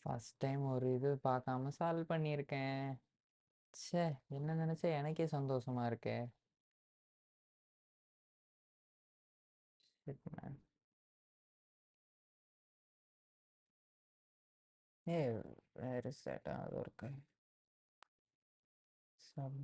ஃபஸ்ட் டைம் ஒரு இது பார்க்காம சால்வ் பண்ணியிருக்கேன். ச்சே, என்ன நினச்சா எனக்கே சந்தோஷமா இருக்கே. Shit, man. Hey, where is that other guy? Some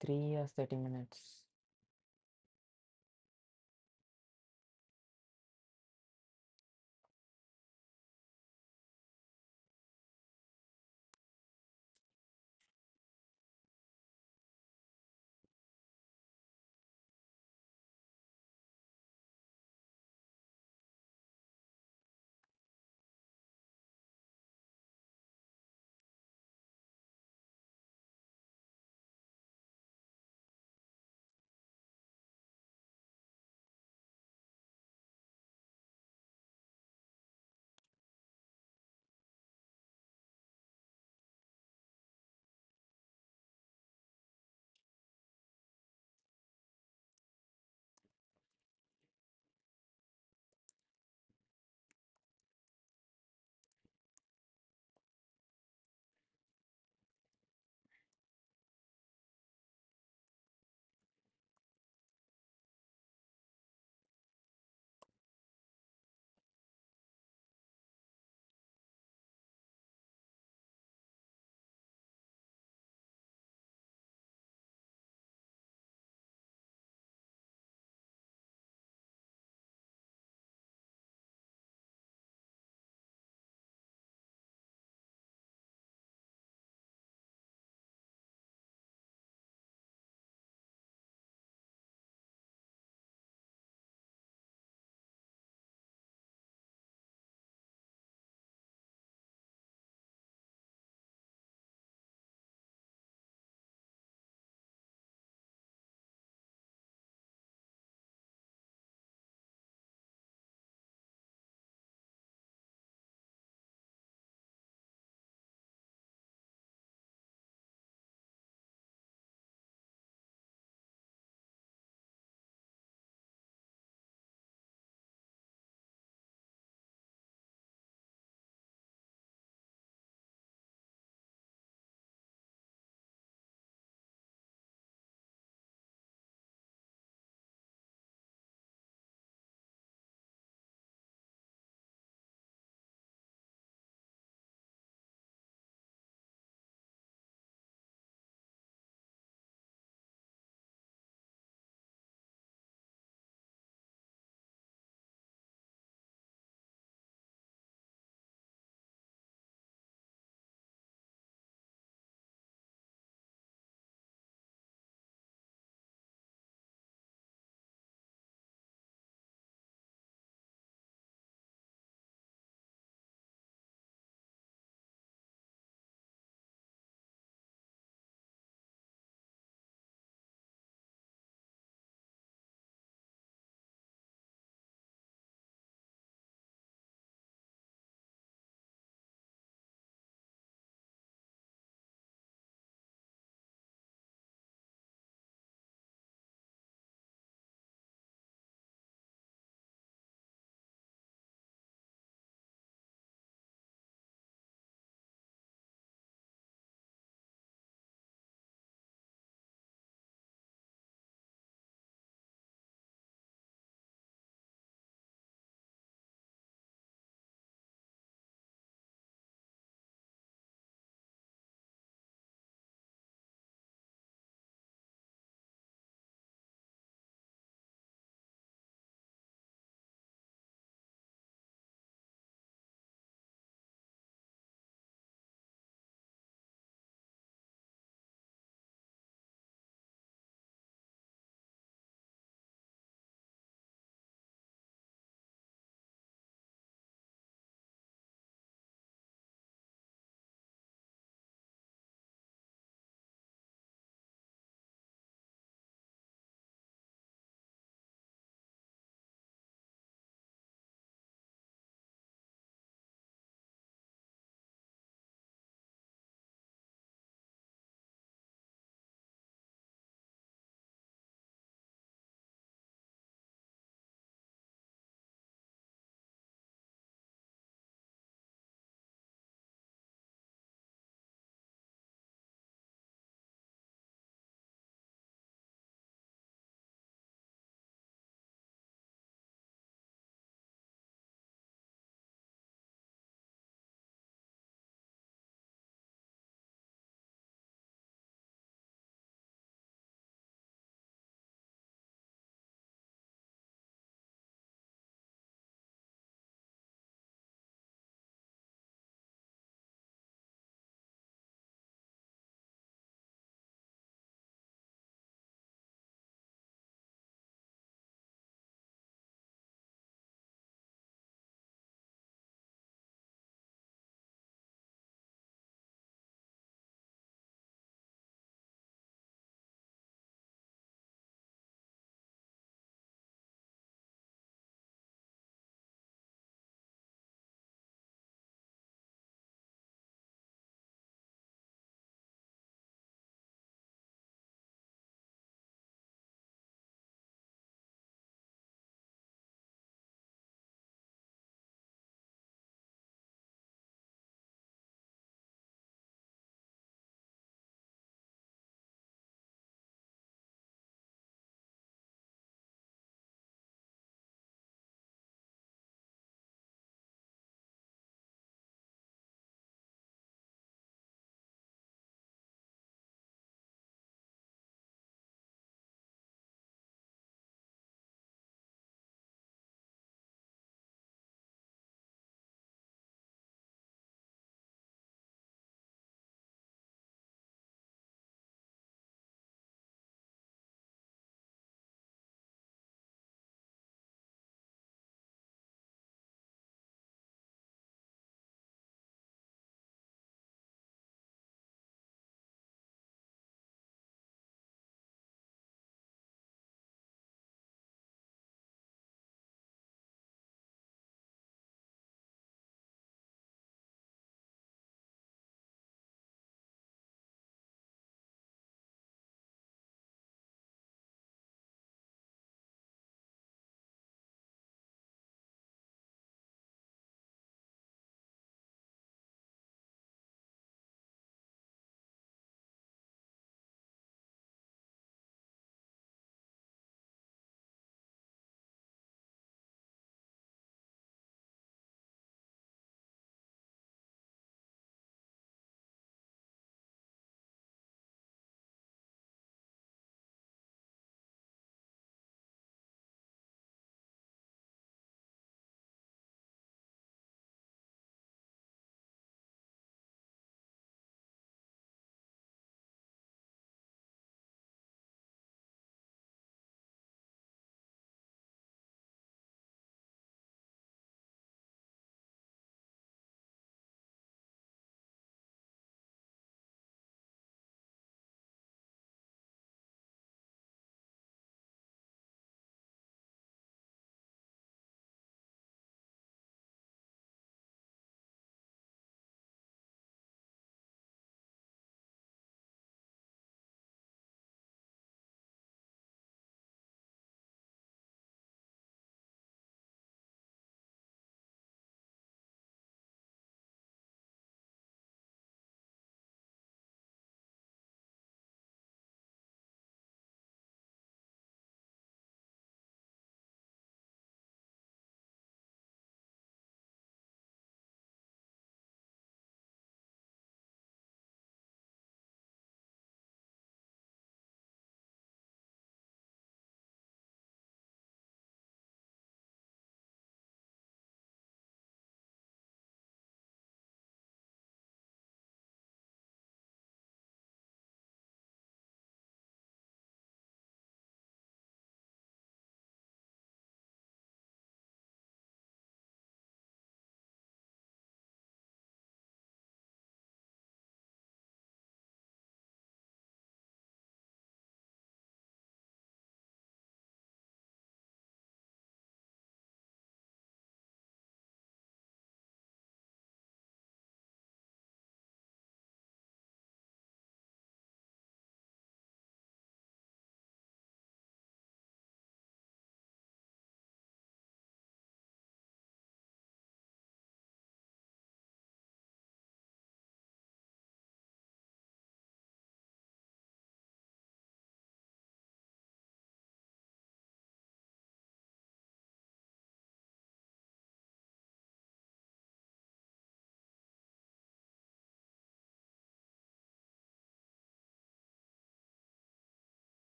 3 hours 30 minutes.